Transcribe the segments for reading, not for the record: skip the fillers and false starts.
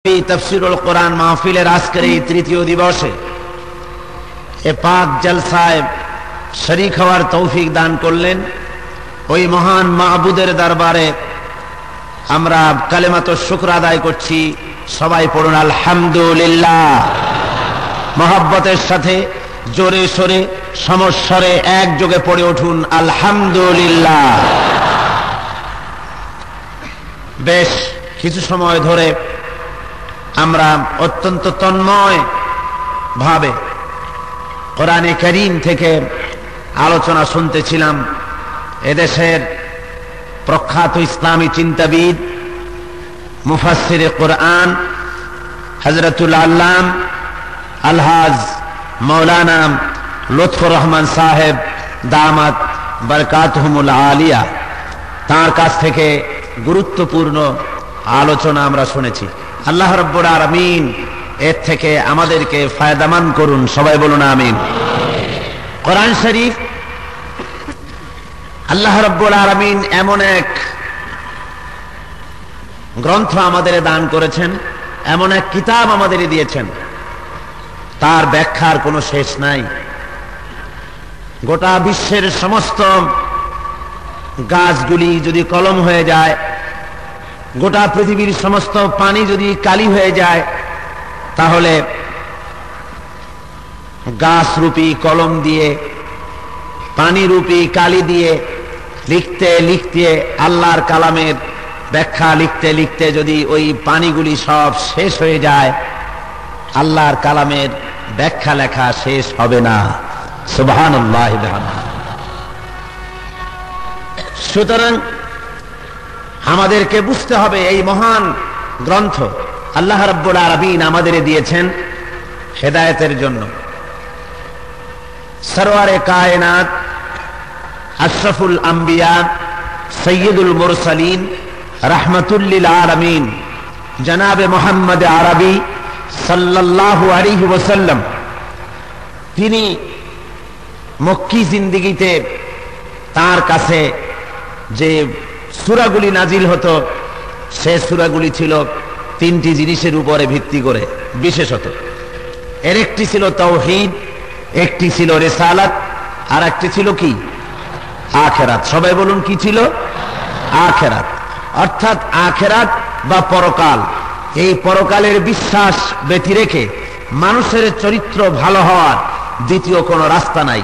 तफसीरुल कुरान महफिलेर आजकेर এই তৃতীয় দিবসে এ পাক জলসায় শরীক হওয়ার তৌফিক দান করলেন। ওই মহান মাহবুদের দরবারে আমরা কালেমাতুশ শুকর আদায় করছি। সবাই পড়ুন আলহামদুলিল্লাহ। মহব্বতের সাথে জোরে সোরে সমস্বরে একযোগে পড়ে উঠুন আলহামদুলিল্লাহ। বেশ কিছু সময় ধরে আমরা অত্যন্ত তন্ময় ভাবে কোরআনে কারীম থেকে আলোচনা শুনতেছিলাম। এদেশের প্রখ্যাত ইসলামী চিন্তাবিদ মুফাসসিরে কোরআন হযরতুল আল্লাম আলহাজ মাওলানা লুৎফুর রহমান সাহেব দামাত বরকাতুহুমুল আলিয়া, তার কাছ থেকে গুরুত্বপূর্ণ আলোচনা আমরা শুনেছি। আল্লাহ রাব্বুল আলামিন এর থেকে আমাদেরকে ফায়দামান করুন, সবাই বলুন আমিন। কোরআন শরীফ আল্লাহ রাব্বুল আলামিন এমন এক গ্রন্থ আমাদের দান করেছেন, এমন এক কিতাব আমাদের দিয়েছেন, তার ব্যাখ্যার কোনো শেষ নাই। গোটা বিশ্বের সমস্ত গাছগুলি যদি কলম হয়ে যায়, গোটা পৃথিবীর সমস্ত পানি যদি কালি হয়ে যায়, তাহলে গাছ রূপী কলম দিয়ে পানি রূপী কালি দিয়ে লিখতে লিখতে আল্লাহর কালামের ব্যাখ্যা লিখতে লিখতে যদি ওই পানিগুলি সব শেষ হয়ে যায়, আল্লাহর কালামের ব্যাখ্যা লেখা শেষ হবে না। সুবহানাল্লাহ। সুতরাং আমাদেরকে বুঝতে হবে এই মহান গ্রন্থ আল্লাহ রাব্বুল আলামিন আমাদের দিয়েছেন হেদায়েতের জন্য। সরওয়ারে কায়নাত আশরাফুল আম্বিয়া সৈয়দুল মুরসালিন রাহমাতুল লিল আলামিন জনাবে মুহাম্মদ আরবি সাল্লাল্লাহু আলাইহি ওয়াসাল্লাম, তিনি মক্কি জিন্দেগিতে তার কাছে যে সূরাগুলি নাজিল হতো, সে সূরাগুলি ছিল তিনটি জিনিসের উপরে ভিত্তি করে। বিশেষত এর একটি ছিল তাওহীদ, একটি ছিল রিসালাত, আর একটি ছিল কি? আখিরাত। সবাই বলুন কি ছিল? আখিরাত। অর্থাৎ আখিরাত বা পরকাল, এই পরকালের বিশ্বাস ব্যতি রেখে মানুষের চরিত্র ভালো হওয়ার দ্বিতীয় কোনো রাস্তা নাই।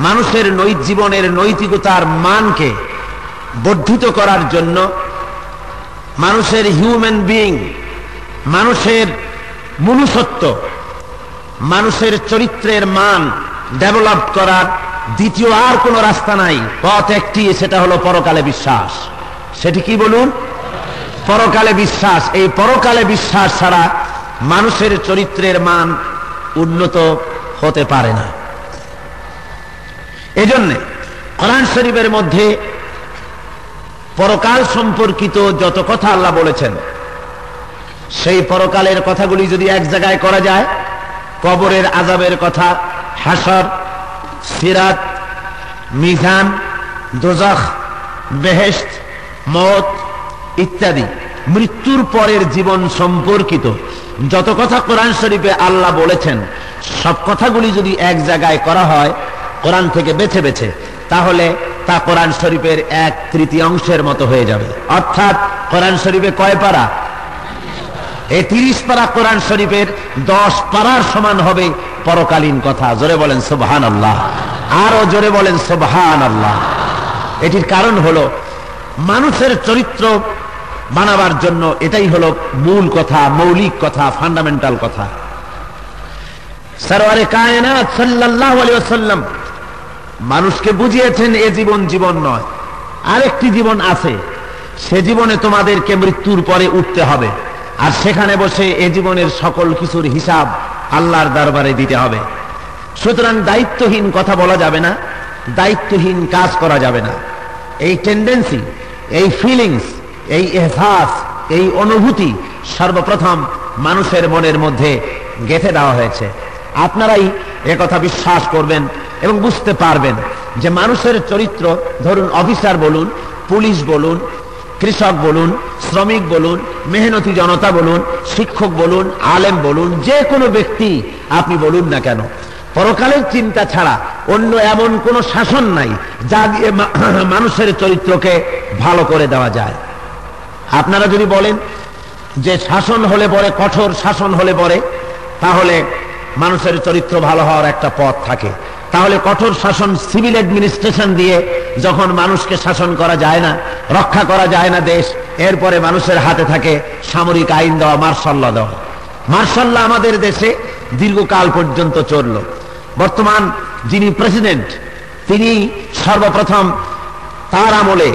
মানুষের জীবনের নৈতিকতার মানকে বর্ধিত করার জন্য, মানুষের হিউম্যান বিইং, মানুষের মনুষ্যত্ব, মানুষের চরিত্রের মান ডেভেলপ করার দ্বিতীয় আর কোনো রাস্তা নাই। পথ একটি, সেটা হলো পরকালে বিশ্বাস। সেটি কি বলুন? পরকালে বিশ্বাস। এই পরকালে বিশ্বাস ছাড়া মানুষের চরিত্রের মান উন্নত হতে পারে না। এজন্য কোরআন শরীফের মধ্যে পরকাল সম্পর্কিত যত কথা আল্লাহ বলেছেন, সেই পরকালের কথাগুলি যদি এক জায়গায় করা যায়, কবরের আযাবের কথা, হাসর, সিরাত, মিজান, দোজখ, বেহেশত, মওত ইত্যাদি মৃত্যুর পরের জীবন সম্পর্কিত যত কথা কোরআন শরীফে আল্লাহ বলেছেন, সব কথাগুলি যদি এক জায়গায় করা হয় কোরআন থেকে বেছে বেছে, তাহলে তা কোরআন শরীফের 1/3 মতো হয়ে যাবে। অর্থাৎ কোরআন শরীফে কয় পারা? এই 30 পারা কোরআন শরীফের 10 পারার সমান হবে পরকালীন কথা। জোরে বলেন সুবহানাল্লাহ, আরো জোরে বলেন সুবহানাল্লাহ। এটির কারণ হলো মানুষের চরিত্র বানাবার জন্য এটাই হলো মূল কথা, মৌলিক কথা, ফান্ডামেন্টাল কথা। সরওয়ারে কায়নাত সাল্লাল্লাহু আলাইহি ওয়াসাল্লাম মানুষকে বুঝিয়েছেন এ জীবন জীবন নয়, আরেকটি জীবন আছে। সে জীবনে তোমাদেরকে মৃত্যুর পরে উঠতে হবে, আর সেখানে বসে এ জীবনের সকল কিছুর হিসাব আল্লাহর দরবারে দিতে হবে। সুতরাং দায়িত্বহীন কথা বলা যাবে না, দায়িত্বহীন কাজ করা যাবে না। এই টেন্ডেন্সি, এই ফিলিংস, এই এহসাস, এই অনুভূতি সর্বপ্রথম মানুষের মনের মধ্যে গেঁথে দেওয়া হয়েছে। আপনারাই একথা বিশ্বাস করবেন এবং বুঝতে পারবেন যে মানুষের চরিত্র, ধরুন অফিসার বলুন, পুলিশ বলুন, কৃষক বলুন, শ্রমিক বলুন, মেহনতি জনতা বলুন, শিক্ষক বলুন, আলেম বলুন, যে কোনো ব্যক্তি আপনি বলুন না কেন, পরকালের চিন্তা ছাড়া অন্য এমন কোন শাসন নাই যা দিয়ে মানুষের চরিত্রকে ভালো করে দেওয়া যায়। আপনারা যদি বলেন যে শাসন হলে পরে, কঠোর শাসন হলে পরে তাহলে মানুষের চরিত্র ভালো হওয়ার একটা পথ থাকে, তাহলে কঠোর শাসন, সিভিল অ্যাডমিনিস্ট্রেশন দিয়ে যখন মানুষকে শাসন করা যায় না, রক্ষা করা যায় না দেশ, এরপরে মানুষের হাতে থাকে সামরিক আইন দেওয়া, মার্শাল ল দেওয়া। মার্শাল ল আমাদের দেশে দীর্ঘকাল পর্যন্ত চলল। বর্তমান যিনি প্রেসিডেন্ট, তিনি সর্বপ্রথম তার আমলে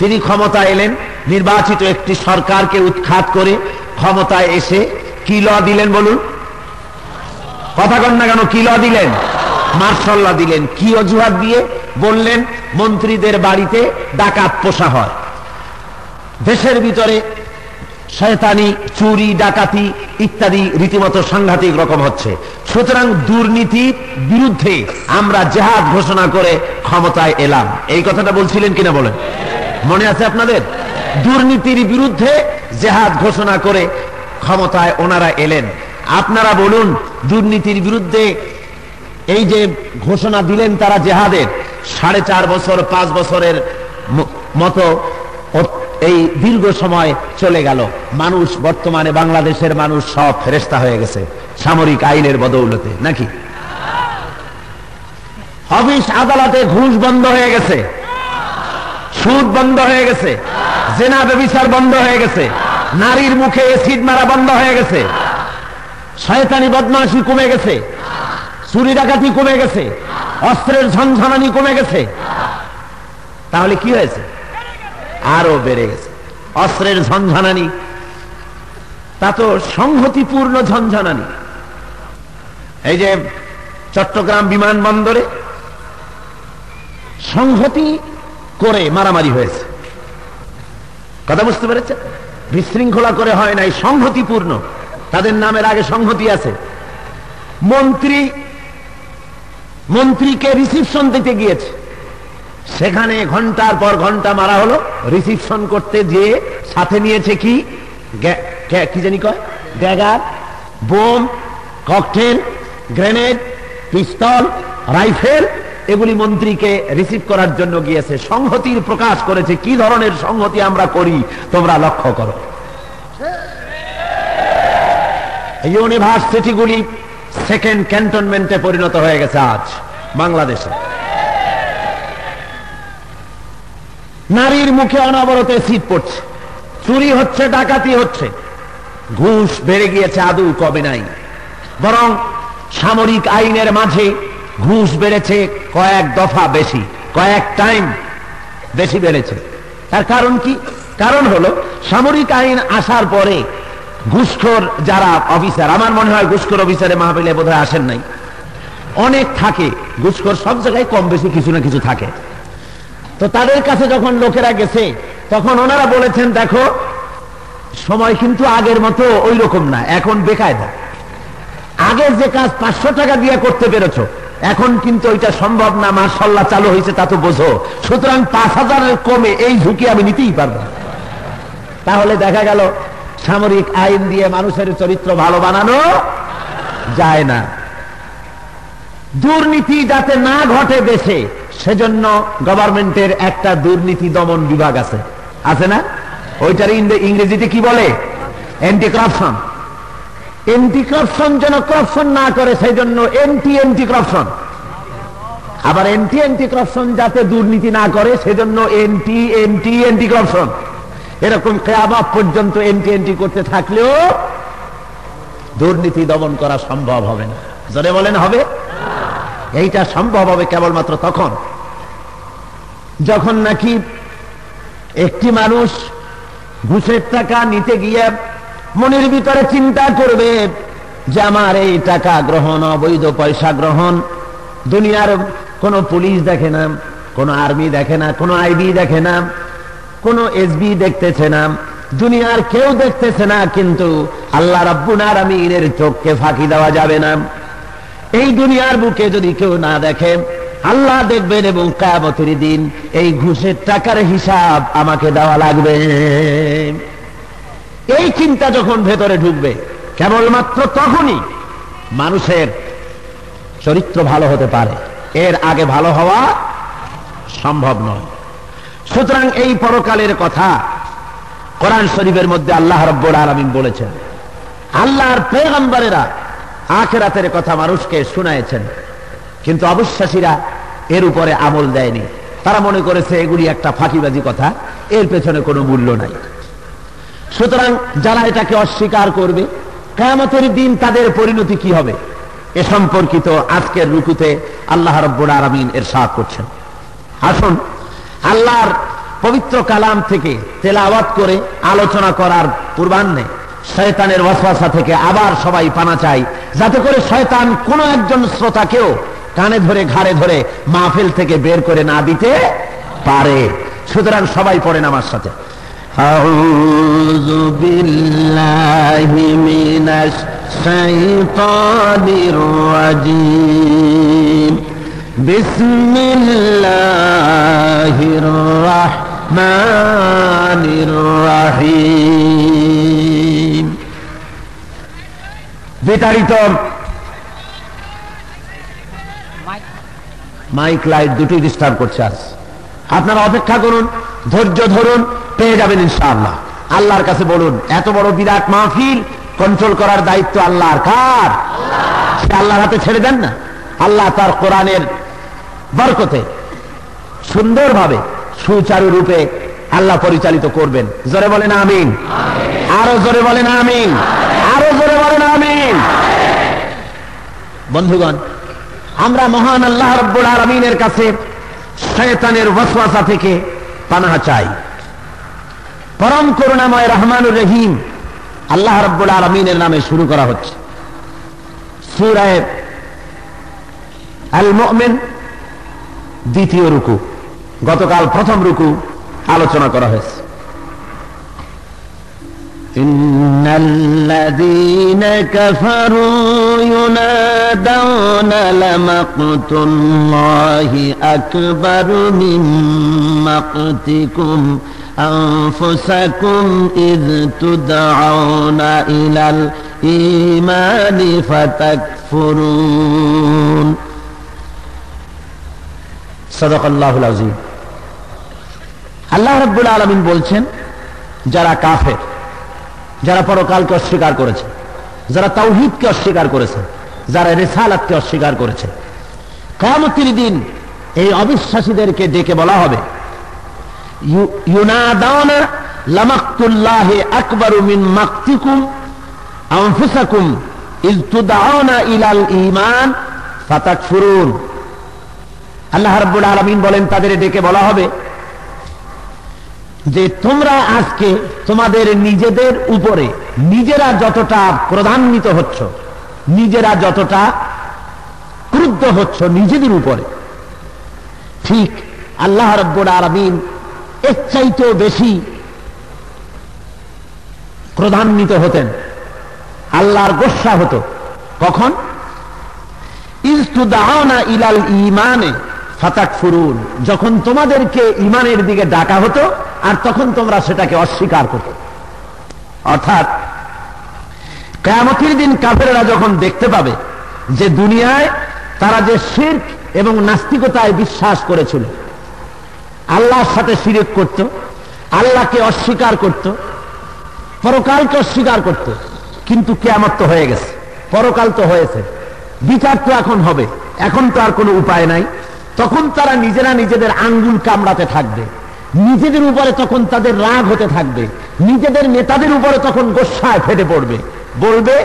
তিনি ক্ষমতায় এলেন, নির্বাচিত একটি সরকারকে উৎখাত করে ক্ষমতায় এসে কি ল দিলেন বলুন? কথা কন না কেন? কি ল দিলেন? মার্শাল ল দিলেন। কি অজুহাত দিয়ে? বললেন মন্ত্রীদের বাড়িতে ডাকাত পোষা হয়, দেশের ভিতরে শয়তানি, চুরি, ডাকাতি ইত্যাদি রীতিমতো সাংঘাতিক রকম হচ্ছে, সুতরাং দুর্নীতির বিরুদ্ধে আমরা জেহাদ ঘোষণা করে ক্ষমতায় এলাম। এই কথাটা বলছিলেন কিনা বলেন? মনে আছে আপনাদের? দুর্নীতির বিরুদ্ধে জেহাদ ঘোষণা করে ক্ষমতায় ওনারা এলেন। আপনারা বলুন, দুর্নীতির বিরুদ্ধে এই যে ঘোষণা দিলেন তারা জেহাদের, 4.5 বছর 5 বছরের মতো এই দীর্ঘ সময় চলে গেল। মানুষ, বর্তমানে বাংলাদেশের মানুষ সব ফেরেশতা হয়ে গেছে সামরিক আইনের বদৌলতে, নাকি? অফিস আদালতে ঘুষ বন্ধ হয়ে গেছে, সুদ বন্ধ হয়ে গেছে, জেনা ব্যভিচার বন্ধ হয়ে গেছে, নারীর মুখে এসিড মারা বন্ধ হয়ে গেছে, শয়তানি বদমাশি কমে গেছে, চুরি ডাকাতি কমে গেছে, অস্ত্রের ঝনঝনানি কমে গেছে। তাহলে কি হয়েছে? আরো বেড়ে গেছে অস্ত্রের ঝনঝনানি। তা তো সংহতিপূর্ণ ঝনঝনানি। এই যে চট্টগ্রাম বিমানবন্দরে সংহতি করে মারামারি হয়েছে, কথা বুঝতে পেরেছে? বিশৃঙ্খলা করে হয় নাই, সংহতিপূর্ণ। তাদের নামের আগে সংহতি আছে। মন্ত্রীকে রিসিপশন দিতে গিয়েছে, সেখানে ঘন্টার পর ঘন্টা মারা হলো। রিসিপশন করতে গিয়ে সাথে নিয়েছে কি জানি কয়, ড্যাগার, বোম, ককটেল, গ্রেনেড, পিস্তল, রাইফেল, এগুলি মন্ত্রীকে রিসিভ করার জন্য গিয়েছে। সংহতির প্রকাশ করেছে। কি ধরনের সংহতি আমরা করি তোমরা লক্ষ্য করো। ইউনিভার্সিটিগুলি সেকেন্ড ক্যান্টনমেন্টে পরিণত হয়ে গেছে আজ বাংলাদেশে। নারীর মুখে অনবরত এসিড পড়ছে, চুরি হচ্ছে, ডাকাতি হচ্ছে, ঘুষ বেড়ে গিয়েছে, আদৌ কমে নাই, বরং সামরিক আইনের মাঝে ঘুষ বেড়েছে কয়েক দফা বেশি, কয়েক টাইম বেশি বেড়েছে। তার কারণ কি? কারণ হলো সামরিক আইন আসার পরে ঘুষখোর যারা অফিসার, আমার মনে হয় ঘুষখোর অফিসারে মাহফিলে বোধহয় আসেন নাই, অনেক থাকে ঘুষখোর, সব জায়গায় কম বেশি কিছু না কিছু থাকে। তো তাদের কাছে যখন লোকেরা গেছে তখন ওনারা বলেছেন, দেখো সময় কিন্তু আগের মতো ওই রকম না, এখন বেকায়দা। আগের যে কাজ 500 টাকা দিয়ে করতে পেরেছ, এখন কিন্তু ওইটা সম্ভব না। মাশাআল্লাহ চালু হয়েছে, তা তো বোঝো। সুতরাং 5000-এর কমে এই ঝুঁকি আমি নিতেই পারবো না। তাহলে দেখা গেল সামরিক আইন দিয়ে মানুষের চরিত্র ভালো বানানো যায় না। দুর্নীতি যাতে না ঘটে দেশে, সেজন্য গভর্নমেন্টের একটা দুর্নীতি দমন বিভাগ আছে, আছে না? ওইটার ইংরেজিতে কি বলে? Anti corruption. অ্যান্টি কারাপশন যেন কারাপশন না করে, সেই জন্য অ্যান্টি কারাপশন। আবার অ্যান্টি কারাপশন যাতে দুর্নীতি না করে, সেজন্য অ্যান্টি কারাপশন। এরকম কিয়ামত পর্যন্ত অ্যান্টি করতে থাকলেও দুর্নীতি দমন করা সম্ভব হবে না। জোরে বলেন, হবে? এইটা সম্ভব হবে কেবলমাত্র তখন যখন নাকি একটি মানুষ ঘুষের টাকা নিতে গিয়ে মনের ভিতরে চিন্তা করবে যে আমার এই টাকা গ্রহণ, অবৈধ পয়সা গ্রহণ, দুনিয়ার কোনো পুলিশ দেখে না, কোনো আর্মি দেখে না, কোনো আইবি দেখে না, কোনো এসবি দেখতেছে না, দুনিয়ার কেউ দেখতেছে না, কিন্তু আল্লাহ রাব্বুল আলামিনের চোখকে ফাঁকি দেওয়া যাবে না। এই দুনিয়ার বুকে যদি কেউ না দেখে, আল্লাহ দেখবেন এবং কিয়ামতের দিন এই ঘুষের টাকার হিসাব আমাকে দেওয়া লাগবে। এই চিন্তা যখন ভেতরে ঢুকবে কেবলমাত্র তখনই মানুষের চরিত্র ভালো হতে পারে, এর আগে ভালো হওয়া সম্ভব নয়। সুতরাং এই পরকালের কথা কোরআন শরীফের মধ্যে আল্লাহ রাব্বুল আলামিন বলেছেন। আল্লাহর পয়গম্বরেরা আখিরাতের কথা মানুষকে শুনায়েছেন, কিন্তু অবিশ্বাসীরা এর উপরে আমল দেয়নি। তারা মনে করেছে এগুলি একটা ফাঁকিবাজি কথা, এর পেছনে কোনো মূল্য নাই। সুতরাং যারা এটাকে অস্বীকার করবে, কিয়ামতের দিন তাদের পরিণতি কি হবে এ সম্পর্কিত আজকের রুকুতে আল্লাহ রাব্বুল আলামিন ইরশাদ করছেন। আসুন আল্লাহর পবিত্র কালাম থেকে তেলাওয়াত করে আলোচনা করার পূর্বাহ্নে শয়তানের ওয়াসওয়াসা থেকে আবার সবাই পানা চাই, যাতে করে শয়তান কোন একজন শ্রোতাকেও কানে ধরে ঘাড়ে ধরে মাহফিল থেকে বের করে না দিতে পারে। সুতরাং সবাই পড়েন আমার সাথে, আউযু বিল্লাহি মিনাশ শাইতানির রাজীম, বিসমিল্লাহির রাহমানির রাহিম। বিতাড়িত মাইক লাইট দুটোই ডিস্টার্ব করছে। আজ আপনারা অপেক্ষা করুন, ধৈর্য ধরুন, পেয়ে যাবেন ইনশাআল্লাহ। আল্লাহর কাছে বলুন, এত বড় বিরাট মাহফিল কন্ট্রোল করার দায়িত্ব আল্লাহর। কার? সে আল্লাহর হাতে ছেড়ে দেন না। আল্লাহ তার কোরআনের বরকতে সুন্দরভাবে সুচারু রূপে আল্লাহ পরিচালিত করবেন। জোরে বলেন আমিন, আরো জোরে বলেন আমিন, আরো জোরে বলেন আমিন। বন্ধুগণ, আমরা মহান আল্লাহ রাব্বুল আলামিনের কাছে শয়তানের ওয়াসওয়াসা থেকে পানাহ চাই। পরম করুণাময় রহমানুর রহিম আল্লাহ রাব্বুল আলামিনের নামে শুরু করা হচ্ছে। সূরা আল মুমিন দ্বিতীয় রুকু, গতকাল প্রথম রুকু আলোচনা করা হয়েছে। ইন্নাল্লাযীনা কাফারু ইউনাদাউনা লামাকতুল্লাহি আকবারু মিন মাকতিকুম আনফুসাকুম ইয তুদআউনা ইলাল ঈমানি ফাতাকফুরুন। সাদাকাল্লাহুল আযীম। আল্লাহ রাব্বুল আলামিন বলছেন, যারা কাফের, যারা পরকালকে অস্বীকার করেছে, যারা তাওহীদকে অস্বীকার করেছে, যারা রিসালাতকে অস্বীকার করেছে, কিয়ামতের দিন এই অবিশ্বাসীদেরকে ডেকে বলা হবে, ইউনাদাউনা লামাকতুল্লাহি আকবারু মিন মাকতিকুম আনফুসাকুম ইয তুদআউনা ইলাল ঈমান ফাতাকফুরুন। আল্লাহ রাব্বুল আলামিন বলেন, তাদের ডেকে বলা হবে যে তোমরা আজকে তোমাদের নিজেদের উপরে নিজেরা যতটা ক্রোধান্বিত হচ্ছ, নিজেরা যতটা ক্রুদ্ধ হচ্ছ নিজেদের উপরে, ঠিক আল্লাহ রাব্বুল আলামিন এর চাইতেও বেশি ক্রোধান্বিত হতেন, আল্লাহর গোসা হতো। কখন? ইয তুদআউনা ইলাল ঈমানে ফাতাকফুরুন, যখন তোমাদেরকে ঈমানের দিকে ডাকা হতো আর তখন তোমরা সেটাকে অস্বীকার করতে। অর্থাৎ কিয়ামতের দিন কাফেররা যখন দেখতে পাবে যে দুনিয়ায় তারা যে শিরক এবং নাস্তিকতায় বিশ্বাস করেছিল, আল্লাহর সাথে শিরক করত, আল্লাহকে অস্বীকার করত, পরকালকে অস্বীকার করত, কিন্তু কিয়ামত তো হয়ে গেছে, পরকাল তো হয়েছে, বিচার তো এখন হবে, এখন তো আর কোনো উপায় নাই, তখন তারা নিজেরা নিজেদের আঙ্গুল কামড়াতে থাকবে, নিজেদের উপরে তখন তাদের রাগ হতে থাকবে, নিজেদের নেতাদের উপরে তখন গোসায় ফেটে পড়বে, বলবে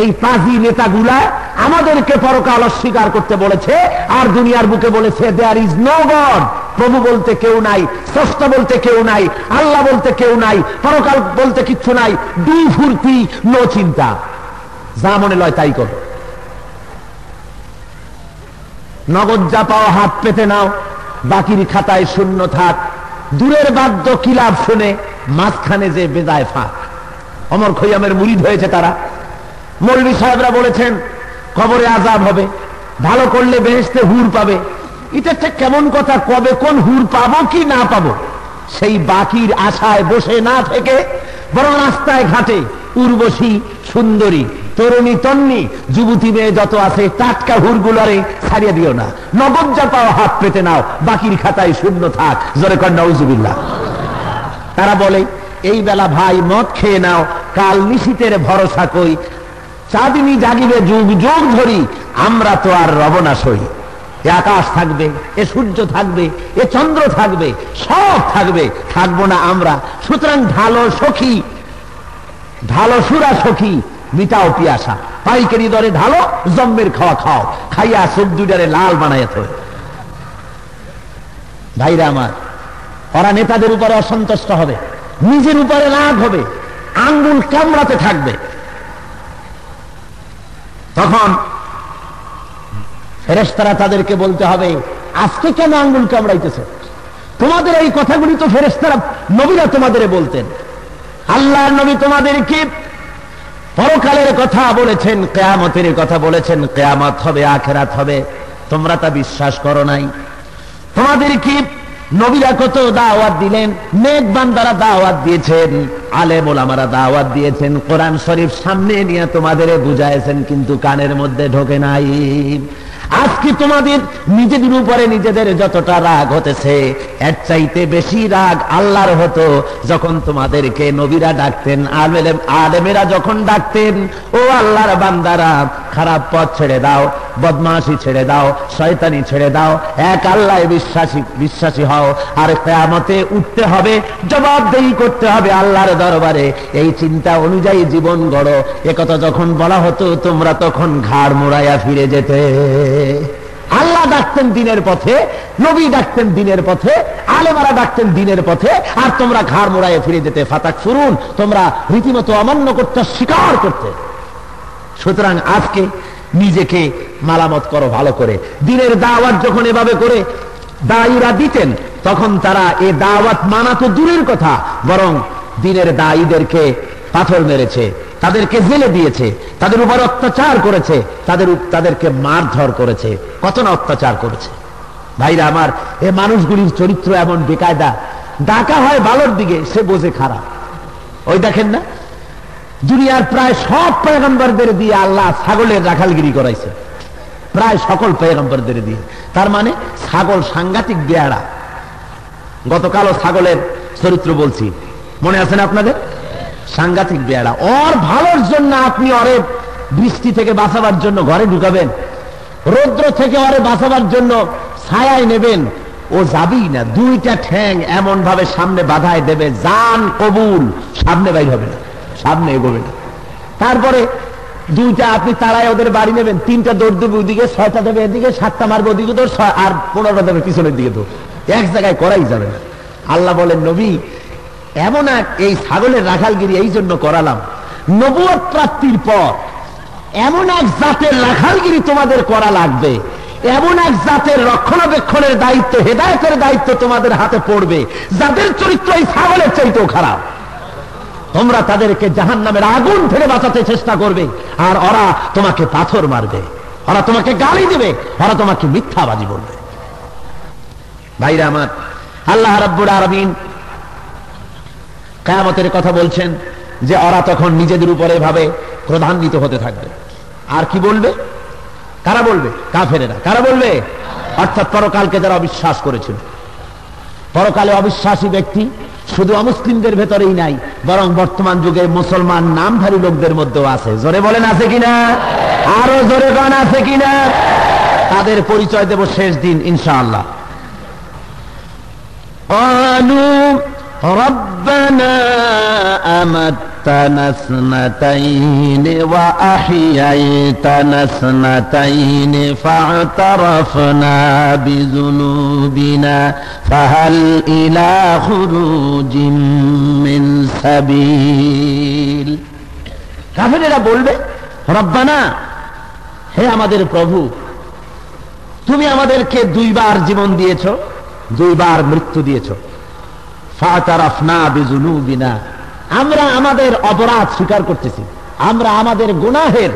এই পাজি নেতাগুলা আমাদেরকে পরকাল অস্বীকার করতে বলেছে আর দুনিয়ার বুকে বলেছে দেয়ার ইজ নো গড, প্রভু বলতে কেউ নাই, স্রষ্টা বলতে কেউ নাই, আল্লাহ বলতে কেউ নাই, পরকাল বলতে কিচ্ছু নাই, দুই ফুর্তি নো চিন্তা, যা মনে লয় তাই করো, নগদ যা পাও হাত পেতে নাও, বাকির খাতায় শূন্য থাক, দূরের বাদ্য কিলাপ শুনে মাঝখানে যে বেজায় ফাঁক। ওমর খৈয়ামের মুরিদ হয়েছে তারা। মৌলভী সাহেবরা বলেছেন কবরে আযাব হবে, ভালো করলে বেহেশতে হুর পাবে, এটা একটা কেমন কথা, কবে কোন হুর পাবো কি না পাবো সেই বাকির আশায় বসে না থেকে বরং রাস্তায় ঘাটে উর্বশী সুন্দরী তরুণী তন্নি যুবতী মেয়ে যত আছে টাটকা হুরগুলারে ছাড়িয়ে দিও না, নগদ যা পাও হাত পেতে নাও, বাকির খাতায় শূন্য থাক। জোরে কর নাউজুবিল্লাহ। তারা বলে এই বেলা ভাই মদ খেয়ে নাও, কাল নিশীতের ভরসা কই, চাঁদিনী জাগিবে যুগ যুগ ধরি, আমরা তো আর রব না সই। এ আকাশ থাকবে, এ সূর্য থাকবে, এ চন্দ্র থাকবে, সব থাকবে, থাকবো না আমরা। সুতরাং ঢালো সখী, ঢালো সুরা সখী, মিটাও পিয়াসা, পাইকারি দরে ঢালো, জম্মের খাওয়া খাও, খাইয়া সব দুইটারে লাল বানাইয়া থই। ভাইরা আমার, ওরা নেতাদের উপরে অসন্তুষ্ট হবে, নিজের উপরে রাগ হবে, আঙ্গুল কামড়াতে থাকবে। তখন ফেরেশতারা তাদেরকে বলতে হবে, আজকে কেন আঙ্গুল কামড়াইতেছে? তোমাদের এই কথাগুলি তো ফেরেশতারা নবীরা তোমাদের বলতেন। আল্লাহর নবী তোমাদেরকে পরকালের কথা বলেছেন, কিয়ামতের কথা বলেছেন, কিয়ামত হবে, আখিরাত হবে, তোমরা তা বিশ্বাস করো নাই। তোমাদেরকে নবীরা কত দাওয়াত দিলেন, নেক বান্দারা দাওয়াত দিয়েছেন, আলেম ওলামারা দাওয়াত দিয়েছেন, কোরআন শরীফ সামনে নিয়ে তোমাদের বুঝাইছেন, কিন্তু কানের মধ্যে ঢোকে নাই। আজকে তোমাদের নিজেদের উপরে নিজেদের যতটা রাগ হতেছে, এর চাইতে বেশি রাগ আল্লাহর হতো যখন তোমাদেরকে নবীরা ডাকতেন, আলেমেরা যখন ডাকতেন, ও আল্লাহর বান্দারা খারাপ পথ ছেড়ে দাও, বদমাশি ছেড়ে দাও, শয়তানি ছেড়ে দাও, এক আল্লাহ বিশ্বাসী হও, আর কিয়ামতে উঠতে হবে, জবাবদেহি করতে হবে আল্লাহর দরবারে, এই চিন্তা অনুযায়ী জীবন গড়ো। একথা যখন বলা হতো তোমরা তখন ঘাড় মোড়াইয়া ফিরে যেতে। আল্লাহ ডাকতেন দিনের পথে, নবী ডাকতেন দিনের পথে, আলেমারা ডাকতেন দিনের পথে, আর তোমরা ঘাড় মোড়াইয়া ফিরে যেতে। ফাতাক ফুরুন, তোমরা রীতিমতো অমান্য করতে, স্বীকার করতে। সুতরাং আজকে নিজেকে মালামত করো ভালো করে। দিনের দাওয়াত যখন এভাবে করে দায়ীরা দিতেন, তখন তারা এ দাওয়াত মানা তো দূরের কথা, বরং দিনের দায়ীদেরকে পাথর মেরেছে, তাদেরকে জেলে দিয়েছে, তাদের উপর অত্যাচার করেছে, তাদেরকে মারধর করেছে, কত না অত্যাচার করেছে। ভাইরা আমার, এ মানুষগুলির চরিত্র এমন বেকায়দা, ডাকা হয় ভালোর দিকে, সে বোঝে খারাপ। ওই দেখেন না, দুনিয়ার প্রায় সব পয়গম্বরদের দিয়ে আল্লাহ ছাগলের রাখালগিরি করাইছে, প্রায় সকল পয়গম্বরদের দিয়ে। তার মানে ছাগল সাংঘাতিক বেয়াড়া। গতকালও ছাগলের চরিত্র বলছি, মনে আছে না আপনাদের? সাংঘাতিক বেয়াড়া। ওর ভালোর জন্য আপনি ওরে বৃষ্টি থেকে বাঁচাবার জন্য ঘরে ঢুকাবেন, রৌদ্র থেকে ওরে বাঁচাবার জন্য ছায়ায় নেবেন, ও যাবেই না। দুইটা ঠ্যাং এমন ভাবে সামনে বাধায় দেবে, জান কবুল, সামনে বাইর হবে না, সামনে এগোবে না। তারপরে দুইটা আপনি তাড়ায় ওদের বাড়ি নেবেন, তিনটা দৌড় দেবে ওইদিকে, ছয়টা দেবে এদিকে, সাতটা মারবে ওদিকে দৌড়, আর 15টা দেবে পিছনের দিকে দৌড়, এক জায়গায় করাই যাবে না। আল্লাহ বলেন, নবী এমন এক এই ছাগলের রাখালগিরি এই জন্য করালাম, নবুয়ত প্রাপ্তির পর এমন এক জাতের রাখালগিরি তোমাদের করা লাগবে, এমন এক জাতের রক্ষণাবেক্ষণের দায়িত্ব, হেদায়েতের দায়িত্ব তোমাদের হাতে পড়বে, যাদের চরিত্র এই ছাগলের চাইতেও খারাপ। তোমরা তাদেরকে জাহান্নামের আগুন থেকে বাঁচাতে চেষ্টা করবে, আর ওরা তোমাকে পাথর মারবে, ওরা তোমাকে গালি দেবে, ওরা তোমাকে মিথ্যাবাদী বলবে। ভাইরা আমার, আল্লাহ রাব্বুল আলামিন কিয়ামতের কথা বলছেন যে ওরা তখন নিজেদের উপরে ভাবে ক্রোধান্বিত হতে থাকবে। আর কি বলবে? কারা বলবে? কাফেরেরা। কারা বলবে? অর্থাৎ পরকালকে যারা অবিশ্বাস করেছিল। পরকালে অবিশ্বাসী ব্যক্তি শুধু অমুসলিমদের ভেতরেই নাই, বরং বর্তমান যুগে মুসলমান নামধারী লোকদের মধ্যেও আছে। জোরে বলেন আছে কিনা? আরো জোরে বলেন আছে কিনা? তাদের পরিচয় দেব শেষ দিন ইনশাআল্লাহ। ربنا أمتنا اثنتين وأحييتنا اثنتين فاعترفنا بذنوبنا فهل إلى خروج من سبيل। কাফেরেরা বলবে, রব্বানা, হে আমাদের প্রভু, তুমি আমাদেরকে দুইবার জীবন দিয়েছো, দুইবার মৃত্যু দিয়েছো। ফাতারাফনা বিযুনুবিনা, আমরা আমাদের অপরাধ স্বীকার করতেছি, আমরা আমাদের গুনাহের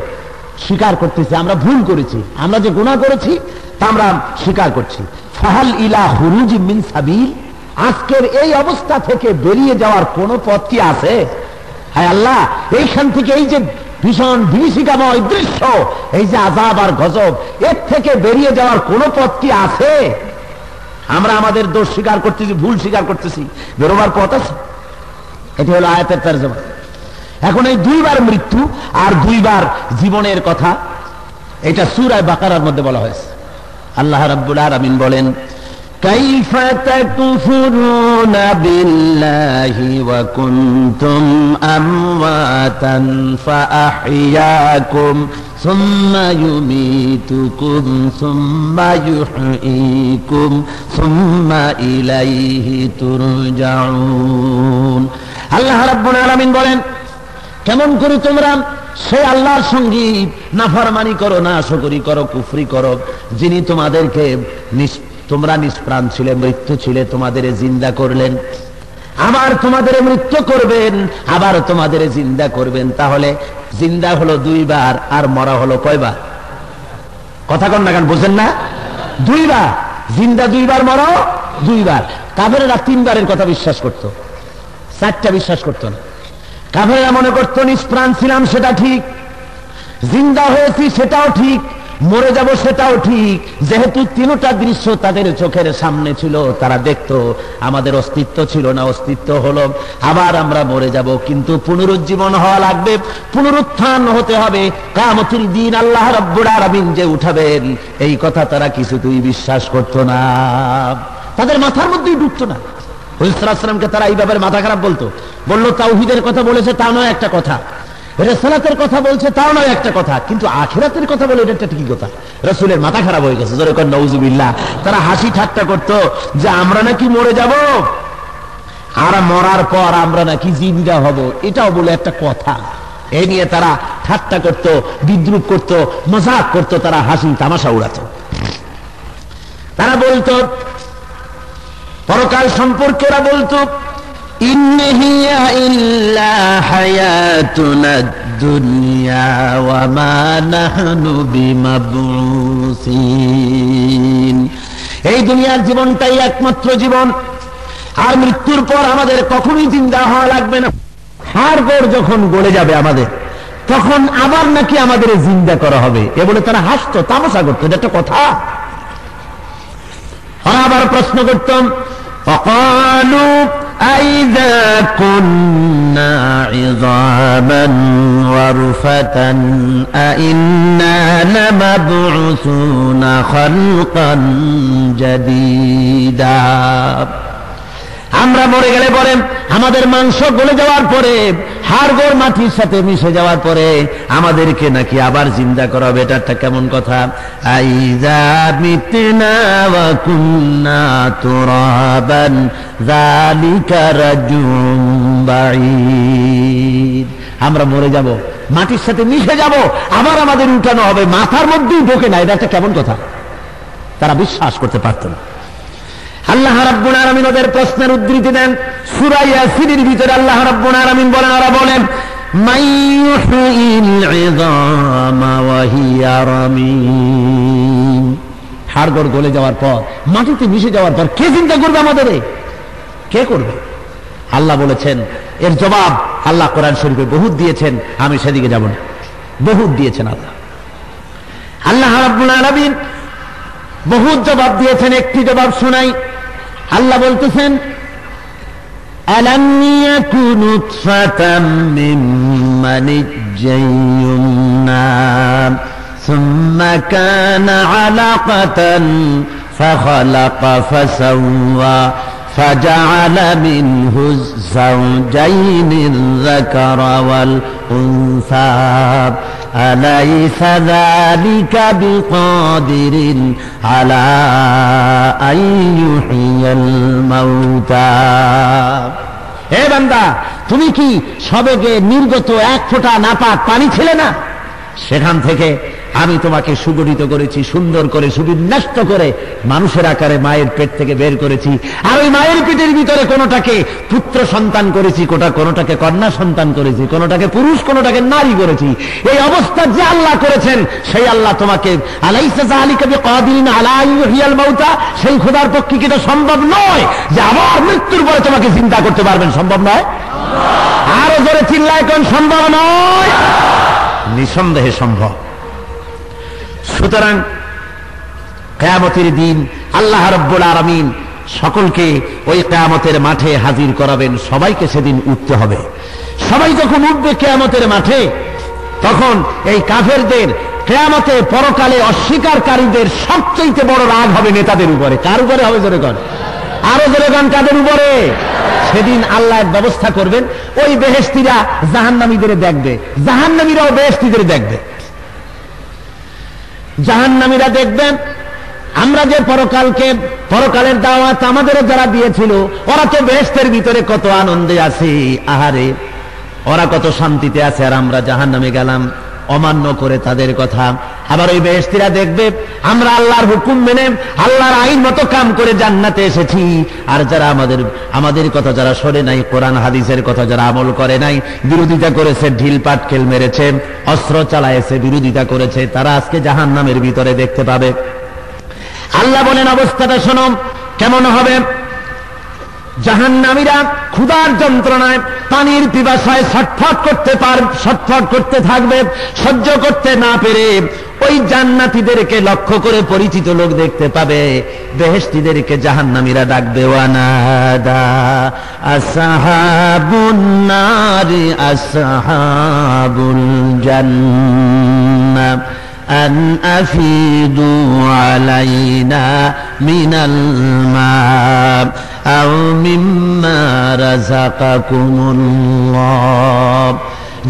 স্বীকার করতেছি, আমরা ভুল করেছি, আমরা যে গুনাহ করেছি তা আমরা স্বীকার করছি। ফাহাল ইলা খুরুজ মিন সাবিল, আজকের এই অবস্থা থেকে বেরিয়ে যাওয়ার কোন পথ কি আছে? হায় আল্লাহ, এইখান থেকে এই যে ভীষণ বিভীষিকাময় দৃশ্য, এই যে আযাব আর গজব, এর থেকে বেরিয়ে যাওয়ার কোন পথ কি আছে? আমরা আমাদের দোষ স্বীকার করতেছি, ভুল স্বীকার করতেছি, বেরোবার পথ আছে? এটি হলো আয়াতের তরজমা। এখন এই দুইবার মৃত্যু আর দুইবার জীবনের কথা, এটা সূরা বাকারার মধ্যে বলা হয়েছে। আল্লাহ রাব্বুল আলামিন বলেন, কাইফা তাকফুরুনা বিল্লাহি ওয়া কুনতুম আমওয়াতান ফাআহইয়াকুম সুম্মা ইউমীতুকুম সুম্মা ইউহয়ীকুম সুম্মা ইলাইহি তুরজাউন। আল্লাহ রাব্বুল আলামিন বলেন, কেমন করে তোমরা সেই আল্লাহর সঙ্গে নাফরমানি করো, নাশকরি করো, কুফরি করো, যিনি তোমাদেরকে তোমরা নিষ্প্রাণ ছিলে, মৃত্যু ছিলে, তোমাদের জিন্দা করলেন, আবার তোমাদের মৃত্যু করবেন, আবার তোমাদের জিন্দা করবেন। তাহলে জিন্দা হলো দুইবার আর মরা হলো কয়বার? কথা কন না কেন, বুঝেন না? দুইবার জিন্দা, দুইবার মরা, দুইবার। কাফেররা তিনবারের কথা বিশ্বাস করত, চারটা বিশ্বাস করত না। কাফেররা মনে করত নিষ্প্রাণ ছিলাম সেটা ঠিক, জিন্দা হয়েছি সেটাও ঠিক, মরে যাব সেটাও ঠিক। যেহেতু তিনটা দৃশ্য তাদের চোখের সামনে ছিল, তারা দেখতো আমাদের অস্তিত্ব ছিল না, অস্তিত্ব হলো, আবার আমরা মরে যাব, কিন্তু পুনরুজ্জীবন হওয়া লাগবে, পুনরুত্থান হতে হবে, কিয়ামতের দিন আল্লাহ রাব্বুল আলামিন যে উঠাবেন, এই কথা তারা কিছুতেই বিশ্বাস করত না, তাদের মাথার মধ্যেই ঢুকতো না। হুজুর সাল্লাল্লাহু আলাইহি ওয়াসাল্লামকে তারা এই ব্যাপারে মাথা খারাপ বললো তাওহীদের কথা বলেছে, তা নয় একটা কথা, রিসালাতের কথা বলছে, তাও নয় একটা কথা, কিন্তু আখিরাতের কথা বলে এটা কি কথা? রাসূলের মাথা খারাপ হয়ে গেছে, জোরে কর নাউযুবিল্লাহ। তারা হাসি ঠাট্টা করতো যে আমরা নাকি মরে যাব, আর মরার পর আমরা নাকি জিন্দা হব, এটাও বলে একটা কথা। এই নিয়ে তারা ঠাট্টা করত, বিদ্রুপ করত, মজাক করত, তারা হাসি তামাশা উড়াতো। তারা বলতো পরকাল সম্পর্কে, ওরা বলতো ইন হিয়া ইল্লা হায়াতুনা দুনিয়া ওয়া মা নাহনু বিমাবউসিন, এই দুনিয়ার জীবনটাই একমাত্র জীবন, আর মৃত্যুর পর আমাদের কখনোই জিন্দা হওয়া লাগবে না। হাড়গোড় যখন গলে যাবে আমাদের, তখন আবার নাকি আমাদের জিন্দা করা হবে, এ বলে তারা হাসতো, তামাশা করতো। এটা একটা কথা? আবার প্রশ্ন করতাম, ফাকালু আইযা কুন্না ইযামান ওয়া রুফাতান আইন্না লামাবউসুনা খালকান জাদীদা, আমরা মরে গেলে পরে, আমাদের মাংস গলে যাওয়ার পরে, হাড়গোড় মাটির সাথে মিশে যাওয়ার পরে আমাদেরকে নাকি আবার জিন্দা করা হবে, এটা একটা কেমন কথা? আইযা মিতনা ওয়া কুন্না তুরাবান যালিকা রাজুম বাঈদ, আমরা মরে যাব, মাটির সাথে মিশে যাব, আবার আমাদের উঠানো হবে, মাথার মধ্যেই ঢোকে না, এটা একটা কেমন কথা? তারা বিশ্বাস করতে পারত না। আল্লাহ রাব্বুল আলামিন ওদের প্রশ্নের উদ্ধৃতি দেন সূরা ইয়াসিনের ভিতরে। আল্লাহ রাব্বুল আলামিন বলেন, ওরা বলেন মাইয়ুহিল ইযামা ওয়া হিয়া রামীম, হাড়গোড় গলে যাওয়ার পর, মাটিতে মিশে যাওয়ার পর কে চিন্তা করবে আমাদের? কে করবে? আল্লাহ বলেছেন, এর জবাব আল্লাহ কোরআন শরীফে বহুত দিয়েছেন, আমি সেদিকে যাব না, বহুত দিয়েছেন আল্লাহ। আল্লাহ রাব্বুল আলামিন বহুত জবাব দিয়েছেন, একটি জবাব শোনাই। আল্লাহ বলতেছেন, আলাম ইয়াকু নুতফাতাম মিন মানিজ্জিন ইউমনা সুম্মা কানা আলাকাতান ফাখালাকা ফাসাওয়া فجعل منه الزوجين الذكر والأنثى أليس ذلك بقادر على أن يحيي الموتى। হে বান্দা, তুমি কি সবেগে নির্গত এক ফোঁটা নাপাক পানি ছিলে না? সেখান থেকে আমি তোমাকে সুগঠিত করেছি, সুন্দর করে সুবিন্যস্ত করে মানুষের আকারে মায়ের পেট থেকে বের করেছি। আর ওই মায়ের পেটের ভিতরে কোনোটাকে পুত্র সন্তান করেছি, কোনোটাকে কন্যা সন্তান করেছি, কোনোটাকে পুরুষ, কোনোটাকে নারী করেছি। এই অবস্থা যে আল্লাহ করেছেন সেই আল্লাহ তোমাকে আলাইসা যালিকা বিকাদিরিন আলা ইউহিয়াল মাউতা, সেই খোদার পক্ষে কি এটা সম্ভব নয় যে আবার মৃত্যুর পরে তোমাকে চিন্তা করতে পারবেন? সম্ভব নয়? আরো জোরে চিল্লায় কোন সম্ভব নয়? নিঃসন্দেহে সম্ভব। সুতরাং কিয়ামতের দিন আল্লাহ রাব্বুল আলামিন সকলকে ওই কিয়ামতের মাঠে হাজির করাবেন। সবাইকে সেদিন উঠতে হবে। সবাই যখন উঠবে কিয়ামতের মাঠে, তখন এই কাফেরদের কিয়ামতে পরকালে অস্বীকারীদের সবচেয়ে বড় রাগ হবে নেতাদের উপরে। কার উপরে হবে? জোরে কর, আরো জোরে গান। কাদের উপরে? সেদিন আল্লাহ ব্যবস্থা করবেন, ওই বেহেশতীরা জাহান্নামীদের দেখবে, জাহান্নামীরাও বেহেশতীদের দেখবে। জাহান্নামীরা দেখবেন আমরা যে পরকালের দাওয়াত আমাদের যারা দিয়েছিল, ওরা তো বেহেশতের ভিতরে কত আনন্দে আছে, আহারে ওরা কত শান্তিতে আছে, আর আমরা জাহান্নামে গেলাম অমান্য করে তাদের কথা। আবার ওই বেহেশতীরা দেখবে আমরা আল্লাহর হুকুম মেনে আল্লাহর আইন মতো কাম করে জান্নাতে এসেছি, আর যারা আমাদের কথা যারা শোনে নাই, কোরআন হাদিসের কথা যারা আমল করে নাই, বিরোধিতা করেছে, ঢিল পাটকেল মেরেছে, অস্ত্র চালায়েছে, বিরোধিতা করেছে, তারা আজকে জাহান্নামের ভিতরে দেখতে পাবে। আল্লাহ বলেন অবস্থাটা শোনো কেমন হবে। জাহান্নামীরা ক্ষুধার যন্ত্রণায়, পানির পিপাসায় ছটফট করতে থাকবে, সহ্য করতে না পেরে ওই জান্নাতীদেরকে লক্ষ্য করে পরিচিত লোক দেখতে পাবে। বেহেশতীদেরকে জাহান্নামীরা ডাকবে, ওয়ানাদা আসহাবুন নারি আসহাবুল জান্নাহ আন আফিদু আলাইনা মিনাল মা আও মিম্মা রাযাকাকুমুল্লাহ।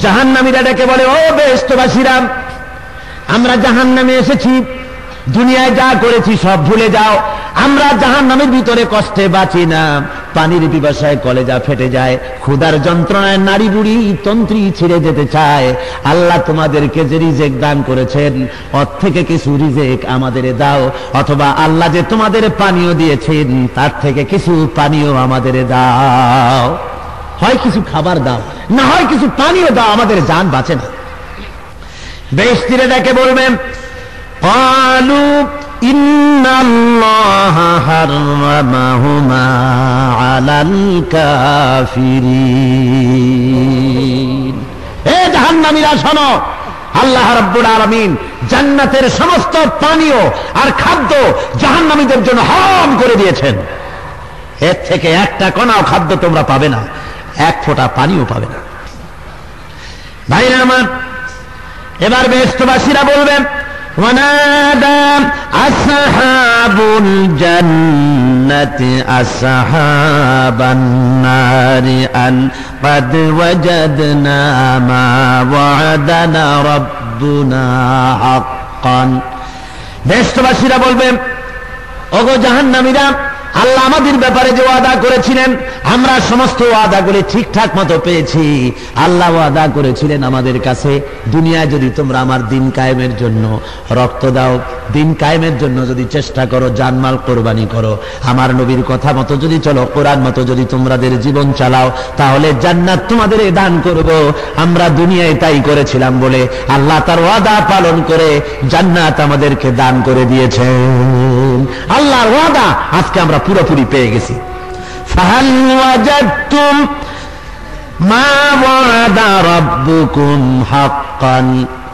জাহান্নামীরা ডেকে বলে, ও বেহেশতবাসীরা, আমরা জাহান্নামে এসেছি, দুনিয়ায় যা করেছি সব ভুলে যাও। আমরা জাহান্নামের ভিতরে কষ্টে বাঁচি না, পানির পিপাসায় কলেজা ফেটে যায়, ক্ষুধার যন্ত্রণায় নারী বুড়ি তন্ত্রী ছিঁড়ে যেতে চায়। আল্লাহ তোমাদেরকে যে রিজেক দান করেছেন, ওর থেকে কিছু রিজেক আমাদের দাও, অথবা আল্লাহ যে তোমাদের পানীয় দিয়েছেন তার থেকে কিছু পানীয় আমাদের দাও। হয় কিছু খাবার দাও, না হয় কিছু পানীয় দাও, আমাদের জান বাঁচে না। বেহেশতীরা ডেকে বলবেন, ক্বালু ইন্নাল্লাহা হাররামাহুমা আলাল কাফিরিন। হে জাহান্নামীরা শোনো, আল্লাহ রাব্বুল আলামিন জান্নাতের সমস্ত পানীয় আর খাদ্য জাহান্নামীদের জন্য হারাম করে দিয়েছেন। এর থেকে একটা কণাও খাদ্য তোমরা পাবে না, এক ফোঁটা পানিও পাবে না। ভাইরা আমার, এবার বেহেশতবাসীরা বলবেন, ওয়ানাদা আসহাবুল জান্নাতি আসহাবান নারি আন ক্বাদ ওয়াজাদনা মা ওয়া'দানা রাব্বুনা হাক্কান। বেহেশতবাসীরা বলবেন, ওগো জাহান্নামীরা, আল্লাহ আমাদের ব্যাপারে যে ওয়াদা করেছিলেন আমরা সমস্ত ওয়াদাগুলি ঠিকঠাক মতো পেয়েছি। আল্লাহ ওয়াদা করেছিলেন আমাদের কাছে, দুনিয়ায় যদি তোমরা আমার দিন কায়েমের জন্য রক্ত দাও, দিন কায়েমের জন্য যদি চেষ্টা করো, জানমাল কোরবানি করো, আমার নবীর কথা মতো যদি চলো, কোরআন মতো যদি তোমাদের জীবন চালাও, তাহলে জান্নাত তোমাদের দান করব। আমরা দুনিয়ায় তাই করেছিলাম বলে আল্লাহ তার ওয়াদা পালন করে জান্নাত আমাদেরকে দান করে দিয়েছেন। আল্লাহর ওয়াদা আজকে আমরা পুরোপুরি পেয়ে গেছি। ফাহাল ওয়াজাদতুম মা ওয়া'দা রাব্বুকুম হাক্কান।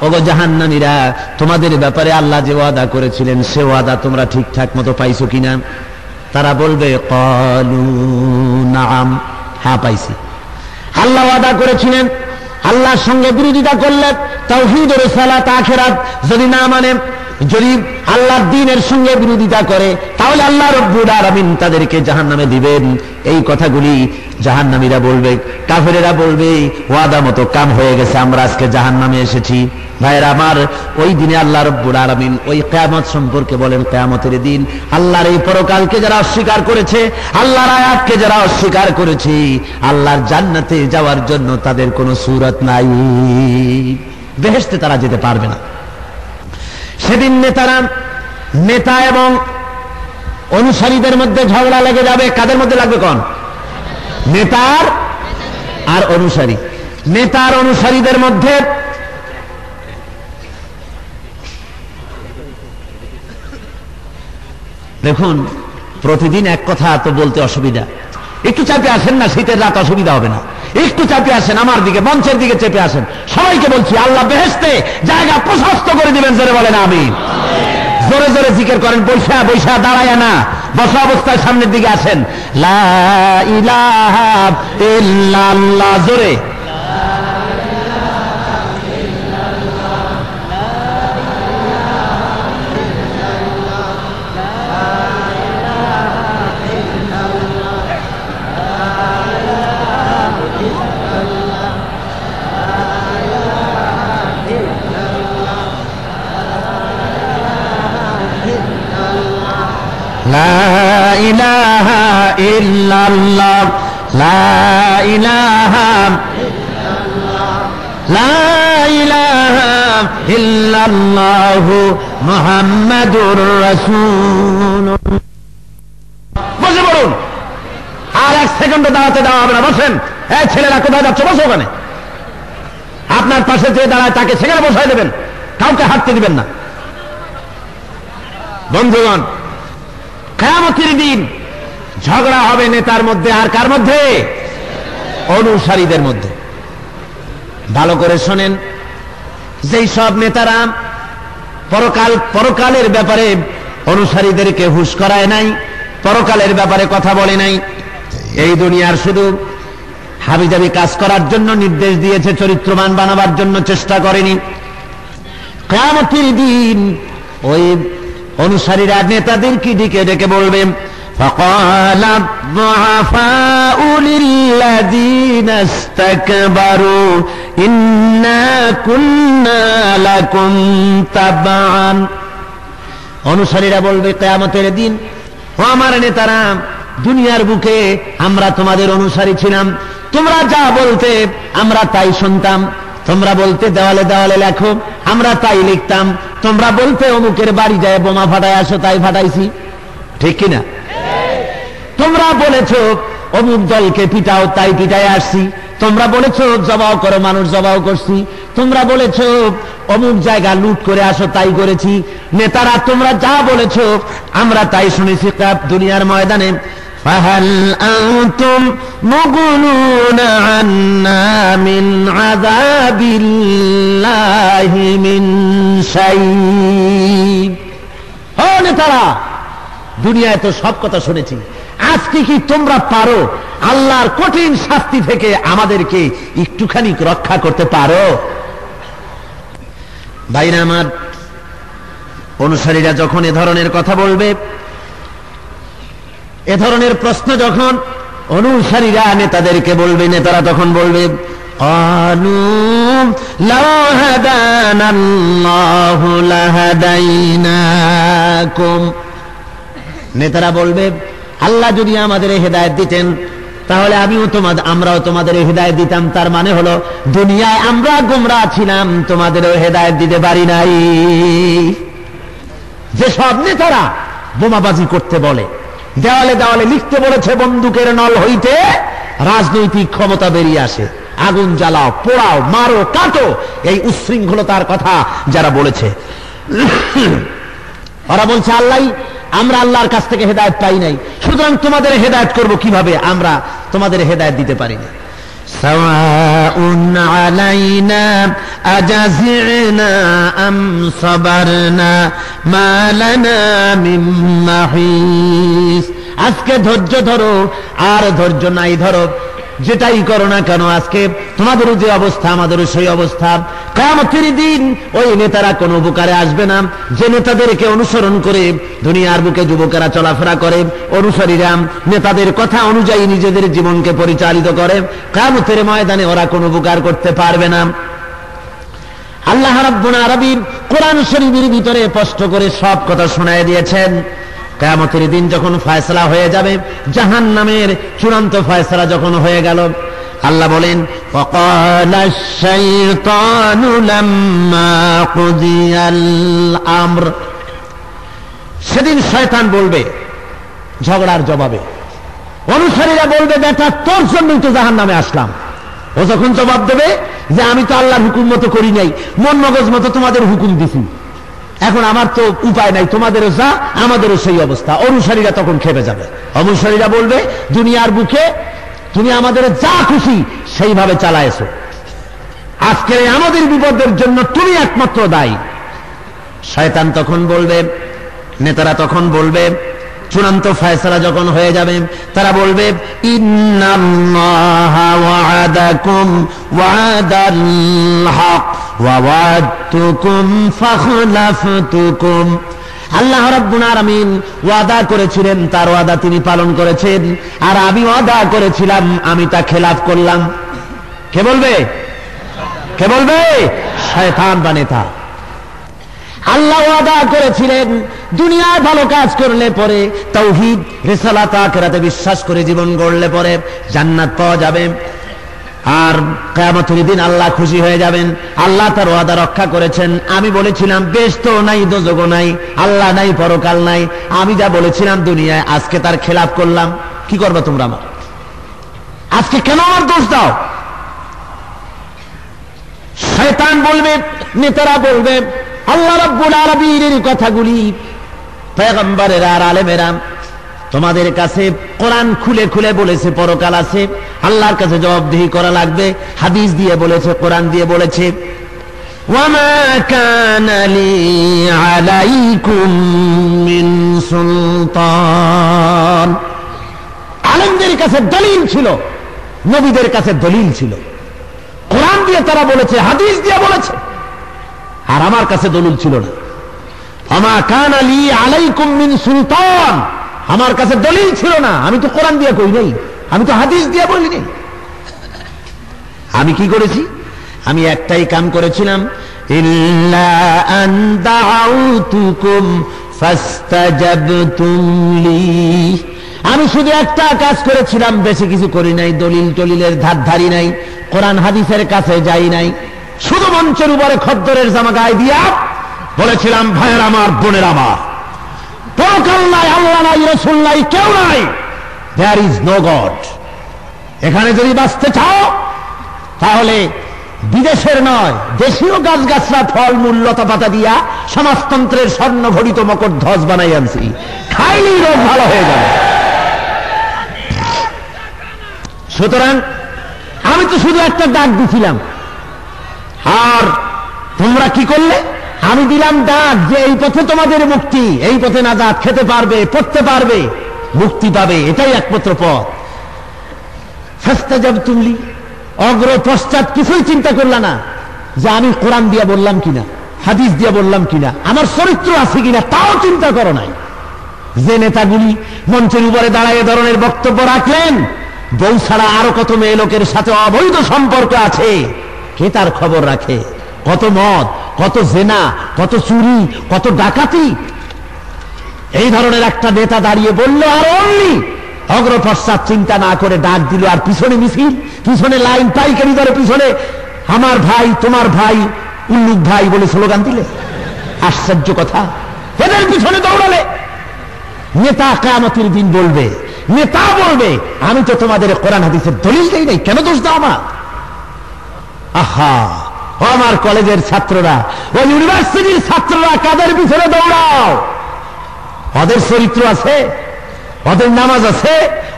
ওগো জাহান্নামীরা, তোমাদের ব্যাপারে আল্লাহ যে ওয়াদা করেছিলেন সে ওয়াদা তোমরা ঠিকঠাক মতো পাইছো কিনা? তারা বলবে, ক্বালু নাআম, হ্যাঁ পাইছি। আল্লাহ ওয়াদা করেছিলেন, আল্লাহর সঙ্গে বিরোধিতা করলে, তাওহীদ ও রিসালাত আখিরাত যদি না মানে, যদি আল্লাহর দ্বীনের সঙ্গে বিরোধিতা করে, তাহলে আল্লাহ রাব্বুল আলামিন তাদেরকে জাহান্নামে দিবেন। এই কথাগুলি জাহান্নামীরা বলবে, কাফেরেরা বলবে, ওয়াদা মতো কাম হয়ে গেছে, আমরা আজকে জাহান্নামে এসেছি। ভাইরা আমার, ওই দিনে আল্লাহ রাব্বুল আলামিন ওই কিয়ামত সম্পর্কে বলেন, কিয়ামতের দিন আল্লাহর এই পরকালকে যারা অস্বীকার করেছে, আল্লাহর আয়াতকে যারা অস্বীকার করেছে, আল্লাহর জান্নাতে যাওয়ার জন্য তাদের কোনো সূরত নাই, বেহেশতে তারা যেতে পারবে না। সেদিন নেতা এবং অনুসারীদের মধ্যে ঝগড়া লেগে যাবে। কাদের মধ্যে লাগবে? কোন নেতার আর অনুসারী? নেতার অনুসারীদের মধ্যে দেখুন, প্রতিদিন এক কথা তো বলতে অসুবিধা। একটু চাপে আসেন না, শীতের রাত, অসুবিধা হবে না। একটু চাপে আসেন, আমার দিকে, মঞ্চের দিকে চেপে আসেন। সবাইকে বলছি, আল্লাহ বেহেশতে জায়গা প্রশস্ত করে দিবেন। জোরে বলেন আমিন। জোরে জোরে জিকির করেন, বৈশা বৈশা, দাঁড়ায় না, বসা অবস্থায় সামনের দিকে আসেন। লা ইলাহা ইল্লাল্লাহ, জোরে। লা ইলাহা ইল্লাল্লাহ, লা ইলাহা ইল্লাল্লাহ, লা ইলাহা ইল্লাল্লাহু মুহাম্মাদুর রাসূলুল্লাহ। বসে পড়ুন, আর এক সেকেন্ডও দাঁড়াতে দেওয়া হবে না। বসেন। এই ছেলেরা কোথায় যাচ্ছে? বসো ওখানে। আপনার পাশে যে দাঁড়ায় তাকে সেখানে বসাই দেবেন, কাউকে হাঁটতে দিবেন না। বন্ধুগণ, কিয়ামতের দিন ঝগড়া হবে নেতার মধ্যে আর কার মধ্যে? অনুসারীদের মধ্যে। ভালো করে শোনেন, যেই সব নেতারা পরকালের ব্যাপারে অনুসারীদেরকে হুঁশ করায় নাই, পরকালের ব্যাপারে কথা বলে নাই, এই দুনিয়ার শুধু হাবিজাবি কাজ করার জন্য নির্দেশ দিয়েছে, চরিত্রবান বানাবার জন্য চেষ্টা করেনি, কিয়ামতের দিন ওই অনুসারীরা নেতাদেরকে ডেকে ডেকে বলবে, فَقَالَ الضُّعَفَاءُ لِلَّذِينَ اسْتَكْبَرُوا إِنَّا كُنَّا لَكُمْ تَبَعًا। অনুসারীরা বলবে কিয়ামতের দিন, ও আমার নেতারা, দুনিয়ার বুকে আমরা তোমাদের অনুসারী ছিলাম, তোমরা যা বলতে আমরা তাই শুনতাম, তোমরা বলতে দেওয়ালে দেওয়ালে লেখো, আমরা তাই লিখতাম, তোমরা বলতে অমুকের বাড়ি যায় বোমা ফাটায় আসো, তাই ফাটাইছি। ঠিক কিনা? তোমরা বলেছো অমুক দলকে পিটাও, তাই পিটায় আসছি। তোমরা বলেছো জবাও করো, মানুষ জবাও করছি। তোমরা বলেছো অমুক জায়গা লুট করে আসো, তাই করেছি। নেতারা তোমরা যা বলেছো আমরা তাই শুনেছি দুনিয়ার ময়দানে। فهل أنتم مغنون عنا من عذاب الله من شيء। ও নেতারা, দুনিয়ায় তো সব কথা শুনেছি, আজকে কি তোমরা পারো আল্লাহর কঠিন শাস্তি থেকে আমাদেরকে একটুখানি রক্ষা করতে পারো? ভাইরা আমার, অনুসারীরা যখন এ ধরনের কথা বলবে, এ ধরনের প্রশ্ন যখন অনুসারীরা নেতাদেরকে বলবে, নেতারা তখন বলবে, قالوا لو هدانا الله لهديناكم। নেতারা বলবে, আল্লাহ যদি আমাদের হেদায়েত দিতেন তাহলে আমরাও তোমাদের হেদায়েত দিতাম। তার মানে হলো দুনিয়ায় আমরা গোমরাহ ছিলাম, তোমাদেরও হেদায়েত দিতে পারি নাই। যে সব নেতারা বোমাবাজি করতে বলে, দেওয়ালে দেওয়ালে লিখতে বলেছে, বন্দুকের নল হইতে রাজনৈতিক ক্ষমতা বেরিয়ে আসে, আগুন জ্বালাও, পোড়াও, মারো, কাটো, এই উচ্ছৃঙ্খলতার কথা যারা বলেছে, ওরা বলছে আমরা আল্লাহর কাছ থেকে হেদায়েত পাই নাই, সুতরাং তোমাদের হেদায়েত করব কিভাবে? আমরা তোমাদের হেদায়েত দিতে পারি না। সাওয়াউন আলাইনা আজাজিনা আম সাবারনা মা লানা মিন মাহিস। আজকে ধৈর্য ধরো আর ধৈর্য নাই ধরো, যেটাই করো না কেন, আজকে তোমাদেরও যে অবস্থা আমাদেরও সেই অবস্থা। কিয়ামতের দিন ওই নেতারা কোনো উপকারে আসবে না, যে নেতাদেরকে অনুসরণ করে দুনিয়ার বুকে যুবকেরা চলাফেরা করে, অনুসারীরা নেতাদের কথা অনুযায়ী নিজেদের জীবনকে পরিচালিত করে, কিয়ামতের ময়দানে ওরা কোনো উপকার করতে পারবে না। আল্লাহ রাব্বুল আলামিন কোরআন শরীফের ভিতরে স্পষ্ট করে সব কথা শোনায় দিয়েছেন। কিয়ামতের দিন যখন ফয়সালা হয়ে যাবে, জাহান্নামের চূড়ান্ত ফয়সালা যখন হয়ে গেল, আল্লাহ বলেন ওয়াকালাশ শাইতানু লাম্মা কুদিয়াল আমর, সেদিন শয়তান বলবে ঝগড়ার জবাবে, অনুসারীরা বলবে বেটা তোর জন্যই তো জাহান্নামে আসলাম। ও যখন জবাব দেবে যে আমি তো আল্লাহর হুকুম মতো করি নাই, মন মগজ মতো তোমাদের হুকুম দিছি, এখন আমার তো উপায় নাই, তোমাদেরও যা আমাদেরও সেই অবস্থা। অনুসারীরা তখন খেপে যাবে। অনুসারীরা বলবে দুনিয়ার বুকে তুমি আমাদের যা খুশি সেইভাবে চালায়েছো, আজকের আমাদের বিপদের জন্য তুমি একমাত্র দায়ী। শয়তান তখন বলবে, নেতারা তখন বলবে, চূড়ান্ত ফয়সালা যখন হয়ে যাবে তারা বলবে ইন্নাল্লাহা ওয়া'আদাকুম ওয়া'দাল হক ওয়া ওয়া'আদতুকুম ফাখলাফতুকুম, আল্লাহ রাব্বুল আলামিন ওয়াদা করেছিলেন, তার ওয়াদা তিনি পালন করেছেন, আর আমি ওয়াদা করেছিলাম আমি তা খেলাফ করলাম। কে বলবে? কে বলবে? শয়তান বা নেতা। আল্লাহ ওয়াদা করেছিলেন দুনিয়ায় ভালো কাজ করলে পরে, তাওহীদ রিসালাত আখিরাতে বিশ্বাস করে জীবন গড়লে পরে জান্নাত পাওয়া যাবে, আর কিয়ামতের দিন আল্লাহ খুশি হয়ে যাবেন। আল্লাহ তার ওয়াদা রক্ষা করেছেন। আমি বলেছিলাম বেহেশত নাই, দোজখ নাই, আল্লাহ নাই, পরকাল নাই, আমি যা বলেছিলাম দুনিয়ায়, আজকে তার খেলাফ করলাম। কি করবে তোমরা আমার? আজকে কেন আমার দোষ দাও? শয়তান বলবে, নেতারা বলবে, আল্লাহ রাব্বুল আলামিনের কথাগুলি পয়গম্বরেরা আর আলেমেরা তোমাদের কাছে কোরআন খুলে খুলে বলেছে পরকাল আছে, আল্লাহর কাছে জবাবদিহি করা লাগবে, হাদিস দিয়ে বলেছে, কোরআন দিয়ে বলেছে। ওয়ামা কানা লি আলাইকুম মিন সুলতান, আলেমদের কাছে দলিল ছিল, নবীদের কাছে দলিল ছিল, কোরআন দিয়ে তারা বলেছে, হাদিস দিয়ে বলেছে, আর আমার কাছে দলিল ছিল না। ওয়ামা কানা লি আলাইকুম মিন সুলতান, আমার কাছে দলিল ছিল না, আমি তো কোরআন দিয়ে কই নাই, আমি তো হাদিস দিয়ে বলি নাই। আমি কি করেছি? আমি একটাই কাম করেছিলাম, ইল্লা আন দাউতুকুম ফাস্তাজাবতুম লি, আমি শুধু একটা কাজ করেছিলাম, বেশি কিছু করি নাই, দলিল টলিলের ধার ধারি নাই, কোরআন হাদিসের কাছে যাই নাই, শুধু মঞ্চের উপরে খদ্দরের জামা গায়ে দিয়া বলেছিলাম ভাইয়ের আমার, বোনের আমার, পরকাল নাই, আল্লাহ নাই, রাসূল নাই, কেউ নাই, দেয়ার ইজ নো গড। এখানে যদি বাঁচতে চাও তাহলে বিদেশের নয়, দেশীয় গাছগাছরা, ফল মূল লতা পাতা দিয়া সমাজতন্ত্রের স্বর্ণ ঘটিত মকর ধ্বজ বানাই আনছি, খাইলেই রোগ ভালো হয়ে যাবে। সুতরাং আমি তো শুধু একটা ডাক দিছিলাম, আর তোমরা কি করলে? আমি দিলাম ডাক যে এই পথে তোমাদের মুক্তি, এই পথে নাজাত, খেতে পারবে, পড়তে পারবে, মুক্তি পাবে, এটাই একমাত্র পথ। ফাস্তাজাবতুম লি, অগ্র পশ্চাৎ কিছুই চিন্তা করলা না যে আমি কোরআন দিয়া বললাম কিনা, হাদিস দিয়া বললাম কিনা, আমার চরিত্র আছে কিনা, তাও চিন্তা করো নাই। যে নেতাগুলি মঞ্চের উপরে দাঁড়ায় এ ধরনের বক্তব্য রাখলেন, বউ ছাড়া আরো কত মেয়ে লোকের সাথে অবৈধ সম্পর্ক আছে, কে তার খবর রাখে? কত মদ, কত জেনা, কত চুরি, কত ডাকাতি। এই ধরনের একটা নেতা দাঁড়িয়ে বলল, আর অমনি অগ্র পশ্চাৎ চিন্তা না করে ডাক দিল, আর পিছনে মিছিল, পিছনে লাইন, পাইকারি দরে পিছনে আমার ভাই, তোমার ভাই, উল্লুক ভাই বলে স্লোগান দিলে। আশ্চর্য কথা, এদের পিছনে দৌড়ালে। নেতা কিয়ামতের দিন বলবে, নেতা বলবে আমি তো তোমাদের কোরআন হাদিসের দলিল দেই নাই, কেন দোষ দাও আমার? আহা, আমার কলেজের ছাত্ররা, ওই ইউনিভার্সিটির ছাত্ররা কাদের পিছনে দৌড়াও? ওদের চরিত্র আছে, ওদের নামাজ আছে,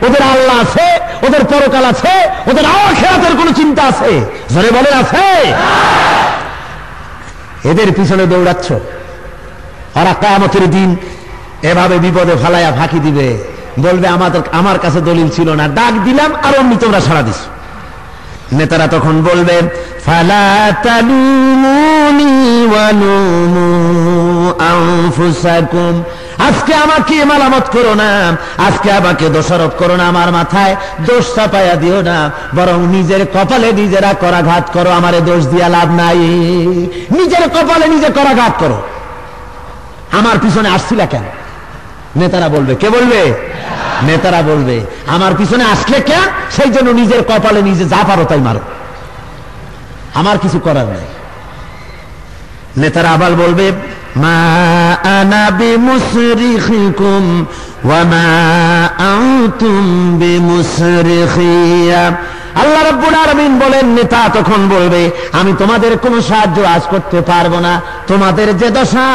ওদের আল্লাহ আছে, ওদের পরকাল আছে, ওদের আখিরাতের কোন চিন্তা আছে? জোরে বলে আছে? এদের পিছনে দৌড়াচ্ছ, ওরা কিয়ামতের দিন এভাবে বিপদে ফালাইয়া ফাঁকি দিবে, বলবে আমার কাছে দলিল ছিল না, ডাক দিলাম আর অমনি তোমরা সাড়া দিস। নেতারা তখন বলবে ফালা তালুমুনি ওয়ালুমু আনফুসাকুম, আজকে আমাকে মালামত করো না, আজকে আমাকে দোষারোপ করো না, আমার মাথায় দোষ চাপাইয়া দিও না, বরং নিজের কপালে নিজেরা করাঘাত করো, আমারে দোষ দিয়া লাভ নাই। নিজের কপালে নিজে করাঘাত করো। আমার পিছনে আসছিলা কেন? নেতারা বলবে। কে বলবে? নেতারা বলবে। আমার পিছনে আসলে কেন? সেই জন্য নিজের কপালে নিজে যা পারো তাই মারো, আমার কিছু করার নেই। নেতারা আবার বলবে মা আনা বিমুসরিখিকুম ওয়া মা আনতুম বিমুসরিখিয়া। আল্লাহ রাব্বুল আলামিন বলেন, নেতা তখন বলবে আমি তোমাদের কোনো সাহায্য আজ করতে পারবো না, তোমাদের যে দশা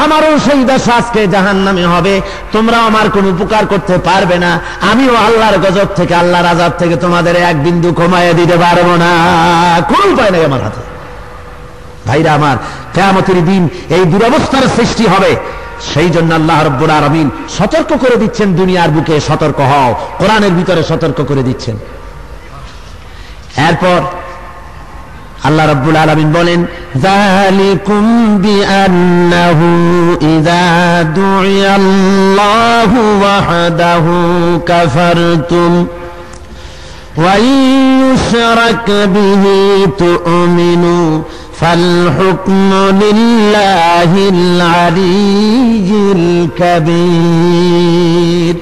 আমারও সেই দশা, আজকে জাহান্নামে হবে, তোমরা আমার কোনো উপকার করতে পারবে না, আমিও আল্লাহর গজব থেকে, আল্লাহর আযাব থেকে তোমাদের এক বিন্দু কমায় দিতে পারবো না, কোনো উপায় নেই আমার হাতে। ভাইরা আমার, কিয়ামতের দিন এই দুরবস্থার সৃষ্টি হবে। সেই জন্য আল্লাহ রাব্বুল আলামিন সতর্ক করে দিচ্ছেন, দুনিয়ার বুকে সতর্ক হও, কোরআনের ভিতরে সতর্ক করে দিচ্ছেন। এরপর আল্লাহ রাব্বুল আলামিন বলেন যালিকুম বিআন্নাহু ইযা দু'িয়াল্লাহু ওয়াহদাহু কাফারতুম ওয়া ইউশরাক বিহি তু'মিনু ফাল-হুকমু লিল্লাহিল আলিয়্যিল কাবীর।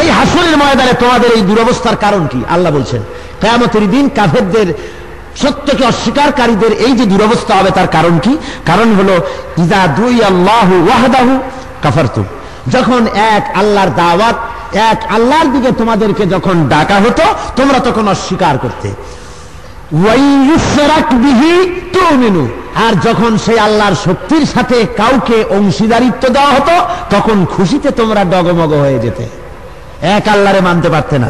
এই হাসরের ময়দানে তোমাদের এই দুরবস্থার কারণ কি? আল্লাহ বলছেন কিয়ামতের দিন কাফেরদের, সত্যকে অস্বীকারীদের এই যে দুরবস্থা হবে তার কারণ কি? কারণ হলো ইযা দুইয়াল্লাহু ওয়াহদাহু কাফারতুম, যখন এক আল্লাহর দাওয়াত, এক আল্লাহর দিকে তোমাদেরকে যখন ডাকা হতো তোমরা তখন অস্বীকার করতে। ওয়া ইউশরাক বিহি তুমিনু, আর যখন সেই আল্লাহর শক্তির সাথে কাউকে অংশীদারিত্ব দেওয়া হতো তখন খুশিতে তোমরা ডগমগ হয়ে যেতে, এক আল্লাহরে মানতে পারতে না।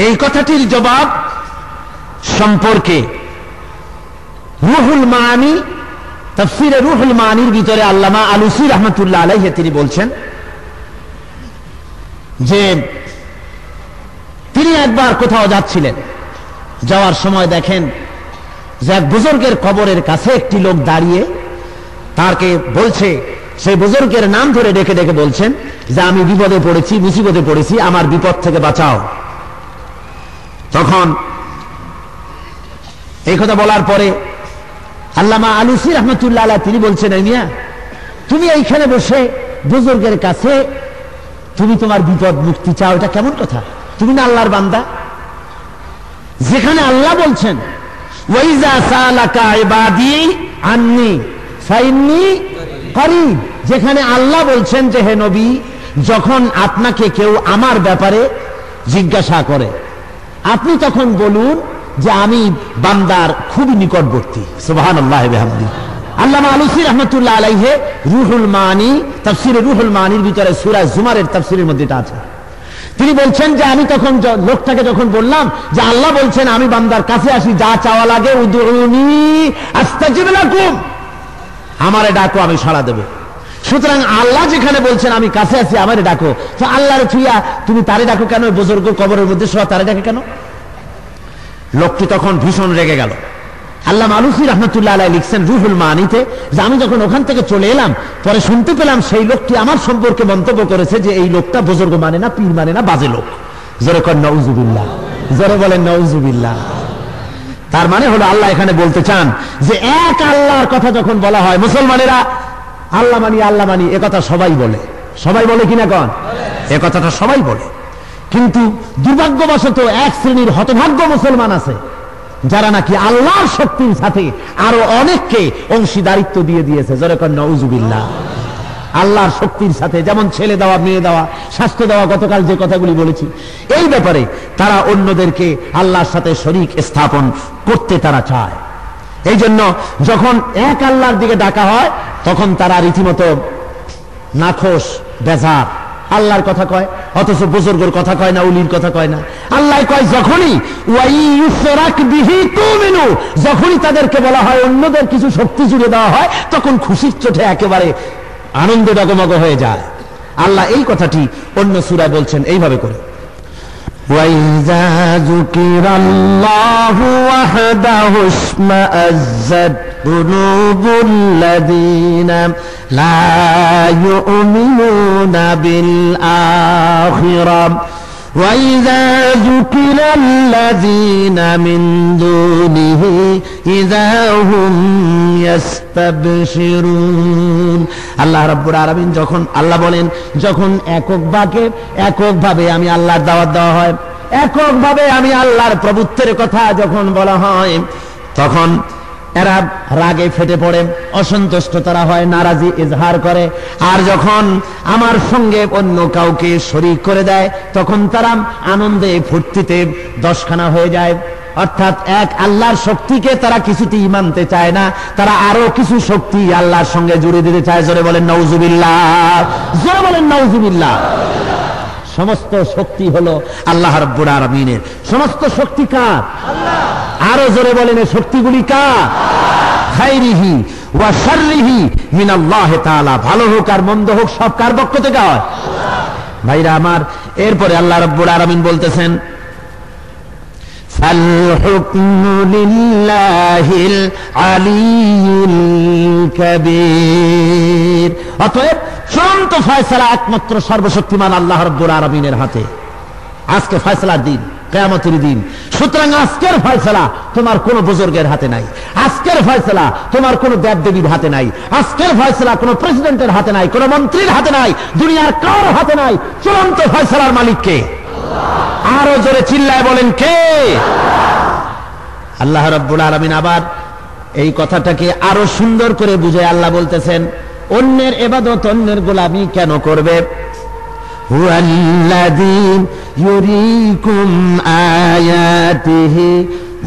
এই কথাটির জবাব সম্পর্কে রুহুল মানি, তাফসীরে রুহুল মানির ভিতরে আল্লামা আলুসি রাহমাতুল্লাহ আলাইহি তিনি বলছেন যে তিনি একবার কোথাও যাচ্ছিলেন, যাওয়ার সময় দেখেন যে এক বুজুর্গের কবরের কাছে একটি লোক দাঁড়িয়ে তাকে বলছে, সেই বুজুর্গের নাম ধরে ডেকে ডেকে বলছেন যে আমি বিপদে পড়েছি, মুসিবতে পড়েছি, আমার বিপদ থেকে বাঁচাও। তখন এই কথা বলার পরে আল্লামা আলুসি রাহমাতুল্লাহ আলাইহি তিনি বলছেন, এই মিয়া তুমি এইখানে বসে বুজুর্গের কাছে তুমি তোমার বিপদ মুক্তি চাও, এটা কেমন কথা? তুমি না আল্লাহর বান্দা? যেখানে আল্লাহ বলছেন ওয়াইজা সালাকা ইবাদি আন্নি ফাইন্নি করিব, যেখানে আল্লাহ বলছেন যে হে নবী, যখন আপনাকে কেউ আমার ব্যাপারে জিজ্ঞাসা করে আপনি তখন বলুন যে আমি বান্দার খুবই নিকটবর্তী। সুবহানাল্লাহি ওয়া বিহামদিহি। আল্লামা আলুসি রাহমাতুল্লাহ আলাইহি রুহুল মানি, তাফসীরে রুহুল মানির ভিতরে সূরা জুমারের তাফসীরের মধ্যে এটা আছে। তিনি বলছেন যে আমি তখন লোকটাকে যখন বললাম যে আল্লাহ বলছেন আমি বান্দার কাছে আসি, যা চাওয়া লাগে উদউনি আস্তাজিব লাকুম, আমারে ডাকো আমি সাড়া দেব। সুতরাং আল্লাহ যেখানে বলছেন আমি কাছে আছি আমারে ডাকো, তো আল্লাহর থুইয়া তুমি তারে ডাকো কেন? বুজুর্গ কবরের মধ্যে শোয়া, তারে ডাকে কেন? লোকটি তখন ভীষণ রেগে গেল। আল্লামা আলুসি রাহমাতুল্লাহ আলাইহি লিখছেন রুহুল মানিতে যে আমি যখন ওখান থেকে চলে এলাম পরে শুনতে পেলাম সেই লোকটি আমার সম্পর্কে মন্তব্য করেছে যে এই লোকটা বুজুর্গ মানে না, পীর মানে না, বাজে লোক। জোরে কর নাউজুবিল্লাহ, জোরে বলেন নাউজুবিল্লাহ। তার মানে হলো আল্লাহ এখানে বলতে চান যে এক আল্লাহর কথা যখন বলা হয়, মুসলমানেরা আল্লাহ মানি আল্লাহ মানি এ কথা সবাই বলে, সবাই বলে কিনা কন? এ কথাটা সবাই বলে, কিন্তু দুর্ভাগ্যবশত এক শ্রেণীর হতভাগ্য মুসলমান আছে যারা নাকি আল্লাহর শক্তির সাথে আরো অনেককে অংশীদারিত্ব দিয়ে দিয়েছে। জোরে কর নাউজুবিল্লাহ। আল্লাহর শক্তির সাথে যেমন ছেলে দেওয়া, মেয়ে দেওয়া, স্বাস্থ্য দেওয়া, গতকাল যে কথাগুলি বলেছি, এই ব্যাপারে তারা অন্যদেরকে আল্লাহর সাথে শরীক স্থাপন করতে তারা চায়। এই জন্য যখন এক আল্লাহর দিকে ডাকা হয় তখন তারা রীতিমতো নাখোশ, বেজার, আল্লাহর কথা কয় অথচ বুজুর্গের কথা কয় না, উলির কথা কয় না। আল্লাহ কয় যখনই ওয়াইয়ুশরাক বিহি তুমিনু, যখনই তাদেরকে বলা হয় অন্যদের কিছু শক্তি জুড়ে দেওয়া হয় তখন খুশির চোটে একেবারে আনন্দে ডগমগ হয়ে যায়। আল্লাহ এই কথাটি অন্য সূরায় বলছেন এইভাবে করে, وَإِذَا ذُكِرَ اللَّهُ وَحْدَهُ اشْمَأَزَّتْ قُلُوبُ الَّذِينَ لَا يُؤْمِنُونَ بِالْآخِرَةِ وَإِذَا ذُكِرَ الَّذِينَ مِن دُونِهِ إِذَا هُمْ يَسْتَبْشِرُونَ। আল্লাহ রাব্বুল আলামিন যখন আল্লাহ বলেন, যখন এককভাবে আমি আল্লাহর দাওয়াত দেওয়া হয়, এককভাবে আমি আল্লাহর প্রভুত্বের কথা যখন বলা হয়, তখন এরা রাগে ফেটে পড়ে, অসন্তুষ্ট তারা হয়, নারাজি ইজহার করে। আর যখন আমার সঙ্গে অন্য কাউকে শরীক করে দেয়, তখন তারা আনন্দে ফুর্তিতে দশখানা হয়ে যায়। অর্থাৎ এক আল্লাহর শক্তিকে তারা কিছুতেই মানতে চায় না, তারা আরো কিছু শক্তি আল্লাহর সঙ্গে জুড়ে দিতে চায়। জোরে বলেন নাউজুবিল্লাহ, জোরে বলেন নাউজুবিল্লাহ। সমস্ত শক্তি হলো আল্লাহ রাব্বুল আলামিনের। সমস্ত শক্তি কার? আল্লাহ। আরো জোরে বলেন এই শক্তিগুলি কার? খায়রিহি ওয়া শাররিহি মিনাল্লাহি তাআলা। ভালো হোক আর মন্দ হোক সব কার পক্ষ থেকে হয়? আল্লাহ। ভাইরা আমার, এরপরে আল্লাহ রাব্বুল আলামিন বলতেছেন, ফাল হুকমু লিল্লাহিল আলিয়্যিল কাবীর। অতএব চূড়ান্ত ফয়সালা একমাত্র সর্বশক্তিমান আল্লাহ রাব্বুল আলামিনের হাতে। আজকে ফয়সালার দিন, কিয়ামতের দিন। সুতরাং আজকের ফয়সালা তোমার কোন বুজুর্গের হাতে নাই, আজকের ফয়সালা তোমার কোন দেবদেবীর হাতে নাই, আজকের ফয়সালা কোন প্রেসিডেন্টের হাতে নাই, কোন মন্ত্রীর হাতে নাই, দুনিয়ার কারো হাতে নাই। চূড়ান্ত ফয়সালার মালিক কে? আল্লাহ। আরো জোরে চিল্লায় বলেন কে? আল্লাহ রাব্বুল আলামিন আবার এই কথাটাকে আরো সুন্দর করে বুঝে আল্লাহ বলতেছেন, অন্যের ইবাদত, অন্যের গোলামি কেন করবে? হুয়াল্লাযী ইউরীকুম আয়াতিহি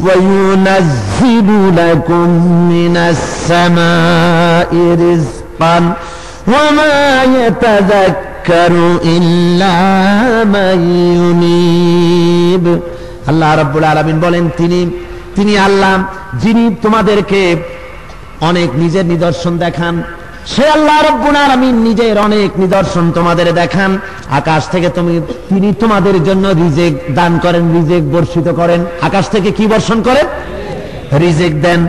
ওয়া ইউনাজ্জিলু লাকুম মিনাস সামাই রিজকান ওয়া মা ইয়াতাযাক্কারু ইল্লা মান ইউনীব। আল্লাহ রাব্বুল আলামিন বলেন, তিনি আল্লাহ যিনি তোমাদেরকে অনেক নিজের নিদর্শন দেখান। সে আল্লাহ রাব্বুল আলামিন নিজের অনেক নিদর্শন তোমাদের দেখান। আকাশ থেকে তিনি তোমাদের জন্য রিজিক দান করেন, রিজিক বর্ষিত করেন। আকাশ থেকে কি বর্ষণ করেন? রিজিক দেন।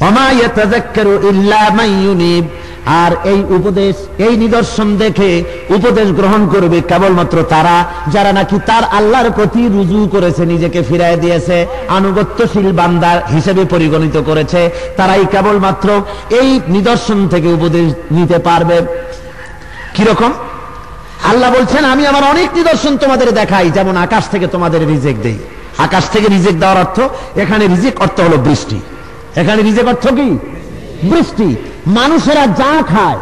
ওয়া মা ইয়াতাযাক্কারু ইল্লা মান ইউনীব। আর এই উপদেশ, এই নিদর্শন দেখে উপদেশ গ্রহণ করবে কেবলমাত্র তারা যারা নাকি তার আল্লাহর প্রতি রুজু করেছে, নিজেকে ফিরায় দিয়েছে, আনুগত্যশীল বান্দার হিসেবে পরিগণিত করেছে। তারাই কেবলমাত্র এই নিদর্শন থেকে উপদেশ নিতে পারবে। কিরকম? আল্লাহ বলছেন, আমি আমার অনেক নিদর্শন তোমাদের দেখাই, যেমন আকাশ থেকে তোমাদের রিজিক দেই। আকাশ থেকে রিজিক দেওয়ার অর্থ, এখানে রিজিক অর্থ হলো বৃষ্টি। এখানে রিজিক অর্থ কি? বৃষ্টি। মানুষেরা যা খায়,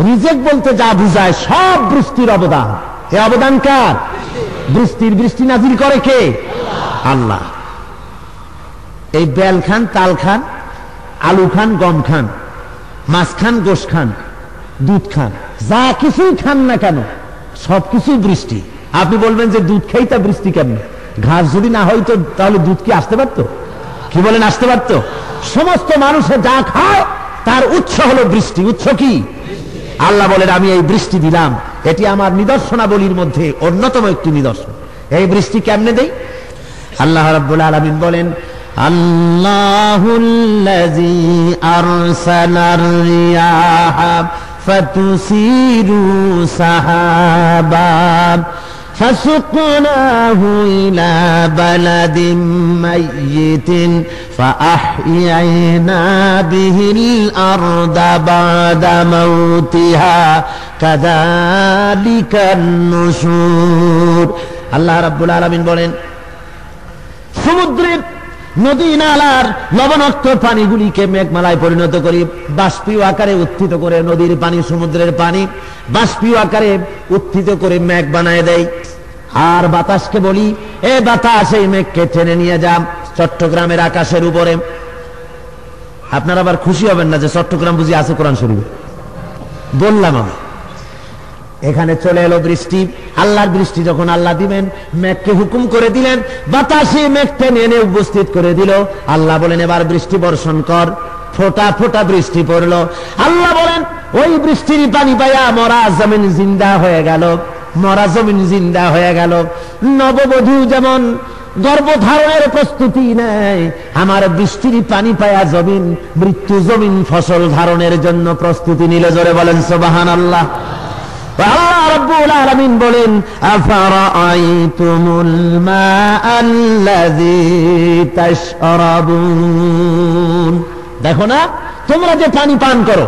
রিজিক বলতে যা বুঝায় সব বৃষ্টির অবদান। এই অবদান কার? বৃষ্টি নাজিল করে কে? আল্লাহ। এই বেল খান, তাল খান, আলু খান, গম খান, মাছ খান, গোশ খান, দুধ খান, যা কিছুই খান না কেন সবকিছুই বৃষ্টি। আপনি বলবেন যে দুধ খেয়ে তা বৃষ্টি কেমন? ঘাস যদি না হইতো তাহলে দুধ কি আসতে পারতো? কি বলেন, আসতে পারতো? সমস্ত মানুষে যা খায় তার উৎস হলো বৃষ্টি। উৎস কি? আল্লাহ বলেন, আমি এই বৃষ্টি দিলাম, এটি আমার নিদর্শনাবলীর মধ্যে অন্যতম একটি নিদর্শন। এই বৃষ্টি কেমনে দেই? আল্লাহ রাব্বুল আলামিন বলেন, আল্লাহুল্লাযী আরসালার রিয়াহা ফাতুসিরু সাহাবান فسقناه إلى بلد ميت فأحيينا به الأرض بعد موتها كذلك النشور। আল্লাহ রাব্বুল আলামিন বলেন, সমুদ্রের নদী নালার লবণাক্ত পানিগুলিকে মেঘমালায় পরিণত করি, বাষ্পীয় আকারে উত্থিত করে নদীর পানি, সমুদ্রের পানি বাষ্পীয় আকারে উত্থিত করে মেঘ বানায় দেয়। আর বাতাসকে বলি, এ বাতাস এই মেঘকে টেনে নিয়ে যা চট্টগ্রামের আকাশের উপরে। আপনারা আবার খুশি হবেন না যে চট্টগ্রাম বুঝি আছে কোরআন শরীফে? বললাম আমি, এখানে চলে এলো বৃষ্টি। আল্লাহর বৃষ্টি যখন আল্লাহ দিবেন, মেঘকে হুকুম করে দিলেন, বাতাসে মেঘকে এনে উপস্থিত করে দিল। আল্লাহ বলেন, এবার বৃষ্টি বর্ষণ কর। ফোঁটা ফোঁটা বৃষ্টি পড়লো। আল্লাহ বলেন, ওই বৃষ্টির পানি পাইয়া মরা জমিন জিন্দা হয়ে গেল, মরা জমিন জিন্দা হয়ে গেল। নববধূ যেমন গর্ভধারণের প্রস্তুতি নেয়, আমার বৃষ্টির পানি পায়া জমিন, মৃত্যু জমিন ফসল ধারণের জন্য প্রস্তুতি নিল। জোরে বলেন সুবহানাল্লাহ। আল্লাহ রাব্বুল আলামিন বলেন আফারাআইতুমুল মাআল্লাযী তাশরাবুন, দেখো না তোমরা যে পানি পান করো,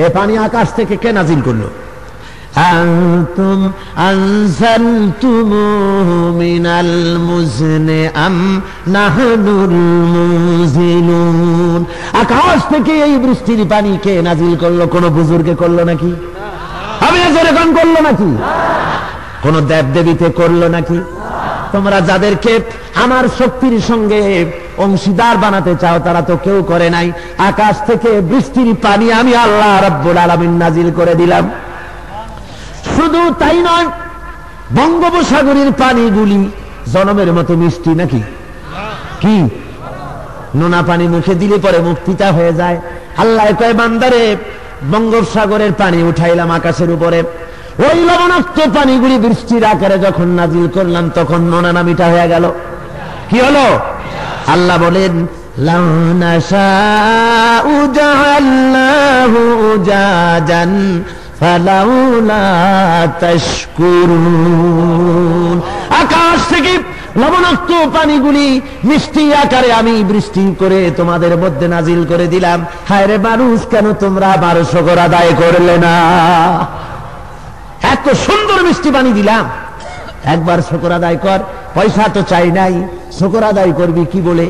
এই পানি আকাশ থেকে কে নাজিল করলো? আনতুম আনজালতুমুহু মিনাল মুজনি আম নাহনুল মুনজিলুন, আকাশ থেকে এই বৃষ্টির পানি কে নাজিল করলো? কোন বুজুর্গে করলো নাকি? আমি যেরকম করলো নাকি? কোন দেব দেবীতে করলো নাকি? তোমরা যাদেরকে আমার শক্তির সঙ্গে অংশীদার বানাতে চাও তারা তো কেউ করে নাই। আকাশ থেকে বৃষ্টির পানি আমি আল্লাহ রাব্বুল আলামিন নাজিল করে দিলাম। শুধু তাই নয়, বঙ্গোপসাগরের পানিগুলি জনমের মতো মিষ্টি নাকি? কি নোনা পানি মুখে দিলে পরে মুখ তিতা হয়ে যায়। আল্লাহ কয় বান্দারে বঙ্গোপসাগরের পানি উঠাইলাম আকাশের উপরে, ওই লবণাক্ত পানিগুলি বৃষ্টির আকারে যখন নাজিল করলাম তখন নোনা না মিঠা হয়ে গেল। কি হলো? আল্লাহ বলেন লাউ নাশাউ জাআলনাহু উজাজান ফালাউলা তাশকুরুন, আকাশ থেকে লবণাক্ত পানিগুলি মিষ্টি আকারে আমি বৃষ্টি করে তোমাদের মধ্যে নাজিল করে দিলাম। হায় রে মানুষ, কেন তোমরা আমার শুকর আদায় করলে না? এত সুন্দর মিষ্টি পানি দিলাম, একবার শুকর আদায় কর। পয়সা তো চাই নাই, শুকর আদায় করবি কি বলে?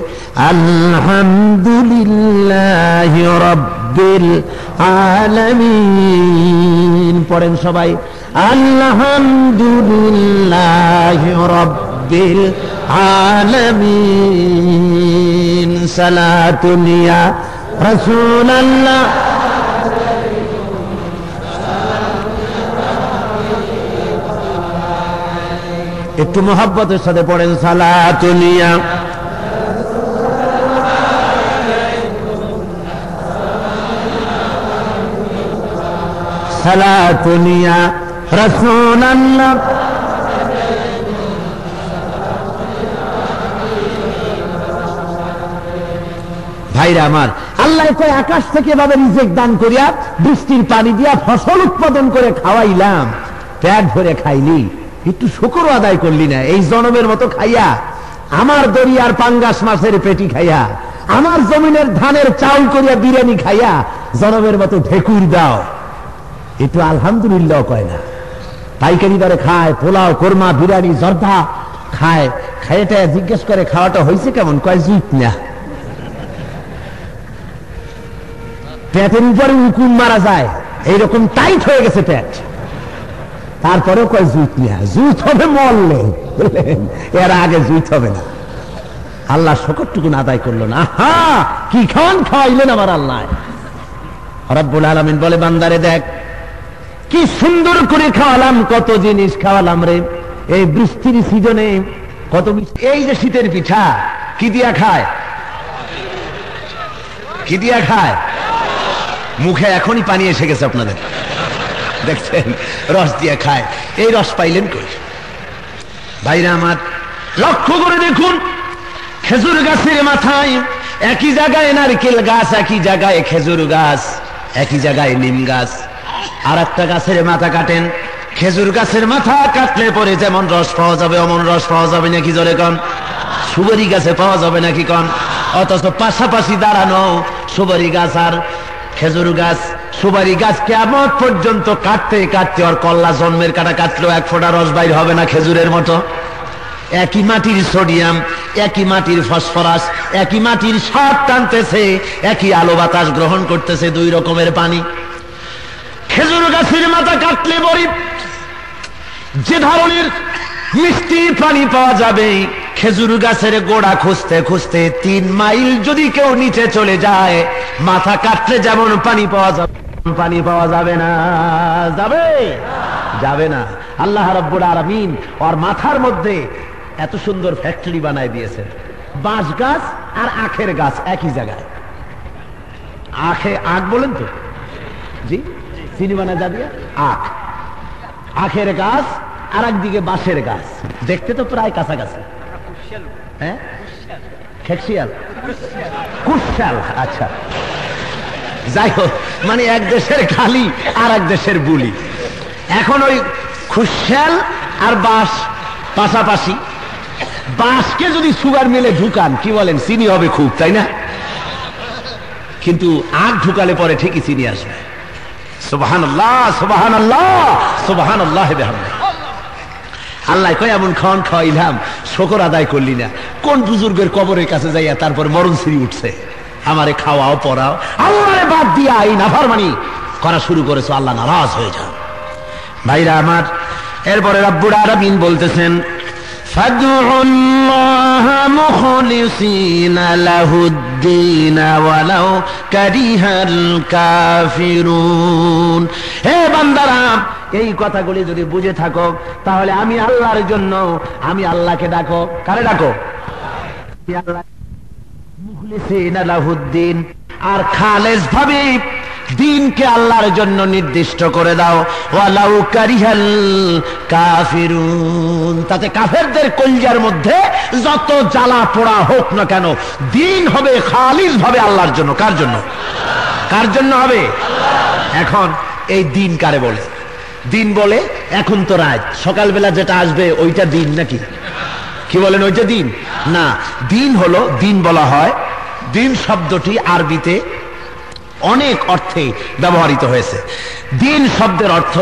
আলহামদুলিল্লাহি রাব্বিল আলামিন পড়েন সবাই, আলহামদুলিল্লাহি রাব্বিল আলামিন। সালাতুন ইয়া রাসূলুল্লাহ, একটু মোহাব্বতের সাথে পড়েন সালাতুন ইয়া সালাতুন ইয়া রাসূলুল্লাহ। ভাইরা আমার, আল্লাহ কয় আকাশ থেকে এভাবে রিজিক দান করিয়া বৃষ্টির পানি দিয়া ফসল উৎপাদন করে খাওয়াইলাম, পেট ভরে খাইলি, একটু শুকর আদায় করলি না? এই জনমের মতো খাইয়া, আমার দরিয়ার পাঙ্গাস মাছের পেটি খাইয়া, আমার জমিনের ধানের চাউল করিয়া বিরিয়ানি খাইয়া জনমের মতো ঢেকুর দাও, একটু আলহামদুলিল্লাহ কয় না? পাইকারি দরে খায়, পোলাও কোরমা বিরিয়ানি জর্দা খায়, খাইটা জিজ্ঞেস করে খাওয়াটা হয়েছে কেমন? কয় জুত না। পেটের উপরে উকুন মারা যায়, এইরকম টাইট হয়ে গেছে পেট, তারপরেও কয় জুত না। জুত হবে মরলে, এর আগে জুত হবে না। আল্লাহ শকরটুকু আদায় করলো না। হা, কি খাওয়ান খাওয়াইলেন আমার আল্লাহ রাব্বুল আলামিন। বলে বান্দারে দেখ কি সুন্দর করে খাওয়ালাম, কত জিনিস খাওয়ালাম রে এই বৃষ্টির সিজনে, কত। এই যে শীতের পিঠা কি দিয়া খায়? কি দিয়া খায়? মুখে এখনই পানি এসে গেছে আপনাদের, দেখছেন? রস দিয়ে খায়। এই রস পাইলেন কই? ভাইরা আমার, লক্ষ্য করে দেখুন, খেজুর গাছের মাথায় একই জায়গায় নারকেল গাছ, একই জায়গায় খেজুর গাছ, একই জায়গায় নিম গাছ। আর একটা গাছের মাথা কাটেন, খেজুর গাছের মাথা কাটলে পরে যেমন রস পাওয়া যাবে অমন রস পাওয়া যাবে নাকি? জোরে কন। সুপারি গাছে পাওয়া যাবে নাকি কন? অথচ পাশাপাশি দাঁড়ানো সুপারি গাছ আর খেজুর গাছ, সুপারি গাছ কিয়ামত পর্যন্ত কাটতে কাটতে আর কল্লা জন্মের কাটা কাটলেও এক ফোঁটা রস বাইর হবে না খেজুরের মতো। একই মাটির সোডিয়াম, একই মাটির ফসফরাস, একই মাটির স্বাদ টানতেছে, একই আলো বাতাস গ্রহণ করতেছে, দুই রকমের পানি। খেজুর গাছের মাথা কাটলে পরে যে ধরনের মিষ্টি পানি পাওয়া যাবে, খেজুর গাছের গোড়া খুঁজতে খুঁজতে 3 মাইল যদি কেউ নিচে চলে যায়, মাথা কাটলে যেমন পানি পাওয়া যাবে, পানি পাওয়া যাবে না। যাবে? যাবে না। আল্লাহ রাব্বুল আলামিন ওর মাথার মধ্যে এত সুন্দর ফ্যাক্টরি বানায় দিয়েছেন। বাঁশ গাছ আর আখের গাছ একই জায়গায়। আখে আখ বলেন তো? জি, চিনি বানা যাবে আখ। আখের গাছ আর একদিকে বাঁশের গাছ, দেখতে তো প্রায় কাছাকাছি। হ্যাঁ, খেকশিয়াল, কুশাল। আচ্ছা, যাই হোক, মানে এক দেশের খালি আর এক দেশের বুলি। এখন ওই খুশাল আর বাঁশ পাশাপাশি, বাঁশকে যদি সুগার মিলে ঢুকান, কি বলেন, চিনি হবে খুব, তাই না? কিন্তু আখ ঢুকালে পরে ঠিকই চিনি আসবে। সুবহানাল্লাহ, সুবহানাল্লাহ, সুবহানাল্লাহ বিহামদিহি। আল্লাহ কয় এমন খাওয়ান খাওয়াইলাম, শুকর আদায় করলি না। কোন বুজুর্গের কবরের কাছে যাইয়া তারপর মরণ সিঁড়ি উঠছে, আমারে খাওয়াও পড়াও, আল্লাহরে বাদ দিয়া এই নাফরমানি করা শুরু করেছো, আল্লাহ নারাজ হয়ে যান। ভাইরা আমার, এরপরে রব্বুল আলামিন বলতেছেন ফাদউল্লাহ মুখলিসিনা লাহুদ্দিন ওয়ালাউ কারিহাল কাফিরুন। হে বান্দারা, এই কথাগুলি যদি বুঝে থাকো তাহলে আমি আল্লাহর জন্য, আমি আল্লাহকে ডাকো। কারে ডাকো? মুখলিসিনা লাহুদ্দিন, আর খালেস ভাবে দিনকে আল্লাহর জন্য নির্দিষ্ট করে দাও। ওয়ালাউ কারিহাল কাফিরুন, তাতে কাফেরদের কলজার মধ্যে যত জ্বালা পোড়া হোক না কেন, দিন হবে খালিস ভাবে আল্লাহর জন্য। কার জন্য? কার জন্য হবে? এখন এই দিন কারে বলে? দিন বলে এখন তো রাত, সকালবেলা যেটা আসবে ওইটা দিন নাকি? কি বলেন, ওইটা দিন না। দিন হলো, দিন বলা হয়, দিন শব্দটি আরবিতে অনেক অর্থে ব্যবহৃত হয়েছে। দিন শব্দের অর্থ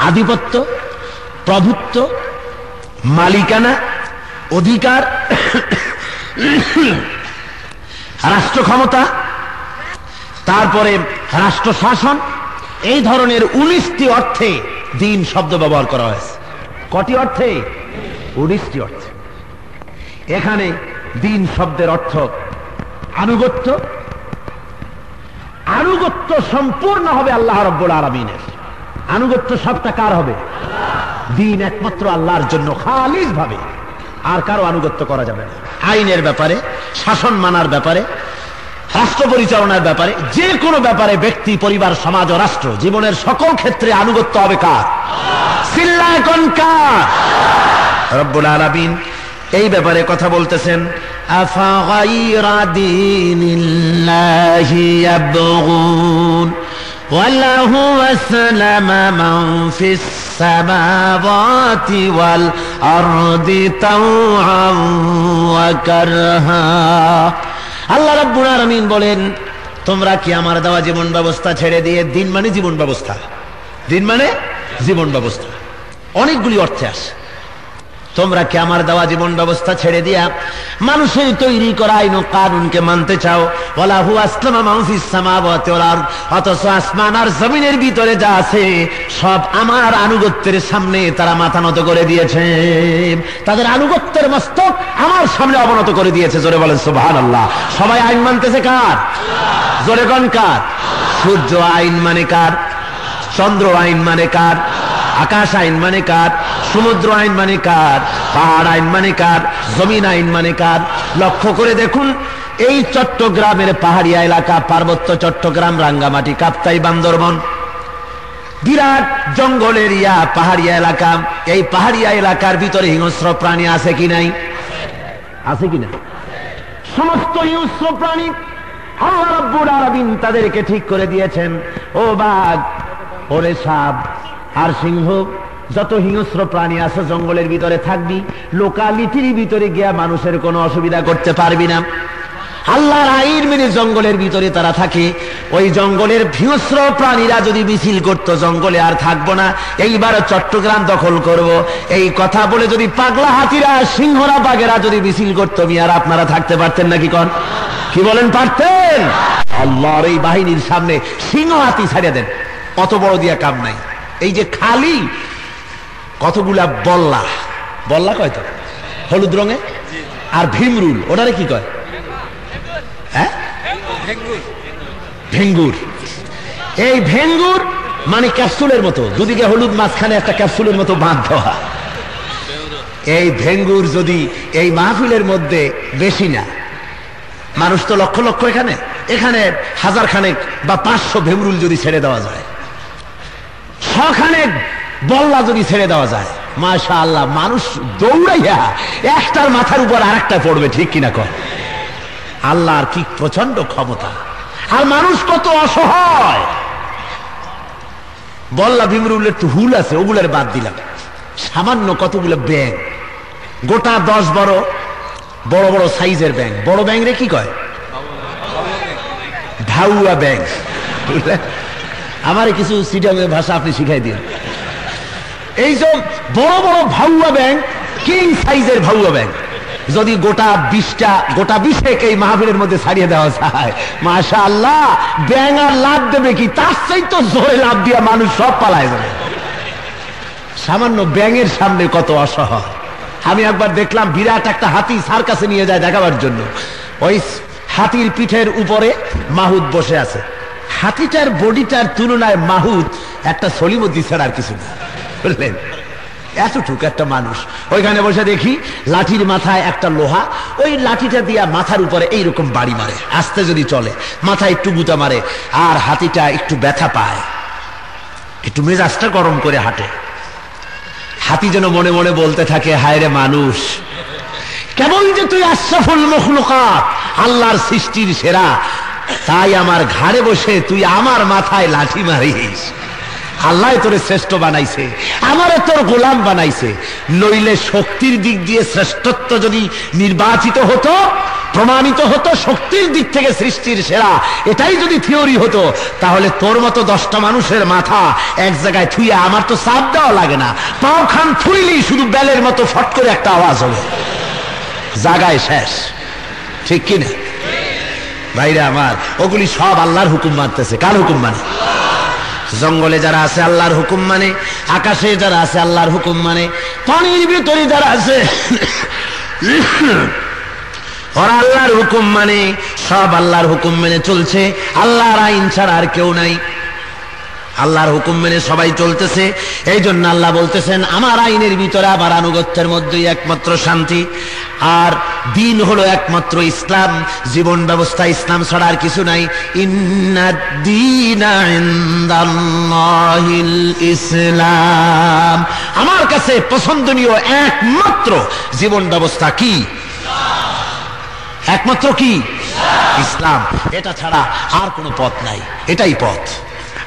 আধিপত্য, প্রভুত্ব, মালিকানা, অধিকার, রাষ্ট্র ক্ষমতা, তারপরে রাষ্ট্র শাসন, এই ধরনের 19টি অর্থে দিন শব্দ ব্যবহার করা হয়েছে। কটি অর্থে? 19টি অর্থে। এখানে দিন শব্দের অর্থ আনুগত্য। আনুগত্য সম্পূর্ণ হবে আল্লাহ রাব্বুল আলামিনের। আনুগত্য সবটা কার হবে? দিন একমাত্র আল্লাহর জন্য খালিস ভাবে, আর কারো আনুগত্য করা যাবে না। আইনের ব্যাপারে, শাসন মানার ব্যাপারে, রাষ্ট্র পরিচালনার ব্যাপারে, যে কোনো ব্যাপারে ব্যক্তি, পরিবার, সমাজ ও রাষ্ট্র, জীবনের সকল ক্ষেত্রে আনুগত্য হবে কার? চিল্লায় কোন কার? রব্বুল আলামিন এই ব্যাপারে কথা বলতেছেন, আফাগাইরা দীনিল্লাহি ইয়াবগুন ওয়ালাহু আসলামা মান ফিস সামাওয়াতি ওয়াল আরদি তাওআন ওয়া কারহা। আল্লাহ রাব্বুল আলামিন বলেন, তোমরা কি আমার দেওয়া জীবন ব্যবস্থা ছেড়ে দিয়ে, দিন মানে জীবন ব্যবস্থা, দিন মানে জীবন ব্যবস্থা অনেকগুলি অর্থে আসে, তোমরা কি আমার দেওয়া জীবন ব্যবস্থা ছেড়ে দিয়া মানুষের তৈরি করা আইন ও কানুনকে মানতে চাও? ওয়ালাহু আসলামা মান ফিস সামাওয়াতি ওয়াল আরদ, অথচ আসমান আর জমিনের ভিতরে যা আছে সব আমার আনুগত্যের সামনে তারা মাথা নত করে দিয়েছে, তাদের আনুগত্যের মস্তক আমার সামনে অবনত করে দিয়েছে। জোরে বলেন সুবহানাল্লাহ। সবাই আইন মানতেছে কার? জোরে কোন কার? সূর্য আইন মানে কার? চন্দ্র আইন মানে কার? আকাশ আইন মানে কার? সমুদ্র আইন মানে কার? পাহাড় আইন মানে কার? জমিন আইন মানে কার? লক্ষ্য করে দেখুন, এই চট্টগ্রামের পাহাড়িয়া এলাকা, পার্বত্য চট্টগ্রাম, রাঙ্গামাটি, কাপ্তাই, বান্দরবন, বিরাট জঙ্গলের পাহাড়িয়া এলাকা। এই পাহাড়িয়া এলাকার ভিতরে হিংস্র প্রাণী আছে কি নাই? আছে কিনা? সমস্ত হিংস্র প্রাণী আল্লাহ রাব্বুল আলামিন তাদেরকে ঠিক করে দিয়েছেন। ও বাঘ, ওরে সাপ আর সিংহ, যত হিংস্র প্রাণী আছে জঙ্গলের ভিতরে থাকবি, লোকালিটির ভিতরে গিয়া মানুষের কোনো অসুবিধা করতে পারবি না। আল্লাহর আইন মেনে জঙ্গলের ভিতরে তারা থাকে। ওই জঙ্গলের হিংস্র প্রাণীরা যদি মিছিল করতো, জঙ্গলে আর থাকবো না, এইবার চট্টগ্রাম দখল করব, এই কথা বলে যদি পাগলা হাতিরা, সিংহরা, বাঘেরা যদি মিছিল করতো, মিয়ার আপনারা থাকতে পারতেন নাকি? কোন কি বলেন, পারতেন? আল্লাহর এই বাহিনীর সামনে সিংহ হাতি ছাড়িয়ে দেন, অত বড় দিয়া কাম নাই। এই যে খালি কতগুলা বল্লা, বল্লা কয় তো হলুদ রঙে, আর ভীমরুল, ওটারে কি কয়? হ্যাঁ, ভেঙ্গুর। এই ভেঙ্গুর মানে ক্যাপসুলের মতো, দুদিকে হলুদ, মাঝখানে একটা ক্যাপসুলের মতো বাঁধ দেওয়া। এই ভেঙ্গুর যদি এই মাহফিলের মধ্যে বেশি না, মানুষ তো লক্ষ লক্ষ, এখানে এখানে হাজার খানেক বা 500 ভেঙ্গুরুল যদি ছেড়ে দেওয়া যায়, 100 খানেক বল্লা যদি ছেড়ে দেওয়া যায়, মাশাআল্লাহ, মানুষ দৌড়াইয়া একটার মাথার উপর আরেকটা পড়বে, ঠিক কিনা কর? আল্লাহর কি প্রচন্ড ক্ষমতা, আর মানুষ কত অসহায়। বল্লা ভিমরুলের একটু হুল আছে, ওগুলার বাদ দিলাম। সামান্য কতগুলো ব্যাঙ, গোটা 10 বড় বড় বড় সাইজের ব্যাঙ। বড় ব্যাঙ রে কি কয়? ভাউয়া ব্যাঙ। আমার কিছু সিটামের ভাষা আপনি শিখাই দিন। এই যে বড় বড় ভাউয়া ব্যাঙ, কিং সাইজের ভাউয়া ব্যাঙ, যদি গোটা 20 এই মাহফিলের মধ্যে ছাড়িয়ে দেওয়া যায়, মাশাআল্লাহ, ব্যাঙ আর লাভ দেবে কি? তার চাইতে জোরে লাভ দিয়া মানুষ সব পালায় যাবে। সামান্য ব্যাঙের সামনে কত অসহায়। আমি একবার দেখলাম বিরাট একটা হাতি সার্কাসে নিয়ে যায় দেখাবার জন্য। ওই হাতির পিঠের উপরে মাহুত বসে আছে। হাতিটার বডিটার তুলনায় মাহুত একটা সলিমতি ছাড়া আর কিছু না, বুঝলেন? এতটুকু একটা মানুষ ওইখানে বসে দেখি লাঠির মাথায় একটা লোহা, ওই লাঠিটা দিয়া মাথার উপরে এইরকম বাড়ি মারে, আস্তে যদি চলে মাথায় একটু গুতা মারে, আর হাতিটা একটু ব্যথা পায়, একটু মেজাজটা গরম করে হাঁটে। হাতি যেন মনে মনে বলতে থাকে, হায় রে মানুষ, কেমন যে তুই আশরাফুল মখলুকাত, আল্লাহর সৃষ্টির সেরা, তাই আমার ঘাড়ে বসে তুই আমার মাথায় লাঠি মারিস। আল্লাহ তোরে শ্রেষ্ঠ বানাইছে, আমারে তোর গোলাম বানাইছে। নইলে শক্তির দিক দিয়ে শ্রেষ্ঠত্ব যদি নির্বাচিত হতো, প্রমাণিত হতো, শক্তির দিক থেকে সৃষ্টির সেরা, এটাই যদি থিওরি হতো, তাহলে তোর মতো 10টা মানুষের মাথা এক জায়গায় থুইয়ে আমার তো চাপ দেওয়া লাগে না, পাও খান থুইলেই শুধু বেলের মতো ফট করে একটা আওয়াজ হবে, জায়গায় শেষ। ঠিক কিনা ভাইরা আমার? ওগুলি সব আল্লাহর হুকুম মানতেছে। কার হুকুম মানে? জঙ্গলে যারা আছে আল্লাহর হুকুম মানে, আকাশে যারা আছে আল্লাহর হুকুম মানে, পানির ভিতরে যারা আছে ওরা আল্লাহর হুকুম মানে, সব আল্লাহর হুকুম মেনে চলছে। আল্লাহর আইন ছাড়া আর কেউ নাই, আল্লাহর হুকুম মেনে সবাই চলতেছে। এই জন্য আল্লাহ বলতেছেন, আমার আইনের ভিতরে আবার আনুগত্যের মধ্যেই একমাত্র শান্তি, আর দিন হলো একমাত্র ইসলাম। জীবন ব্যবস্থা ইসলাম ছাড়া আর কিছু নাই। ইন্নাদ-দীনা ইনদাল্লাহিল ইসলাম, আমার কাছে পছন্দনীয় একমাত্র জীবন ব্যবস্থা কি? একমাত্র কি? ইসলাম। এটা ছাড়া আর কোনো পথ নাই, এটাই পথ।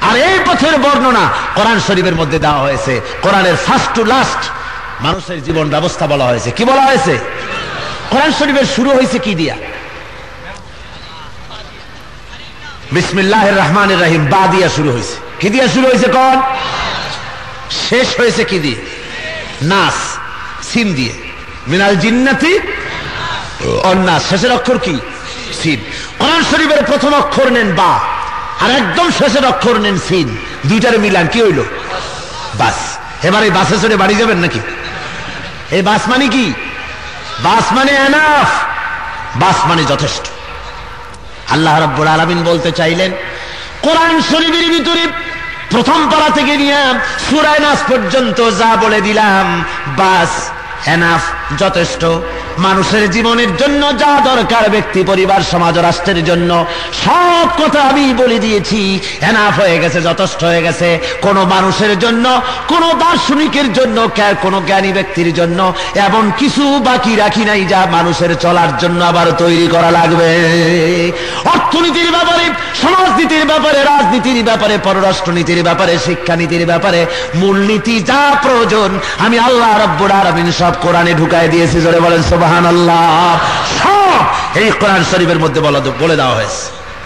আর এই পথের বর্ণনা কোরআন শরীফের মধ্যে দেওয়া হয়েছে। কোরআনের ফার্স্ট টু লাস্ট মানুষের জীবন ব্যবস্থা বলা হয়েছে। কি বলা হয়েছে? কোরআন শরীফের শুরু হয়েছে কি দিয়া? বিসমিল্লাহির রহমানির রহিম, বা দিয়া শুরু হয়েছে। কি দিয়া শুরু হয়েছে? কোন? শেষ হয়েছে কি দিয়ে? নাস, সিন দিয়ে। মিনাল জিন্নাতি ওয়ান নাস, শেষের অক্ষর কি? সিন। কোরআন শরীফের প্রথম অক্ষর নেন বা, আর একদম শেষের অক্ষর নেন সিন, দুইটার মিলান কি হইল? বাস। এবার এই বাসে চড়ে বাড়ি যাবেন নাকি? এই বাস মানে কি? বাস মানে এনাফ, বাস মানে যথেষ্ট। আল্লাহ রাব্বুল আলামিন বলতে চাইলেন, কোরআন শরীফের ভিতরে প্রথম পারা থেকে নিয়ে সূরা নাস পর্যন্ত যা বলে দিলাম, বাস, এনাফ, যথেষ্ট। মানুষের জীবনের জন্য যা দরকার, ব্যক্তি, পরিবার, সমাজ, রাষ্ট্রের জন্য সব কথা আমি বলে দিয়েছি। এনাফ হয়ে গেছে, যথেষ্ট হয়ে গেছে। কোন মানুষের জন্য, কোন দার্শনিকের জন্য, কোন জ্ঞানী ব্যক্তির জন্য এমন কিছু বাকি রাখি নাই যা মানুষের চলার জন্য আবার তৈরি করা লাগবে। অর্থনীতির ব্যাপারে, সমাজনীতির ব্যাপারে, রাজনীতির ব্যাপারে, পররাষ্ট্রনীতির ব্যাপারে, শিক্ষানীতির ব্যাপারে, মূলনীতি যা প্রয়োজন আমি আল্লাহ রাব্বুল আলামিন সব কোরআনে ঢুকায় দিয়েছি। জোরে বলেন সুবহানাল্লাহ। সব এই কোরআন শরীফের মধ্যে বলে দেওয়া হয়েছে।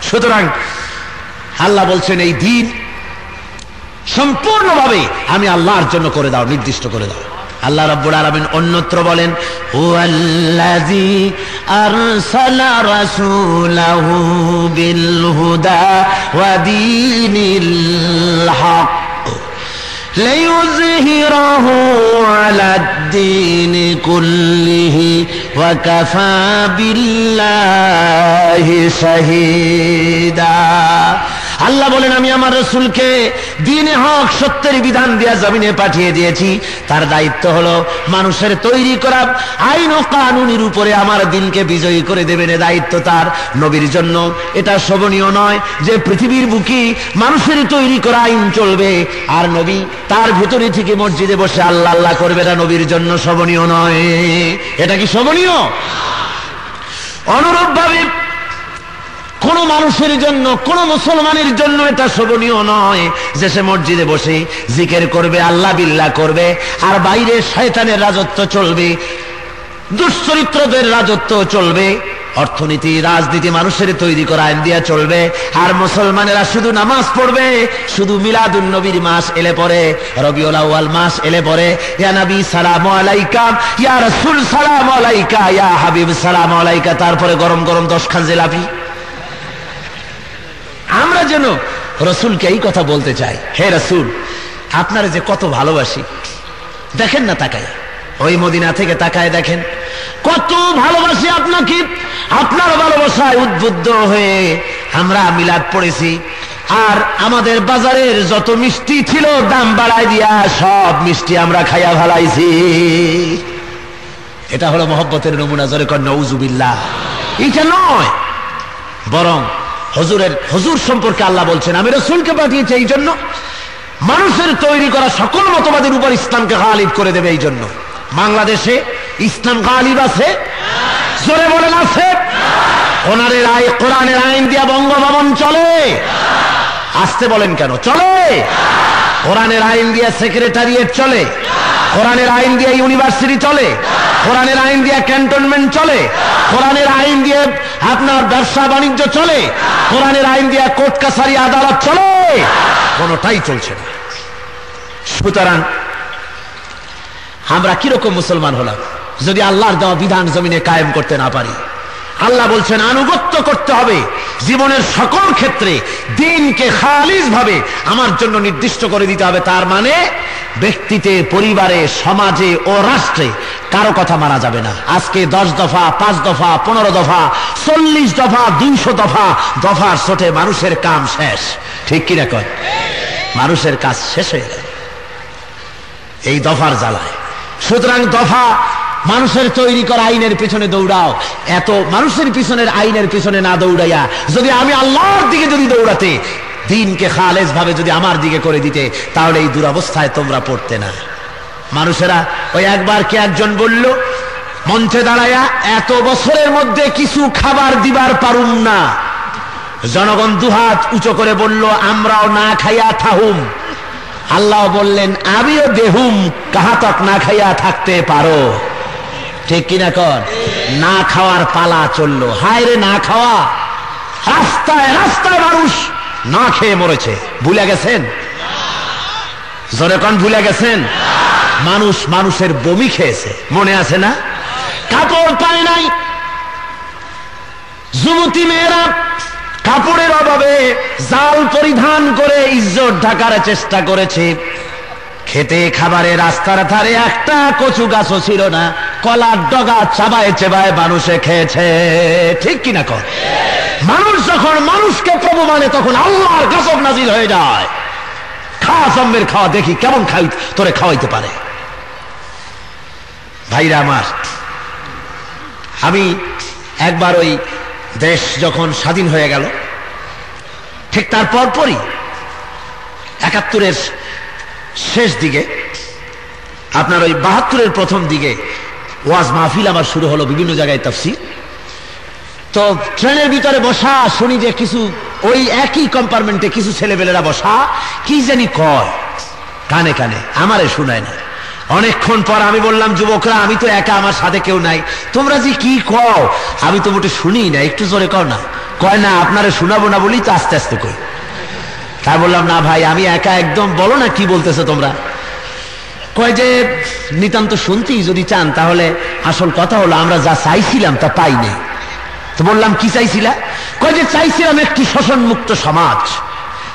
সুতরাং আল্লাহ বলছেন, এই দিন সম্পূর্ণভাবে আমি আল্লাহর জন্য করে দাও, নির্দিষ্ট করে দাও। আল্লাহ রাব্বুল আলামিন অন্যত্র বলেন, হুয়াল্লাযী আরসালা রাসূলাহু বিল হুদা ওয়া দীনিল হক লিইয়ুযহিরাহু আলাদ-দীনি কুল্লিহি ওয়া কাফা বিল্লাহি শাহীদা। আল্লাহ বলেন, আমি আমার রাসূলকে দ্বীনে হক, সত্যের বিধান দিয়া জমিনে পাঠিয়ে দিয়েছি। তার দায়িত্ব হলো মানুষের তৈরি করা আইন ও কানুনের উপরে আমার দ্বীনকে বিজয়ী করে দেবেন। এ দায়িত্ব তার। নবীর জন্য এটা শোভনীয় নয় যে পৃথিবীর বুকে মানুষের তৈরি করা আইন চলবে আর নবী তার ভিতরে থেকে মসজিদে বসে আল্লাহ আল্লাহ করবে। এটা নবীর জন্য শোভনীয় নয়। এটা কি শোভনীয়? অনুরূপভাবে কোন মানুষের জন্য, কোন মুসলমানের জন্য এটা শোভনীয় নয় যে সে মসজিদে বসে জিকির করবে, আল্লাহ বিল্লাহ করবে, আর বাইরে শয়তানের রাজত্ব চলবে, দুশ্চরিত্রদের রাজত্ব চলবে, অর্থনীতি রাজনীতি মানুষের তৈরি করা আইন দিয়া চলবে, আর মুসলমানেরা শুধু নামাজ পড়বে, শুধু মিলাদুন নবীর মাস এলে পরে, রবিউল আউয়াল মাস এলে পরে ইয়া নবী সালামু আলাইকা, ইয়া রাসূল সালামু আলাইকা, ইয়া হাবিব সালামু আলাইকা, তারপরে গরম গরম 10 খান জিলাপি। আমরা যেন রাসূলকে এই কথা বলতে চাই, হে রাসূল আপনারা যে কত ভালোবাসি, দেখেন না তাকায়, ওই মদিনা থেকে তাকায় দেখেন কত ভালোবাসি আপনাকে। আপনার ভালোবাসায় উদ্বুদ্ধ হয়ে আমরা মিলাদ পড়েছি, আর আমাদের বাজারের যত মিষ্টি ছিল দাম বাড়ায় দিয়া সব মিষ্টি আমরা খাইয়া ভালাইছি। এটা হলো মহব্বতের নমুনা, জোরে কর নাউজুবিল্লাহ। এটা নয়, বরং হুজুর সম্পর্কে আল্লাহ বলছেন আমি রাসূলকে পাঠিয়েছি এই জন্য মানুষের তৈরি করা সকল মতবাদের উপর ইসলামকে গালিব করে দেবে। এই জন্য বাংলাদেশে ইসলাম গালিব আছে, জোরে বলেন আছে। কোরআনের আইন দিয়া বঙ্গভবন চলে, আসতে বলেন কেন চলে? কোরআনের আইন দিয়া সেক্রেটারিয়েট চলে, কোরআনের আইন দিয়ে ইউনিভার্সিটি চলে, কোরআনের আইন দিয়ে ক্যান্টনমেন্ট চলে, কোরআনের আইন দিয়ে আপনার ব্যবসা বাণিজ্য চলে, কোরআনের আইন দিয়ে কোর্ট কাছারি আদালত চলে, কোনটাই চলছে না। সুতরাং আমরা কিরকম মুসলমান হলাম যদি আল্লাহর দেওয়া বিধান জমিনে কায়েম করতে না পারি? আল্লাহ বলছেন আনুগত্য করতে হবে জীবনের সকল ক্ষেত্রে, দ্বীনকে খালিস ভাবে আমার জন্য নির্দিষ্ট করে দিতে হবে। তার মানে ব্যক্তিতে, পরিবারে, সমাজে ও রাষ্ট্রে কারো কথা মানা যাবে না। আজকে 10 দফা, 5 দফা, 15 দফা, 40 দফা, 200 দফা, দফার ছোটে মানুষের কাম শেষ, ঠিক কিনা কয়? মানুষের কাজ শেষ হয়ে গেল এই দফার জ্বালায়। সুতরাং দফা মানুষের তৈরি করা আইনের পিছনে দৌড়াও, এত মানুষের পিছনের আইনের পিছনে না দৌড়াইয়া যদি আমি আল্লাহর দিকে যদি দৌড়াতে, দ্বীনকে খালেস ভাবে যদি আমার দিকে করে দিতে, তাহলে এই দুরবস্থায় তোমরা পড়তে না। মানুষেরা ওই একবার কে একজন বলল মঞ্চে দাঁড়ায়া, এত বছরের মধ্যে কিছু খাবার দিবার পারুম না। জনগণ দুহাত উঁচু করে বলল আমরাও না খাইয়া থাহুম। আল্লাহ বললেন আমিও দেহুম, কাহা তক না খাইয়া থাকতে পারো, ঠিক কিনা কর? না খাওয়ার পালা চললো। হায় রে, না খাওয়া, রাস্তায় রাস্তায় মানুষ না খেয়ে মরেছে, ভুলে গেছেন? জোরে কোন ভুলে গেছেন? মানুষ মানুষের বমি খেয়েছে, মনে আছে না? কাপড় পায় নাই, যুবতী মেয়েরা কাপড়ের অভাবে জাল পরিধান করে ইজ্জত ঢাকার চেষ্টা করেছে। খেতে খাবারে রাস্তার ধারে একটা কচু গাছও ছিল না, কলার ডগা চাবায় চেবায় মানুষে খেয়েছে, ঠিক কিনা কর? মানুষ যখন মানুষকে প্রভু মানে তখন আল্লাহর গজব নাজিল হয়ে যায়। খাওয়া জম্মের খাওয়া, দেখি কেমন তোরে খাওয়াইতে পারে। ভাইরা আমার, আমি একবার ওই দেশ যখন স্বাধীন হয়ে গেল, ঠিক তার পরপরই 71-এর শেষ দিকে, আপনার ওই 72-এর প্রথম দিকে ওয়াজ মাহফিল আমার শুরু হলো, বিভিন্ন জায়গায় তাফসীর। তো ট্রেনের ভিতরে বসা শুনি যে কিছু ওই একই কম্পার্টমেন্টে কিছু ছেলেবেলেরা বসা কি জানি কয় কানে কানে, আমারে শুনায় না। অনেকক্ষণ পর আমি বললাম যুবকরা আমি তো একা, আমার সাথে কেউ নাই, তোমরা যে কি কও আমি তো মোটে শুনি না, একটু জোরে কও না। কয় না আপনারে শোনাবো না বলি তো আস্তে আস্তে কই। তাই বললাম না ভাই আমি একা একদম, বলো না কি বলতেছো তোমরা। কয় যে নিতান্ত শুনতেই যদি চান তাহলে আসল কথা হলো আমরা যা চাইছিলাম তা পাইনি। তো বললাম কি চাইছিলা? কয় যে চাইছিলাম একটি শোষণ মুক্ত সমাজ,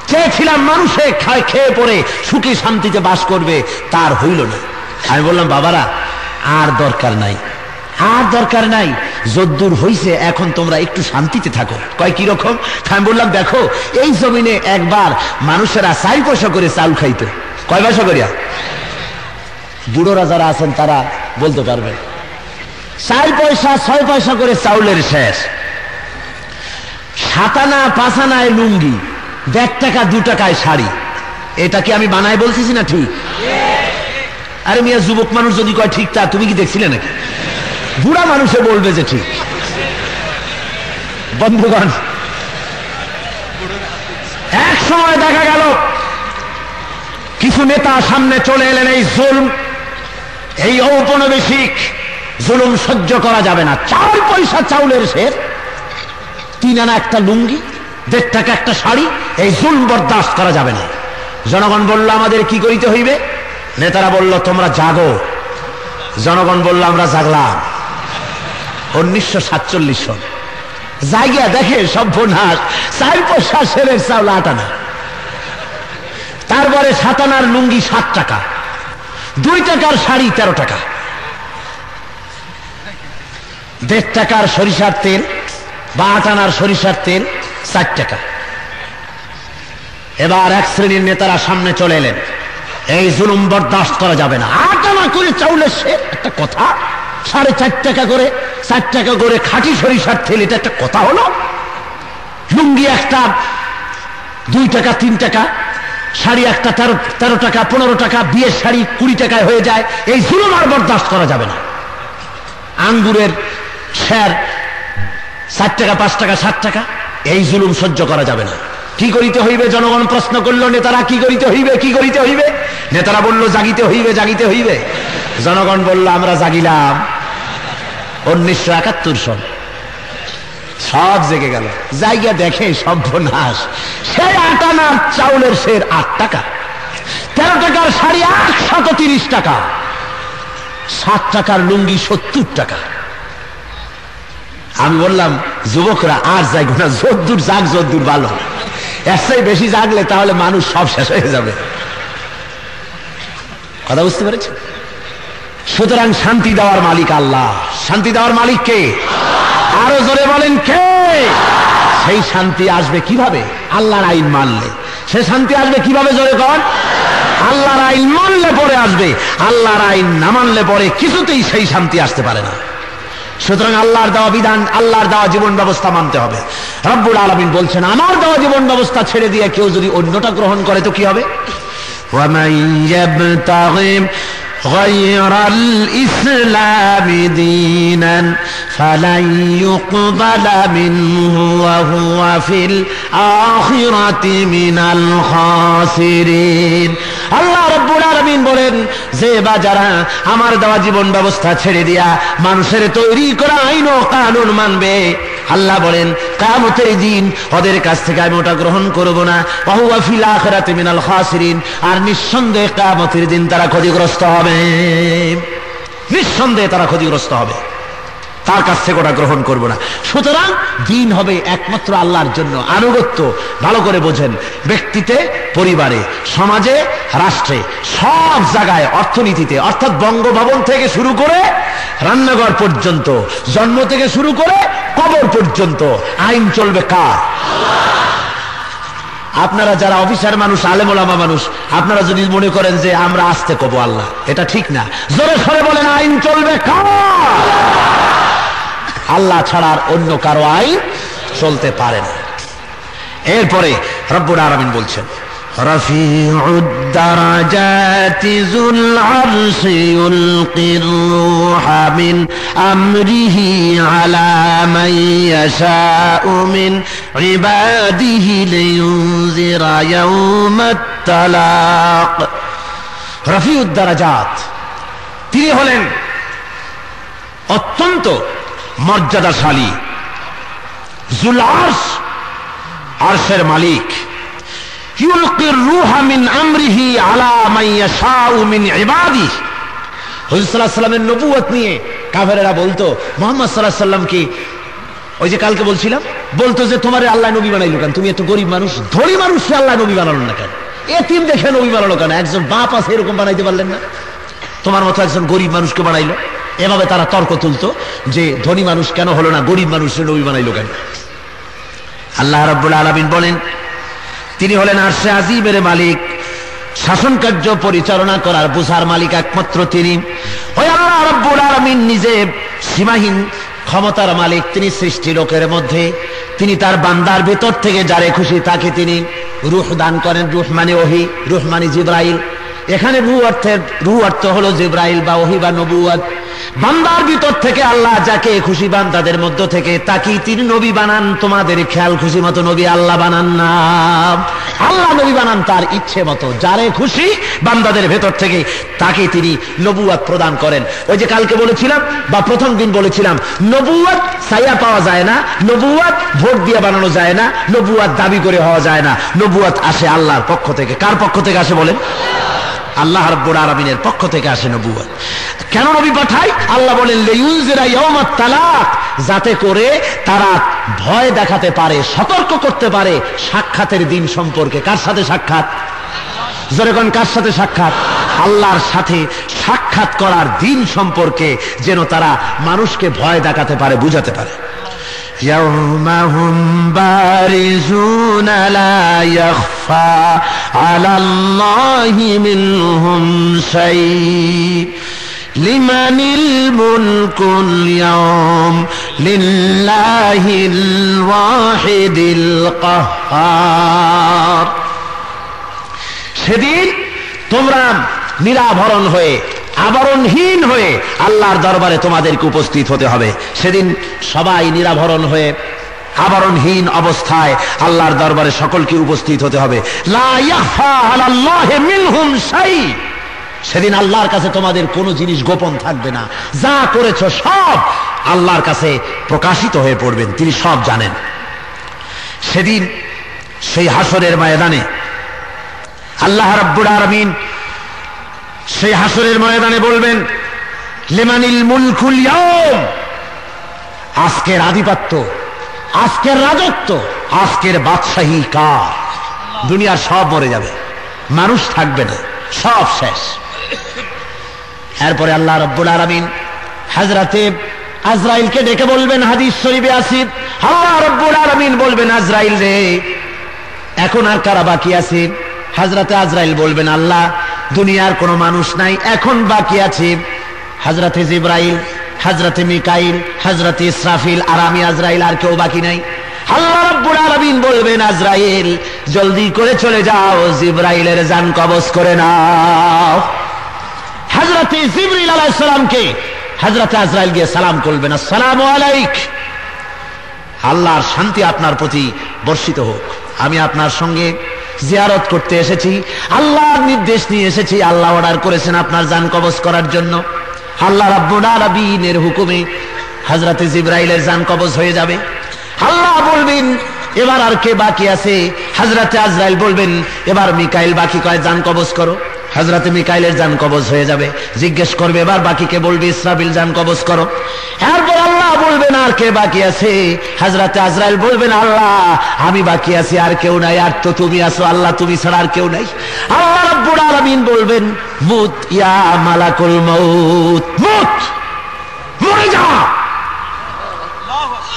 চেয়েছিলাম মানুষে খেয়ে পরে সুখে শান্তিতে বাস করবে, তার হইল না। আমি বললাম বাবারা আর দরকার নাই, আর দরকার নাই, যদ্দূর হইছে এখন তোমরা একটু শান্তিতে থাকো। কয় কি রকম? আমি বললাম দেখো এই জমিনে একবার মানুষেরা 4 পয়সা করে চাউল খাইতো। কয় পয়সা করিয়া? বুড়োরা যারা আছেন তারা বলতে পারবেন। 4 পয়সা 6 পয়সা করে চাউলের শেষ, 7 আনা 5 আনায় লুঙ্গি, 1 টাকা 2 টাকায় শাড়ি। এটা কি আমি বানাই বলতেছি না ঠিক? আরে মিয়া যুবক মানুষ যদি কয় ঠিক, তা তুমি কি দেখছিলে নাকি? বুড়া মানুষে বলবে যে ঠিক। বন্ধুগণ এক সময় দেখা গেল কিছু নেতা সামনে চলে এলেন, এই জুলুম, এই ঔপনিবেশিক জুলুম সহ্য করা যাবে না। 4 পয়সা চাউলের শের, 3 আনা একটা লুঙ্গি, 1.5 টাকা একটা শাড়ি, এই জুলুম বরদাস্ত করা যাবে না। জনগণ বলল আমাদের কি করিতে হইবে? নেতারা বলল তোমরা জাগো। জনগণ বলল আমরা জাগলাম। 1947 সন জায়গা দেখে সর্বনাশ, 4 পয়সা শেরের চাউল 8 আনা, তারপরে 7 আনার লুঙ্গি 7 টাকা, 2 টাকার শাড়ি 13 টাকা, 1.5 টাকার সরিষার তেল বা 8 আনার সরিষার তেল 4 টাকা। এবার এক শ্রেণীর নেতারা সামনে চলে এলেন, এই জুলুম বরদাস্ত করা যাবে না। 8 আনা করে চাউলের শের, একটা কথা? 4.5 টাকা করে, 4 টাকা করে খাঁটি সরিষার তেল, এটা একটা কথা হলো? লুঙ্গি একটা 2 টাকা 3 টাকা, শাড়ি একটা 13 টাকা 15 টাকা, বিয়ের শাড়ি 20 টাকায় হয়ে যায়। এই জুলুম আর বরদাস্ত করা যাবে না। আঙ্গুরের শের 4 টাকা 5 টাকা 7 টাকা, এই জুলুম সহ্য করা যাবে না। কি করিতে হইবে? জনগণ প্রশ্ন করল, নেতারা কি করিতে হইবে? কি করিতে হইবে? নেতারা বলল জাগিতে হইবে, জাগিতে হইবে। জনগণ বলল আমরা জাগিলাম। 1971 সন সব জেগে গেল, জায়গা দেখে সর্বনাশ। সেই 8 আনার চাউলের শের 8 টাকা, 13 টাকার শাড়ি 830 টাকা, 7 টাকার লুঙ্গি 70 টাকা। আমি বললাম যুবকরা আর জাগো না, যদ্দূর জাগ, যদ্দূর ভালো। এর চেয়ে বেশি জাগলে তাহলে মানুষ সব শেষ হয়ে যাবে। কথা বুঝতে পেরেছেন? সুতরাং শান্তি দেওয়ার মালিক আল্লাহ। শান্তি দেওয়ার মালিক কে? আরো জোরে বলেন কে? সেই শান্তি আসবে কিভাবে? আল্লাহর আইন মানলে। সে শান্তি আসবে কিভাবে? জোরে কর। আল্লাহর আইন মানলে পরে আসবে, আল্লাহর আইন না মানলে পরে কিছুতেই সেই শান্তি আসতে পারে না। সুতরাং আল্লাহর দেওয়া বিধান, আল্লাহর দেওয়া জীবন ব্যবস্থা মানতে হবে। রব্বুল আলামিন বলছেন আমার দেওয়া জীবন ব্যবস্থা ছেড়ে দিয়ে কেউ যদি অন্যটা গ্রহণ করে তো কি হবে? ওয়ামান ইয়াবতাগি গায়রাল ইসলামি দীনান ফালান ইউকবালা মিনহু ওয়া হুয়া ফিল আখিরাতি মিনাল খাসিরিন। আল্লাহ রাব্বুল আলামিন বলেন যে বা যারা আমার দেওয়া জীবন ব্যবস্থা ছেড়ে দিয়া মানুষের তৈরি করা আইন ও কানুন মানবে, আল্লাহ বলেন কিয়ামতের দিন ওদের কাছ থেকে আমি ওটা গ্রহণ করব না। ওয়া হুয়া ফিল আখিরাতি মিনাল খাসিরিন। আর নিঃসন্দেহে কিয়ামতের দিন তারা ক্ষতিগ্রস্ত হবে, নিঃসন্দেহে তারা ক্ষতিগ্রস্ত হবে। তার কাছ থেকে ওটা গ্রহণ করব না। সুতরাং দিন হবে একমাত্র আল্লাহর জন্য। আনুগত্য ভালো করে বোঝেন, ব্যক্তিতে, পরিবারে, সমাজে, রাষ্ট্রে, সব জায়গায়, অর্থনীতিতে, অর্থাৎ বঙ্গভবন থেকে শুরু করে রান্নাঘর পর্যন্ত, জন্ম থেকে শুরু করে কবর পর্যন্ত আইন চলবে কার? আপনারা যারা অফিসার মানুষ, আলেম ওলামা মানুষ, আপনারা যদি মনে করেন যে আমরা আসতে কব আল্লাহ, এটা ঠিক না। জোরে সরে বলেন আইন চলবে কার? আল্লাহ ছাড়া আর অন্য কারো আইন চলতে পারে না। এরপরে রব্বুল আলামিন বলছেন রাফিউদ দারাজাতি যুল আরশি ইউলকির রূহা মিন আমরিহি আলা মান ইয়াশাউ মিন ইবাদিহি লিয়ুনজিরা ইয়াউমাত তালাক। রাফিউদ দারাজাত, তিনি হলেন অত্যন্ত মর্যাদাশালী, যুল আরশ, আরশের মালিক। ইউলকির রূহা মিন আমরিহি আলা মান ইয়াশাউ মিন ইবাদিহি। হুজুর সাল্লাল্লাহু আলাইহি ওয়াসাল্লামের নবুয়ত নিয়ে কাফেরেরা বলতো মুহাম্মদ সাল্লাল্লাহু আলাইহি ওয়াসাল্লামকে, ওই যে কালকে বলছিলাম, বলতো যে তোমারে আল্লাহ নবী বানাইলো কেন? তুমি এত গরিব মানুষ, ধনী মানুষকে আল্লাহ নবী বানালো না কেন? এতিম দেখে নবী বানালো কেন? একজন বাপ আছে এরকম বানাইতে পারলেন না? তোমার মতো একজন গরিব মানুষকে বানাইলো। এভাবে তারা তর্ক তুলতো যে ধনী মানুষ কেন হলো না, গরিব মানুষের নবী বানাইলো কেন? আল্লাহ রাব্বুল আলামিন বলেন তিনি হলেন আরশে আজিমের মালিক, শাসন কার্য পরিচালনা করার বোঝার মালিক একমাত্র তিনি। ওই আল্লাহ রাব্বুল আলামিন নিজে সীমাহীন ক্ষমতার মালিক। তিনি সৃষ্টি লোকের মধ্যে তিনি তার বান্দার ভেতর থেকে যারে খুশি তাকে তিনি রূহ দান করেন। রূহ মানে ওহী, রূহ মানে জিবরাইল। এখানে রূহ অর্থ হলো জিবরাইল বা ওহী বা নবুয়ত। বান্দার ভিতর থেকে আল্লাহ যাকে খুশি বান্দাদের মধ্য থেকে তাকে তিনি নবী বানান। তোমাদের খেয়াল খুশি মতো নবী আল্লাহ বানান না, আল্লাহ নবী বানান তার ইচ্ছে মতো। যারে খুশি বান্দাদের ভেতর থেকে তাকে তিনি নবুয়ত প্রদান করেন। ওই যে কালকে বলেছিলাম বা প্রথম দিন বলেছিলাম, নবুয়ত ছায়া পাওয়া যায় না, নবুয়ত ভোট দিয়ে বানানো যায় না, নবুয়ত দাবি করে হওয়া যায় না। নবুয়ত আসে আল্লাহর পক্ষ থেকে। কার পক্ষ থেকে আসে বলেন? আল্লাহ রাব্বুল আলামিনের পক্ষ থেকে আসে নবুয়ত। কেন নবী পাঠায়? আল্লাহ বলেন লিইউনজিরা ইয়াউমাত তালাক, যাতে করে তারা ভয় দেখাতে পারে, সতর্ক করতে পারে সাক্ষাতের দিন সম্পর্কে। কার সাথে সাক্ষাৎ? জোরে কোন, কার সাথে সাক্ষাৎ? আল্লাহর সাথে সাক্ষাৎ করার দিন সম্পর্কে যেন তারা মানুষকে ভয় দেখাতে পারে, বুঝাতে পারে। ইয়াউমা হুম বারিজুনা লা ইয়াখফা আলাল্লাহি মিনহুম শাই লিমানিল মুলকুল ইয়াউম লিল্লাহিল ওয়াহিদিল কাহ্হার। সেদিন তোমরা নিরাভরণ হয়ে, আবরণহীন হয়ে আল্লাহর দরবারে তোমাদেরকে উপস্থিত হতে হবে। সেদিন সবাই নিরাভরণ হয়ে আবরণহীন অবস্থায় আল্লাহর দরবারে সকলকে উপস্থিত হতে হবে। লা ইয়াখফা আলাল্লাহি মিনহুম শাই, সেদিন আল্লাহর কাছে তোমাদের কোনো জিনিস গোপন থাকবে না। যা করেছো সব আল্লাহর কাছে প্রকাশিত হয়ে পড়বেন, তিনি সব জানেন। সেদিন সেই হাসরের ময়দানে আল্লাহ রাব্বুল আলামিন সেই হাসরের ময়দানে বলবেন লিমানিল মুলকুল ইয়াউম, আজকের আধিপত্য, আজকের রাজত্ব, আজকের বাদশাহী কার? দুনিয়ার সব মরে যাবে, মানুষ থাকবে না, সব শেষ। এরপরে আল্লাহ রাব্বুল আলামিন হযরতে আজরাইলকে ডেকে বলবেন, হাদিস শরীফে আছে, আল্লাহ রাব্বুল আলামিন বলবেন, আজরাইল রে, এখন আর কারা বাকি আছে? হযরতে আজরাইল বলবেন, আল্লাহ দুনিয়ার কোনো মানুষ নাই, এখন বাকি আছে হযরতে জিবরাইল, হযরতে মিকাইল, হযরতে ইসরাফিল, আর আমি আজরাইল, আর কেউ বাকি নাই। আল্লাহ রাব্বুল আলামিন বলবেন, আজরাইল জলদি করে চলে যাও, জিবরাইলের জান কবজ করে নাও। হযরতে জিবরিল আলাইহিস সালামকে হযরতে আজরাইল গিয়ে সালাম করবেন, আসসালামু আলাইক, আল্লাহর শান্তি আপনার প্রতি বর্ষিত হোক। আমি আপনার সঙ্গে জিয়ারত করতে এসেছি, আল্লাহর নির্দেশ নিয়ে এসেছি, আল্লাহ অর্ডার করেছেন আপনার জান কবজ করার জন্য। আল্লাহ রাব্বুল আলামিনের হুকুমে হযরতে জিবরাইলের জান কবজ হয়ে যাবে। আল্লাহ বলবেন, এবার আর কে বাকি আছে? হযরতে আজরাইল বলবেন, এবার মিকাইল বাকি কয়, জান কবজ করো। হযরতে মিকাইলের জান কবজ হয়ে যাবে। জিজ্ঞেস করবে এবার বাকি কে? বলবে ইসরাফিল, জান কবজ করো। এরপর আল্লাহ বলবেন, আর কে বাকি আছে? হযরতে আজরাইল বলবেন, আল্লাহ আমি বাকি আছি, আর কেউ নাই, আর তো তুমি আছো আল্লাহ, তুমি ছাড়া আর কেউ নাই। আল্লাহ রাব্বুল আলামিন বলবেন, মুত ইয়া মালাকুল মউত, মুত, মরে যা।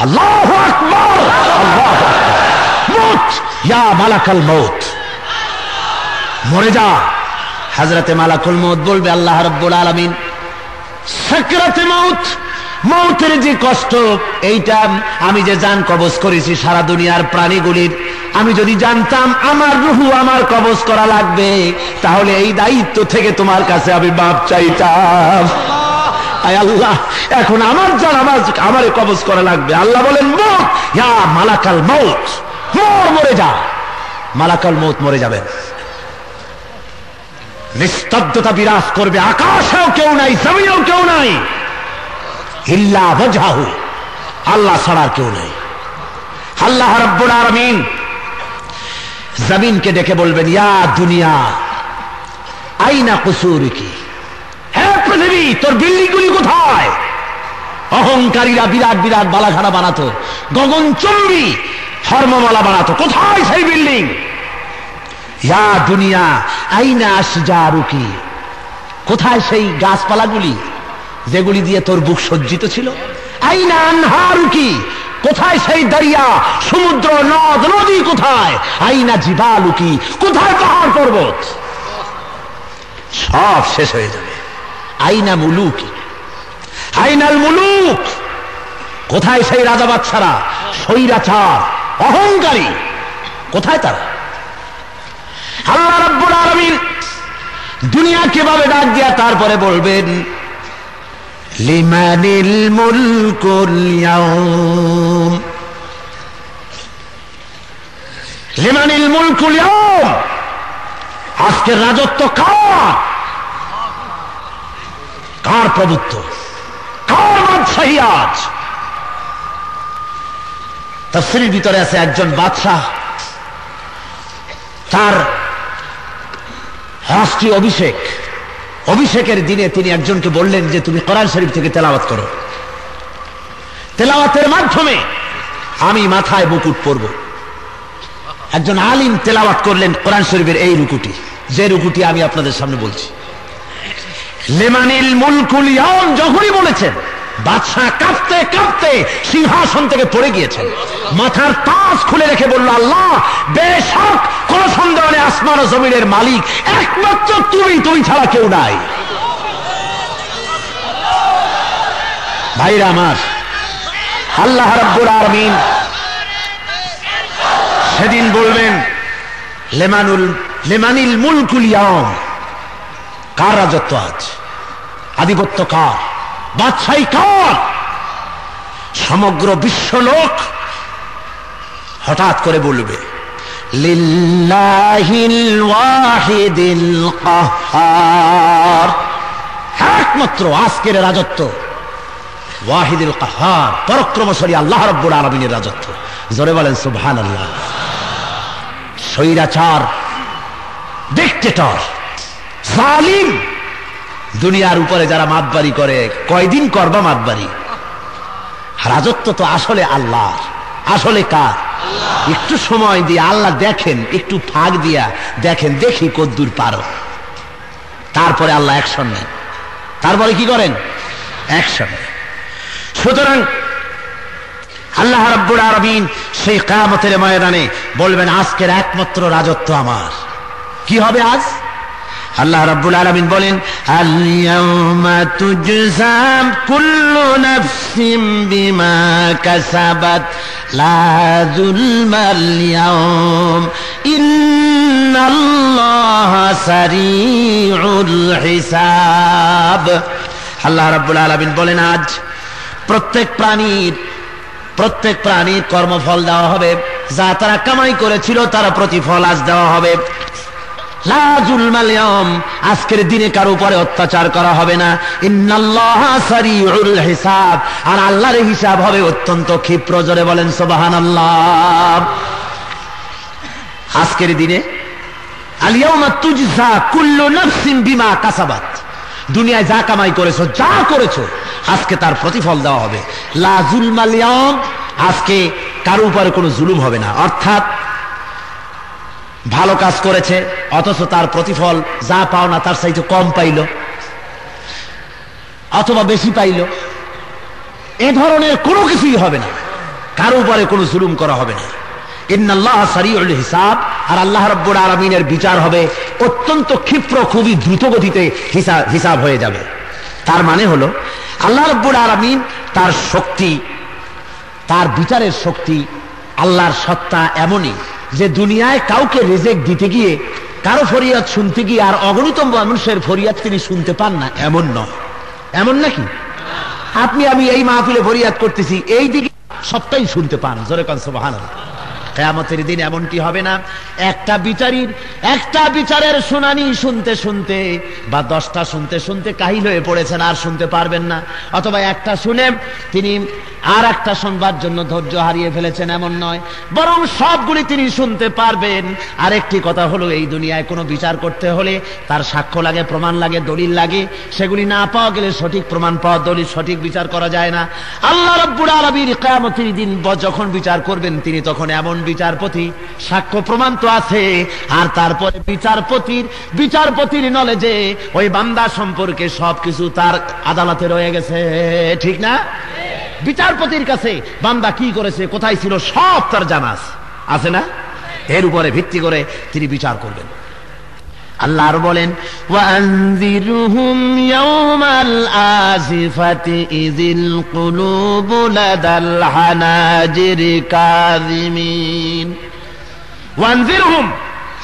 আল্লাহু আকবার, আল্লাহু আকবার, মুত ইয়া মালাকুল মউত, মরে যা। হযরতে মালাকুল মউত বলবে, আল্লাহ রাব্বুল আলামিন সাকরাতে মউত, মউতের যে কষ্ট, এইটা আমি যে জান কবজ করেছি সারা দুনিয়ার প্রাণীগুলির, আমি যদি জানতাম আমার রূহ আমার কবজ করা লাগবে, তাহলে এই দায়িত্ব থেকে তোমার কাছে আমি মাপ চাইতাম। আয় আল্লাহ, এখন আমার জান আমারে কবজ করা লাগবে। আল্লাহ বলেন, মুত ইয়া মালাকাল মউত, মরে যা। মালাকাল মউত মরে যাবেন। নিস্তব্ধতা বিরাজ করবে, আকাশেও কেউ নাই, জমিনেও কেউ নাই, ইল্লা ওয়াজহু, আল্লাহ ছাড়া কেউ নাই। আল্লাহ রাব্বুল আলামিন জমিনকে ডেকে বলবেন, ইয়া দুনিয়া আইনা কুসুরকি, হে পৃথিবী তোর বিল্ডিংগুলি কোথায়? অহংকারীরা বিরাট বিরাট বালাখানা বানাতো, গগনচুম্বী ধর্মমালা বানাতো, কোথায় সেই বিল্ডিং? ইয়া দুনিয়া আইনা আশজারুকি, কোথায় সেই গাছপালাগুলি যেগুলি দিয়ে তোর বুক সজ্জিত ছিল? আইনা আনহারুকি, কোথায় সেই দরিয়া, সমুদ্র, নদ নদী কোথায়? আইনা জিবালুকি, কোথায় পাহাড় পর্বত? সব শেষ হয়ে যাবে। আইনা মুলুকি, আইনাল মুলুক, কোথায় সেই রাজা বাদশারা, স্বৈরাচার, অহংকারী, কোথায় তারা? আল্লাহ রাব্বুল আলামিন দুনিয়া কিভাবে ডাক দিয়া তারপরে বলবেন লিমানিল মুলকুল ইয়াউম, লিমানিল মুলকুল ইয়াউম, আজকের রাজত্ব কার? কার প্রভুত্ব, কার বাদশাহী আজ? তাফসীরের ভিতরে আছে একজন বাদশাহ, তার রাষ্ট্রীয় অভিষেকের দিনে তিনি একজনকে বললেন যে তুমি কোরআন শরীফ থেকে তেলাওয়াত করো, তেলাওয়াতের মাধ্যমে আমি মাথায় মুকুট পরব। একজন আলিম তেলাওয়াত করলেন কোরআন শরীফের এই রুকুটি, যে রুকুটি আমি আপনাদের সামনে বলছি। লিমানিল মুলকুল ইয়াউম যখনই বলেছেন, বাদশাহ কাঁপতে কাঁপতে সিংহাসন থেকে পড়ে গিয়েছেন, মাথার তাজ খুলে রেখে বলল, আল্লাহ বেশক কোন সন্দেহ নেই আসমান ও জমিনের মালিক একমাত্র তুমি, তুমি ছাড়া কেউ নাই। ভাইরা আমার, আল্লাহ রাব্বুল আলামিন সেদিন বলবেন লিমানিল মুলকুল ইয়াউম, কার রাজত্ব আজ, আধিপত্য কার, বাদশাহী কার? সমগ্র বিশ্বলোক হঠাৎ করে বলবে লিল্লাহিল ওয়াহিদিল কাহ্হার, একমাত্র আজকের রাজত্ব ওয়াহিদুল কাহ্হার, পরাক্রমশালী আল্লাহ রাব্বুল আলামিনের রাজত্ব। জোরে বলেন সুবহানাল্লাহ। স্বৈরাচার, ডিক্টেটর, জালিম, দুনিয়ার উপরে যারা মাতবাড়ি করে, কয়দিন করবা মাতবাড়ি? রাজত্ব তো আসলে আল্লাহর। আসলে কার? একটু সময় দিয়ে আল্লাহ দেখেন, একটু ফাঁক দিয়া দেখেন, দেখি কদ্দূর পারো, তারপরে আল্লাহ অ্যাকশন নেন। তারপরে কি করেন? অ্যাকশন। সুতরাং আল্লাহ রাব্বুল আলামিন সেই কিয়ামতের ময়দানে বলবেন, আজকের একমাত্র রাজত্ব আমার। কি হবে আজ? আল্লাহ রাব্বুল আলামিন বলেন, আল ইয়াউমা তুজজা কুল্লু নাফসিন বিমা কাসাবাত লা যুলমাল ইয়াউম ইন্নাল্লাহা সারিউল হিসাব। আল্লাহ রাব্বুল আলামিন বলেন, আজ প্রত্যেক প্রাণীর কর্মফল দেওয়া হবে, যা তারা কামাই করেছিল তারা প্রতিফল আজ দেওয়া হবে। লা যুলমাল ইয়াউম, আজকের দিনে কারো উপরে অত্যাচার করা হবে না। ইন্নাল্লাহা সারিউল হিসাব, আর আল্লাহর হিসাব হবে অত্যন্ত ক্ষিপ্র। জোরে বলেন সুবহানাল্লাহ। আজকের দিনে আল ইয়াউমা তুজজা কুল্লু নাফসিন বিমা কাসাবাত, দুনিয়ায় যা কামাই করেছো, যা করেছো, আজকে তার প্রতিফল দেওয়া হবে। লা যুলমাল ইয়াউম, আজকে কারো উপরে কোনো জুলুম হবে না। অর্থাৎ ভালো কাজ করেছে অথচ তার প্রতিফল যা পাও না তার চাইতে কম পাইল অথবা বেশি পাইল, এ ধরনের কোনো কিছুই হবে না। কারো উপরে কোনো জুলুম করা হবে না। ইন্নাল্লাহা সারিউল হিসাব, আর আল্লাহ রাব্বুল আলামিনের বিচার হবে অত্যন্ত ক্ষিপ্র, খুবই দ্রুত গতিতে হিসাব হয়ে যাবে। তার মানে হলো আল্লাহ রাব্বুল আলামিন তার শক্তি, তার বিচারের শক্তি, আল্লাহর সত্তা এমনই যে দুনিয়ায় কাউকে রিজেক্ট দিতে গিয়ে, কারো ফরিয়াদ শুনতে গিয়ে আর অগণিত মানুষের ফরিয়াদ তিনি শুনতে পান না, এমন নয়। এমন নাকি? আপনি আমি এই মাহফিলে ফরিয়াদ করতেছি, এই দিকে সবটাই শুনতে পান। জোরে কান সুবহানাল্লাহ। কিয়ামতের দিন এমনটি হবে না, একটা বিচারের শুনানি শুনতে শুনতে বা 10টা শুনতে শুনতে কাহিল হয়ে পড়েছেন, আর শুনতে পারবেন না। অথবা একটা শুনে তিনি আর একটা শুনবার জন্য ধৈর্য হারিয়ে ফেলেছেন, এমন নয়, বরং সবগুলি তিনি শুনতে পারবেন। আরেকটি কথা হলো, এই দুনিয়ায় কোনো বিচার করতে হলে তার সাক্ষ্য লাগে, প্রমাণ লাগে, দলিল লাগে। সেগুলি না পাওয়া গেলে সঠিক প্রমাণ পাওয়া, দলিল, সঠিক বিচার করা যায় না। আল্লাহ রাব্বুল আলামিন কিয়ামতের দিন যখন বিচার করবেন, তিনি তখন এমন বিচারপতি, সাক্ষ্য প্রমাণ তো আছে, আর তারপরে বিচারপতির নলেজে ওই বান্দা সম্পর্কে সবকিছু তার আদালতে রয়ে গেছে, ঠিক না? বিচারপতির কাছে বান্দা কি করেছে, কোথায় ছিল, সব তার জানা আছে না? এর উপরে ভিত্তি করে তিনি বিচার করবেন। আল্লাহ আর বলেন, ওয়ানযিরহুম ইয়াওমাল আজিফাতি ইযিল কুলুবু লাদাল হানাজিরি কাযিমিন। ওয়ানযিরহুম,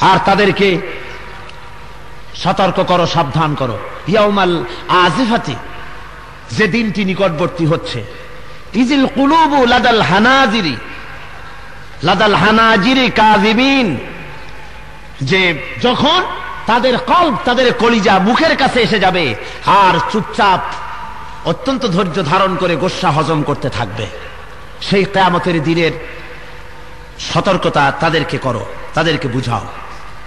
আর তাদেরকে সতর্ক করো, সাবধান করো। ইয়াউমাল আজিফাতি, যে দিনটি নিকটবর্তী হচ্ছে। ইজিল কুলুবু লাদাল হানাজিরি কাযিমিন, যে যখন তাদের কলব, তাদের কলিজা মুখের কাছে এসে যাবে আর চুপচাপ অত্যন্ত ধৈর্য ধারণ করে গোস্বা হজম করতে থাকবে। সেই কিয়ামতের দিনের সতর্কতা তাদেরকে করো, তাদেরকে বুঝাও।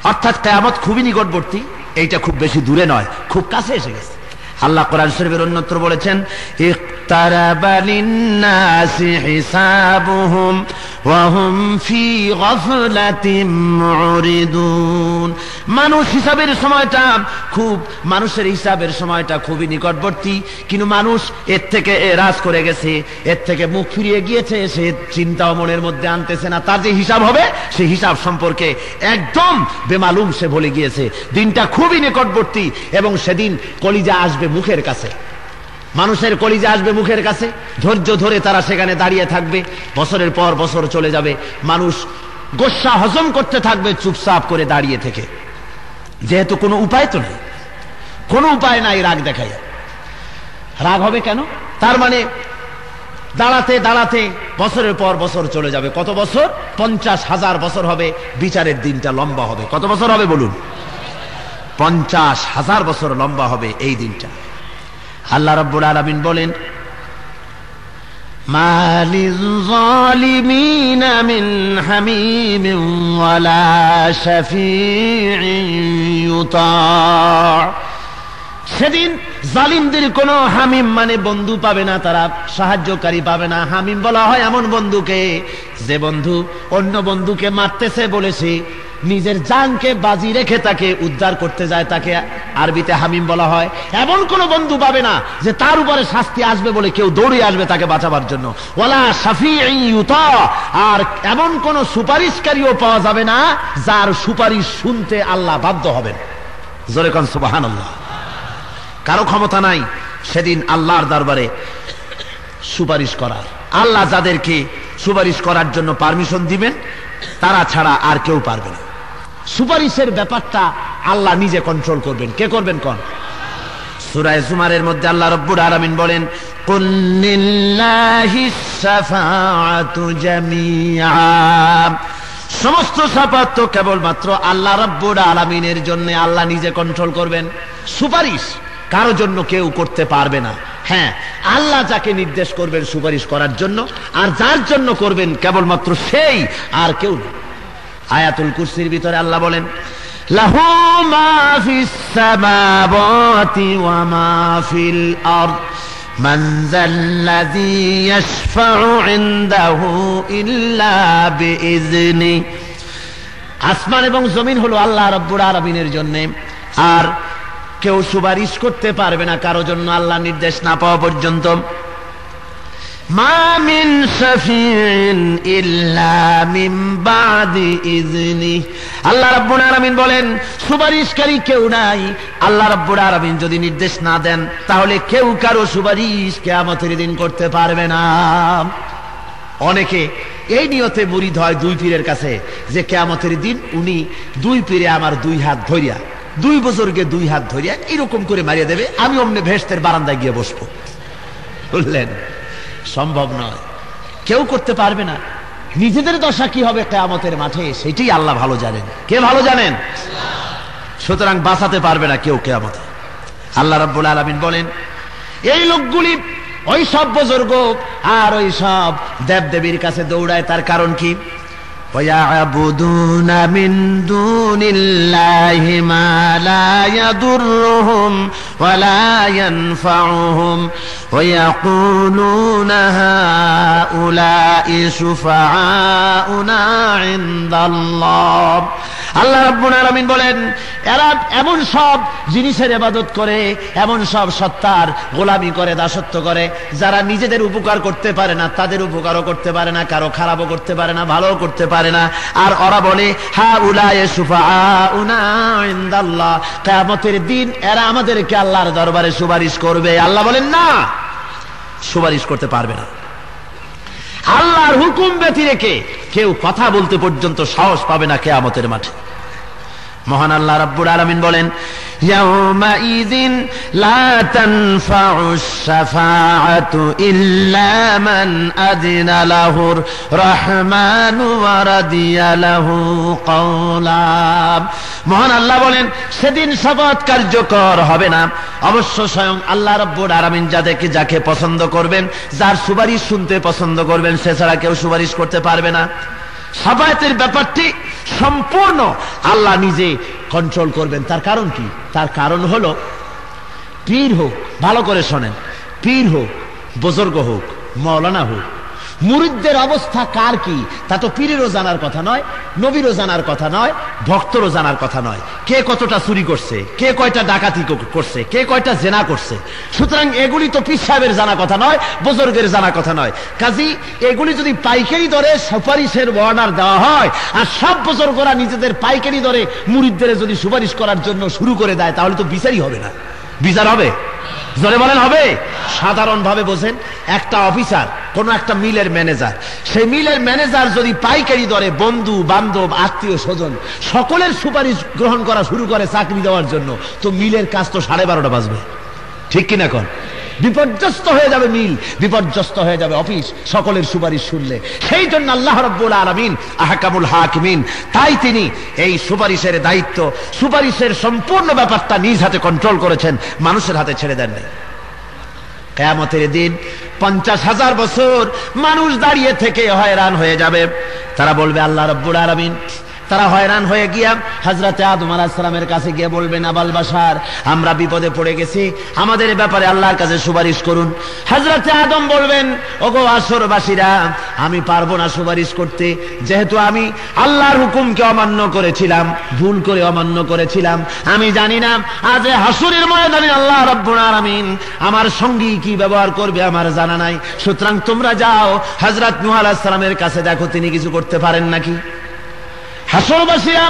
অর্থাৎ কিয়ামত খুবই নিকটবর্তী, এইটা খুব বেশি দূরে নয়, খুব কাছে এসে গেছে। আল্লাহ কোরআন শরীফের অন্যত্র বলেছেন, ইকতারাবা লিন-নাসি হিসাবুহুম ওয়া হুম ফি গাফলাতিন মুরিদুন। মানুষের হিসাবের সময়টা খুবই নিকটবর্তী, কিন্তু মানুষ এর থেকে এরাজ করে গেছে, এর থেকে মুখ ফিরিয়ে গিয়েছে। সে চিন্তাও মনের মধ্যে আনতেছে না, তার যে হিসাব হবে সেই হিসাব সম্পর্কে একদম বেমালুম, সে ভুলে গিয়েছে। দিনটা খুবই নিকটবর্তী এবং সেদিন কলিজা আসবে মুখের কাছে, মানুষের কলিজা আসবে মুখের কাছে। ধৈর্য ধরে তারা সেখানে দাঁড়িয়ে থাকবে, বছরের পর বছর চলে যাবে, মানুষ গোস্বা হজম করতে থাকবে চুপচাপ করে দাঁড়িয়ে থেকে। যেহেতু কোনো উপায় তো নেই, কোনো উপায় নাই রাগ দেখায়। রাগ হবে কেন? তার মানে দাঁড়াতে দাঁড়াতে বছরের পর বছর চলে যাবে। কত বছর? 50,000 বছর হবে। বিচারের দিনটা লম্বা হবে। কত বছর হবে বলুন? 50,000 বছর লম্বা হবে এই দিনটা। আল্লাহ রাব্বুল আলামিন বলেন, মালিজ যালিমিনা মিন হামিমিন ওয়ালা শাফিঈন ইউতা। সেদিন জালিমদের কোনো হামিম মানে বন্ধু পাবে না, তারা সাহায্যকারী পাবে না। হামিম বলা হয় এমন বন্ধুকে যে বন্ধু অন্য বন্ধুকে মারতেছে বলেছে, নিজের জানকে বাজি রেখে তাকে উদ্ধার করতে যায়, তাকে আরবিতে হামিম বলা হয়। এমন কোন বন্ধু পাবে না যে তার উপরে শাস্তি আসবে বলে কেউ দৌড়ে আসবে তাকে বাঁচাবার জন্য। ওয়ালা শাফিঈন ইউতা, আর এমন কোন সুপারিশকারীও পাওয়া যাবে না যার সুপারিশ শুনতে আল্লাহ বাধ্য হবেন। জোরে কোন সুবহানাল্লাহ। কারো ক্ষমতা নাই সেদিন আল্লাহর দরবারে সুপারিশ করার। আল্লাহ যাদেরকে সুপারিশ করার জন্য পারমিশন দিবেন তারা ছাড়া আর কেউ পারবে না। সুপারিশের ব্যাপারটা আল্লাহ নিজে কন্ট্রোল করবেন। কে করবেন কোন? সূরা জুমারের মধ্যে আল্লাহ রাব্বুল আলামিন বলেন, কুল লিল্লাহিস শাফাআতু জামিআ। সমস্ত শাফাত তো কেবলমাত্র আল্লাহ রাব্বুল আলামিনের জন্য। আল্লাহ নিজে কন্ট্রোল করবেন। সুপারিশ কারো জন্য কেউ করতে পারবে না। হ্যাঁ, আল্লাহ যাকে নির্দেশ করবেন সুপারিশ করার জন্য, আর যার জন্য করবেন কেবলমাত্র সেই, আর কেউ না। আয়াতুল কুরসির ভিতরে আল্লাহ বলেন, লাহু মা ফিস সামাওয়াতি ওয়া মা ফিল আরদ মান যাল্লাযী ইয়াশফাউ ইনদাহু ইল্লা বিইজনি। আসমান এবং জমিন হলো আল্লাহ রাব্বুল আলামিনের জন্য, আর কেউ সুপারিশ করতে পারবে না কারো জন্য আল্লাহ নির্দেশ না পাওয়া পর্যন্ত। মা মিন শাফিঈন ইল্লা মিন বাদি ইজনি। আল্লাহ রাব্বুল আলামিন বলেন, সুপারিশকারী কেউ নাই। আল্লাহ রাব্বুল আলামিন যদি নির্দেশ না দেন তাহলে কেউ কারো সুপারিশ কিয়ামতের দিন করতে পারবে না। অনেকে এই নিয়তে মুরিদ হয় দুই পীরের কাছে যে কিয়ামতের দিন উনি দুই পীরে আমার দুই হাত ধরিয়া, দুই বুজুর্গে দুই হাত ধরিয়া এরকম করে মারিয়ে দেবে, আমি অমনি ভেস্তের বারান্দায় গিয়ে বসবো। বললেন সম্ভব নয়, কেউ করতে পারবে না। নিজেদের দশা কি হবে কিয়ামতের মাঠে সেটাই আল্লাহ ভালো জানেন। কে ভালো জানেন? সুতরাং বাঁচাতে পারবে না কেউ কিয়ামতে। আল্লাহ রাব্বুল আলামিন বলেন, এই লোকগুলি ওই সব বুজুর্গ আর ওই সব দেবদেবীর কাছে দৌড়ায়, তার কারণ কি? وَيَعْبُدُونَ مِن دُونِ اللَّهِ مَا لَا يَضُرُّهُمْ وَلَا يَنفَعُهُمْ وَيَقُولُونَ هَؤُلَاءِ شُفَعَاؤُنَا عِندَ اللَّهِ। আল্লাহ রাব্বুল আলামিন বলেন, এরা এমন সব জিনিসের ইবাদত করে, এমন সব সত্তার গোলামি করে, দাসত্ব করে, যারা নিজেদের উপকার করতে পারে না, তাদের উপকারও করতে পারে না, কারো খারাপও করতে পারে না, ভালোও করতে পারে না। আর ওরা বলে হাউলাই শুফাআউনা ইনদাল্লাহ, কিয়ামতের দিন এরা আমাদেরকে আল্লাহর দরবারে সুপারিশ করবে। আল্লাহ বলেন না, সুপারিশ করতে পারবে না। আল্লাহর হুকুম ব্যতি রেখে কেউ কথা বলতে পর্যন্ত সাহস পাবে না কিয়ামতের মাঠে। মহান আল্লাহ রাব্বুল আলামিন বলেন, ইয়াউমাইযিন লা তানফাউশ শাফাআতু ইল্লা মান আযিনা লাহুর রাহমানু ওয়া রাদিয়া লাহু কওলা। মহান আল্লাহ বলেন সেদিন শাফাত কার্যকর হবে না, অবশ্য স্বয়ং আল্লাহ রাব্বুল আলামিন যাকে পছন্দ করবেন, যার সুপারিশ শুনতে পছন্দ করবেন, সে ছাড়া কেউ সুপারিশ করতে পারবে না। শাফায়াতের ব্যাপারটি সম্পূর্ণ আল্লাহ নিজে কন্ট্রোল করবেন। তার কারণ কি? তার কারণ হলো পীর হোক, ভালো করে শোনেন, পীর হোক, বুজুর্গ হোক, মাওলানা হোক, মুরিদদের অবস্থা কার কি তা তো পীরেরও জানার কথা নয়, নবীরও জানার কথা নয়, ভক্তরও জানার কথা নয়। কে কতটা চুরি করছে, কে কয়টা ডাকাতি করছে, কে কয়টা জেনা করছে, সুতরাং এগুলি তো পীর সাহেবের জানা কথা নয়, বুজুর্গের জানা কথা নয়। কাজী এগুলি যদি পাইকারি দরে সুপারিশের অর্ডার দেওয়া হয় আর সব বুজুর্গরা নিজেদের পাইকারি দরে মুরিদদের যদি সুপারিশ করার জন্য শুরু করে দেয়, তাহলে তো বিচারই হবে না। বিচার হবে? জোরে বলেন হবে? সাধারণ ভাবে বোঝেন, একটা অফিসার, কোন একটা মিলের ম্যানেজার, সেই মিলের ম্যানেজার যদি পাইকারি দরে বন্ধু বান্ধব আত্মীয় স্বজন সকলের সুপারিশ গ্রহণ করা শুরু করে চাকরি দেওয়ার জন্য, তো মিলের কাজ তো 12:30 বাজবে, ঠিক কিনা কোন? বিপর্যস্ত হয়ে যাবে মিল, বিপর্যস্ত হয়ে যাবে অফিস সকলের সুপারিশ শুনলে। সেই জন্য আল্লাহ রাব্বুল আলামিন আহকামুল হাকিমিন, তাই তিনি এই সুপারিশের দায়িত্ব, সুপারিশের সম্পূর্ণ ব্যাপারটা নিজ হাতে কন্ট্রোল করেছেন, মানুষের হাতে ছেড়ে দেন নাই। কিয়ামতের দিন 50,000 বছর মানুষ দাঁড়িয়ে থেকে হয়রান হয়ে যাবে। তারা বলবে আল্লাহ রাব্বুল আলামিন, তারা হয়রান হয়ে গিয়া হযরতে আদম আলাইহিস সালামের কাছে গিয়ে বলবেন, আবাল বাশার, আমরা বিপদে পড়ে গেছি, আমাদের ব্যাপারে আল্লাহর কাছে সুপারিশ করুন। হযরতে আদম বলবেন, ওগো আসরবাসীরা, আমি পারবো না সুপারিশ করতে, যেহেতু আমি আল্লাহর হুকুমকে অমান্য করেছিলাম, ভুল করে অমান্য করেছিলাম। আমি জানি না আজ হাসরের ময়দানে আল্লাহ রাব্বুল আলামিন আমার সঙ্গী কি ব্যবহার করবে, আমার জানা নাই। সুতরাং তোমরা যাও হযরত নূহ আলাইহিস সালামের কাছে, দেখো তিনি কিছু করতে পারেন নাকি। হাসরবাসীরা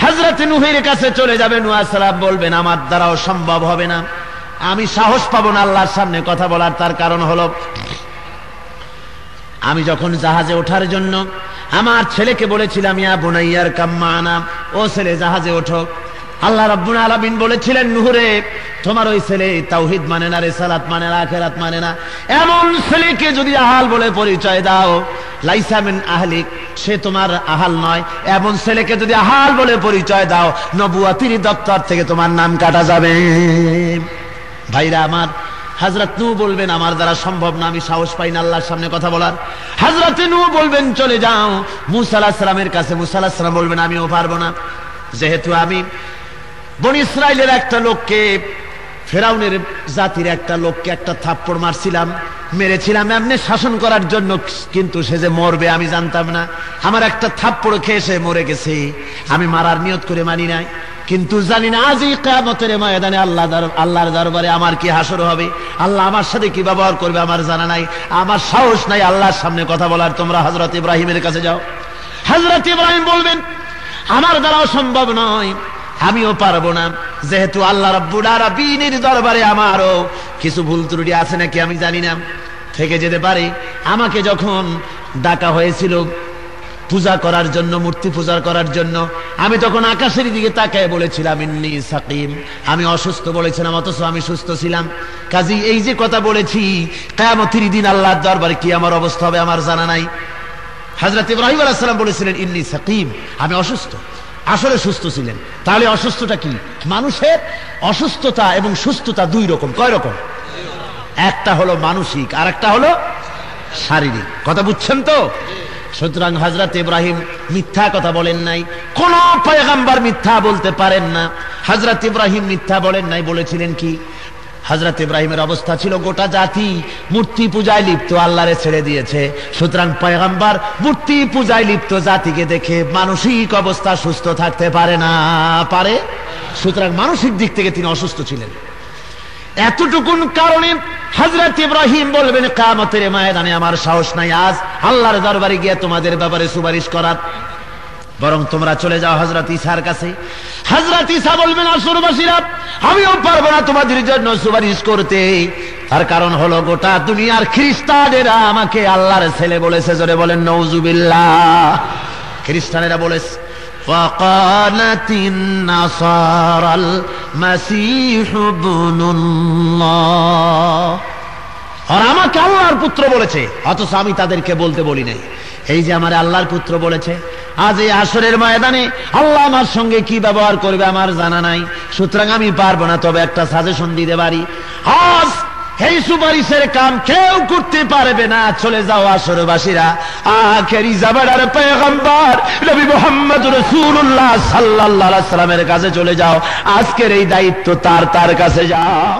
হযরত নূহের কাছে চলে যাবে। নূহ আলাইহিস সালাম বলবেন, আমার দ্বারাও সম্ভব হবে না, আমি সাহস পাবো না আল্লাহর সামনে কথা বলার। তার কারণ হলো, আমি যখন জাহাজে ওঠার জন্য আমার ছেলেকে বলেছিলাম, ইয়া বুনাইয়ার কাম মানা, ও ছেলে জাহাজে ওঠো, আল্লাহ রাব্বুল আলামিন বলেছিলেন, নূহরে তোমার ওই ছেলে তাওহীদ মানে না, রিসালাত মানে না, আখিরাত মানে না, এমন ছেলেকে যদি আহাল বলে পরিচয় দাও, লাইসা মিন আহলিক, সে তোমার আহাল নয়, এমন ছেলেকে যদি আহাল বলে পরিচয় দাও, নবুয়তির দপ্তর থেকে তোমার নাম কাটা যাবে। ভাইরা আমার, হযরত নূহ বলবেন, আমার দ্বারা সম্ভব না, আমি সাহস পাই না আল্লাহর সামনে কথা বলার। হযরত নূহ বলবেন, চলে যাও মূসা আলাইহিস সালামের কাছে। মূসা আলাইহিস সালাম বলবেন, আমিও পারবো না, যেহেতু আমি বনি ইসরাইলের একটা লোককে, ফেরাউনের জাতির একটা লোককে একটা থাপ্পড় মারছিলাম, মেরেছিলাম এমনি শাসন করার জন্য, কিন্তু সে যে মরবে আমি জানতাম না, আমার একটা থাপ্পড় খেয়ে সে মরে গেছে। আমি মারার নিয়ত করে মানি নাই, কিন্তু জানি না আজই কিয়ামতের ময়দানে আল্লাহর দরবারে আমার কি হাসর হবে, আল্লাহ আমার সাথে কি ব্যবহার করবে আমার জানা নাই, আমার সাহস নাই আল্লাহর সামনে কথা বলার। তোমরা হযরত ইব্রাহিমের কাছে যাও। হযরত ইব্রাহিম বলবেন, আমার দ্বারাও সম্ভব নয়, আমিও পারবো না, যেহেতু আল্লাহ রাব্বুল আলামিনের দরবারে আমারও কিছু ভুল ত্রুটি আছে নাকি আমি জানি না, থেকে যেতে পারে। আমাকে যখন ডাকা হয়েছিল পূজা করার জন্য, মূর্তি পূজা করার জন্য, আমি তখন আকাশের দিকে তাকায় বলেছিলাম, ইন্নী সাকিম, আমি অসুস্থ বলেছিলাম, অথচ আমি সুস্থ ছিলাম। কাজী এই যে কথা বলেছি, কিয়ামতের দিন আল্লাহর দরবারে কি আমার অবস্থা হবে আমার জানা নাই। হযরত ইব্রাহিম আলাইহিস সালাম বলেছিলেন, ইন্নী সাকিম, আমি অসুস্থ, আসলে সুস্থ ছিলেন। তাহলে অসুস্থতা কি? মানুষের অসুস্থতা এবং সুস্থতা দুই রকম। কয় রকম? একটা হলো মানসিক, আর একটা হলো শারীরিক। কথা বুঝছেন তো? সুতরাং হযরত ইব্রাহিম মিথ্যা কথা বলেন নাই, কোন পয়গম্বর মিথ্যা বলতে পারেন না। হযরত ইব্রাহিম মিথ্যা বলেন নাই, বলেছিলেন কি? হযরত ইব্রাহিমের অবস্থা ছিল গোটা জাতি মূর্তি পূজায় লিপ্ত, আল্লাহরে ছেড়ে দিয়েছে। সুতরাং পয়গম্বর মূর্তি পূজায় লিপ্ত জাতিকে দেখে মানসিক অবস্থা সুস্থ থাকতে পারে না, পারে? সুতরাং মানসিক দিক থেকে তিনি অসুস্থ ছিলেন। এতটুকুন কারণে হযরত ইব্রাহিম বলবেন, কিয়ামতের ময়দানে আমার সাহস নাই আজ আল্লাহর দরবারে গিয়ে তোমাদের ব্যাপারে সুপারিশ করার, বরং তোমরা চলে যাও হযরত ঈসার কাছে। হযরত ঈসা বলবেন, আসরবাসীরা, আমিও পারবো না তোমাদের জন্য সুপারিশ করতে। তার কারণ হলো গোটা দুনিয়ার খ্রিস্টানেরা আমাকে আল্লাহর ছেলে বলেছে। জোরে বলেন নাউযুবিল্লাহ। খ্রিস্টানেরা বলেছে, وقالت النصارى মাসীহু ইবনুল্লাহ। আর আমাকে আল্লাহর পুত্র বলেছে, অথচ আমি তাদেরকে বলতে বলি নাই। এই যে আমার আল্লাহর পুত্র বলেছে, আজ এই আসরের ময়দানে আল্লাহ আমার সঙ্গে কি ব্যবহার করবে আমার জানা নাই, সুতরাং আমি পারবো না, তবে একটা সাজেশন দিতে পারি। আজ এই সুপারিশের কাম কেউ করতে পারবে না। চলে যাও আসরবাসীরা, আখেরি জামানার পয়গম্বর নবী মুহাম্মদ রাসূলুল্লাহ সাল্লাল্লাহু আলাইহি সাল্লামের কাছে চলে যাও। আজকের এই দায়িত্ব তার কাছে যাও।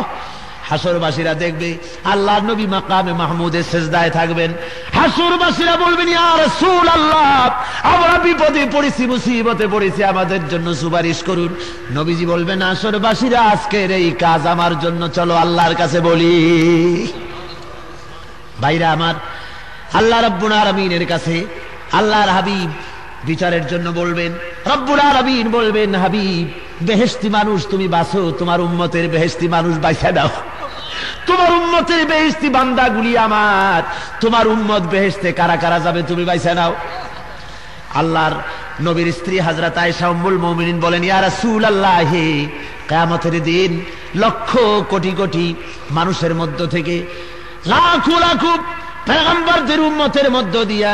হাসরবাসীরা দেখবে আল্লাহর নবী মাকামে মাহমুদের সিজদায় থাকবেন। হাসরবাসীরা বলবেন, ইয়া রাসূলুল্লাহ, আমরা বিপদে পড়েছি, মুসিবতে পড়েছি, আমাদের জন্য সুপারিশ করুন। নবীজি বলবেন, হাসরবাসীরা আজকের এই কাজ আমার জন্য, চলো আল্লাহর কাছে বলি। ভাইরা আমার, আল্লাহ রাব্বুল আলামিনের কাছে আল্লাহর হাবিব বিচারের জন্য বলবেন। রব্বুল আলামিন বলবেন, হাবিব, বেহেশতি মানুষ তুমি বাঁচো, তোমার উম্মতের বেহেশতি মানুষ বাইসা দাও। তোমার উম্মতের বেহেশতি বান্দাগুলি আমার, তোমার উম্মত বেহেশতে কারা কারা যাবে তুমি বাইসা নাও। আল্লাহর নবীর স্ত্রী হযরত আয়েশা উম্মুল মুমিনিন বলেন, ইয়া রাসূলুল্লাহ, কিয়ামতের দিন লক্ষ কোটি কোটি মানুষের মধ্য থেকে, লাখো লাখো পয়গম্বরদের উম্মতের মধ্য দিয়া,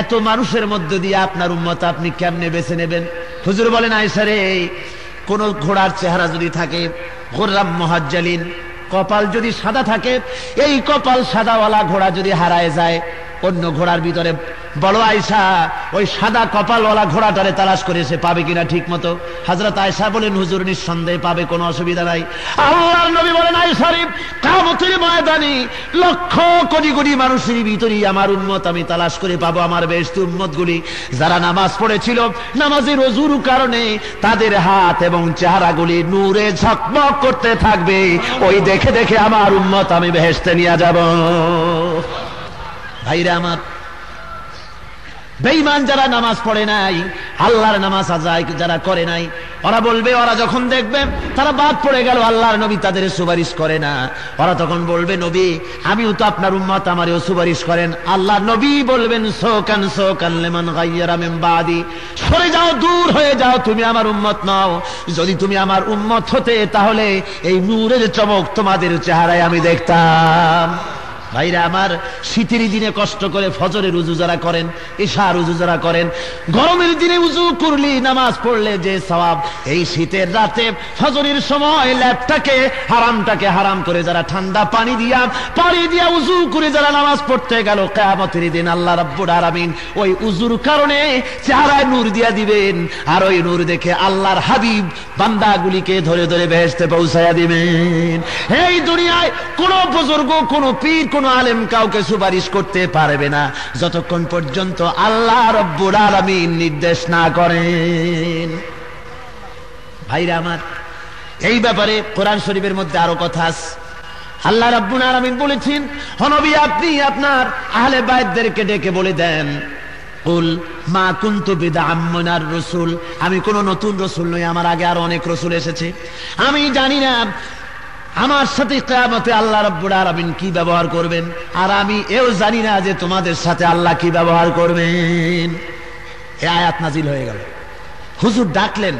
এত মানুষের মধ্য দিয়ে আপনার উম্মত আপনি কেমনে বেছে নেবেন? হুজুর বলেন, আয়েশা রে, কোন ঘোড়ার চেহারা যদি থাকে গুররাম মুহাজ্জালিন, কপাল যদি সাদা থাকে, এই কপাল সাদাওয়ালা ঘোড়া যদি হারায় যায়, অন্য ঘোড়ার ভিতরে বলো আয়েশা, ওই সাদা কপালওয়ালা ঘোড়াটারে তালাশ করে সে পাবে কিনা ঠিক মতো? হযরত আয়েশা বলেন, হুজুর নিঃসন্দেহে পাবে, কোনো অসুবিধা নাই। আল্লাহর নবী বলেন, আয়েশা রে, কিয়ামতের ময়দানে লক্ষ কোটি কোটি মানুষের ভিতরে আমার উম্মত আমি তালাশ করে পাবো, আমার বেহেশতি উম্মতগুলি যারা নামাজ পড়েছিল, নামাজের ওযুর কারণে তাদের হাত এবং চেহারাগুলি নূরে ঝকমক করতে থাকবে। ওই দেখে দেখে আমার উম্মত আমি বেহেশতে নিয়ে যাব। ভাইরা আমার, বেঈমান যারা নামাজ পড়ে নাই, আল্লাহর নামাজ আদায় যারা করে নাই, ওরা বলবে, ওরা যখন দেখবে তারা বাদ পড়ে গেল, আল্লাহর নবী তাদের সুপারিশ করে না, ওরা তখন বলবে, নবী আমিও তো আপনার উম্মত, আমারও সুপারিশ করেন। আল্লাহর নবী বলবেন, সোকান লিমান গায়্যারা মিন বাদি, সরে যাও, দূর হয়ে যাও, তুমি আমার উম্মত নও। যদি তুমি আমার উম্মত হতে, তাহলে এই নূরের চমক তোমাদের চেহারায় আমি দেখতাম। ভাইরা আমার, শীতের দিনে কষ্ট করে ফজরের উজু যারা করেন, ইশার উজু যারা করেন, গরমের দিনে উজু করলে, নামাজ পড়লে যে সওয়াব, এই শীতের রাতে ফজরের সময় ল্যাপটাকে হারামটাকে হারাম করে যারা ঠান্ডা পানি দিয়া উজু করে যারা নামাজ পড়তে গেল, কিয়ামতের দিন আল্লাহ রাব্বুল আলামিন ওই উজুর কারণে চেহারায় নূর দিয়া দিবেন, আর ওই নূর দেখে আল্লাহর হাবিব বান্দাগুলিকে ধরে ধরে বেহেশতে পৌঁছায়া দিবেন। এই দুনিয়ায় কোন বুজুর্গ, কোন পীর, কোন আলেম কাউকে সুপারিশ করতে পারবে না যতক্ষণ পর্যন্ত আল্লাহ রাব্বুল আলামিন নির্দেশ না করেন। ভাইরা আমার, এই ব্যাপারে কোরআন শরীফের মধ্যে আরো কথা আছে। আল্লাহ রাব্বুল আলামিন বলেছেন, নবী আপনি আপনার আহলে বাইতদেরকে ডেকে বলে দেন, কুল মা কুনতু বিদআম মিনার রাসূল, আমি কোন নতুন রাসূল নই, আমার আগে আরো অনেক রাসূল এসেছে, আমি জানি না আমার সাথে কিয়ামতে আল্লাহ রাব্বুল আলামিন কি ব্যবহার করবেন, আর আমি এও জানি না যে তোমাদের সাথে আল্লাহ কি ব্যবহার করবেন। এই আয়াত নাজিল হয়ে গেল। হুজুর ডাকলেন,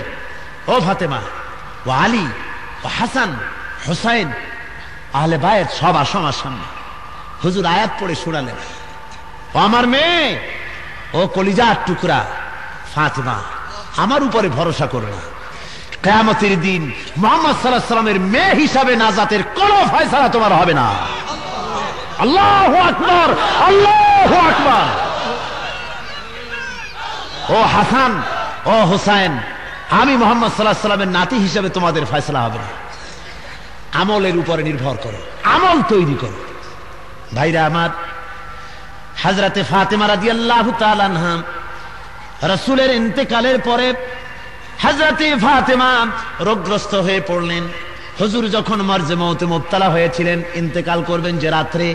ও ফাতেমা, ও আলী, ও হাসান, হুসাইন, আহলে বাইত সব আসো আমার সামনে। হুজুর আয়াত পড়ে শোনালেন, ও আমার মেয়ে, ও কলিজার টুকরা ফাতেমা, আমার উপরে ভরসা করো না, কিয়ামতের দিন মুহাম্মদ সাল্লাল্লাহু আলাইহি সাল্লামের মেয়ে হিসাবে নাজাতের কোনো ফয়সালা তোমার হবে না। আল্লাহু আকবার, আল্লাহু আকবার। ও হাসান, ও হুসাইন, আমি মুহাম্মদ সাল্লাল্লাহু আলাইহি সাল্লামের নাতি হিসাবে তোমাদের ফয়সালা হবে না। আমলের উপরে নির্ভর করো, আমল তৈরি করো। ভাইরা আমার, হযরতে ফাতেমা রাদিয়াল্লাহু তাআলা আনহা রাসূলের ইন্তেকালের পরে হযরতে ফাতেমা রোগগ্রস্ত হয়ে পড়লেন। হুজুর যখন মরজে মউতে মুবতালা হয়েছিলেন, ইন্তেকাল করবেন যে রাত্রে,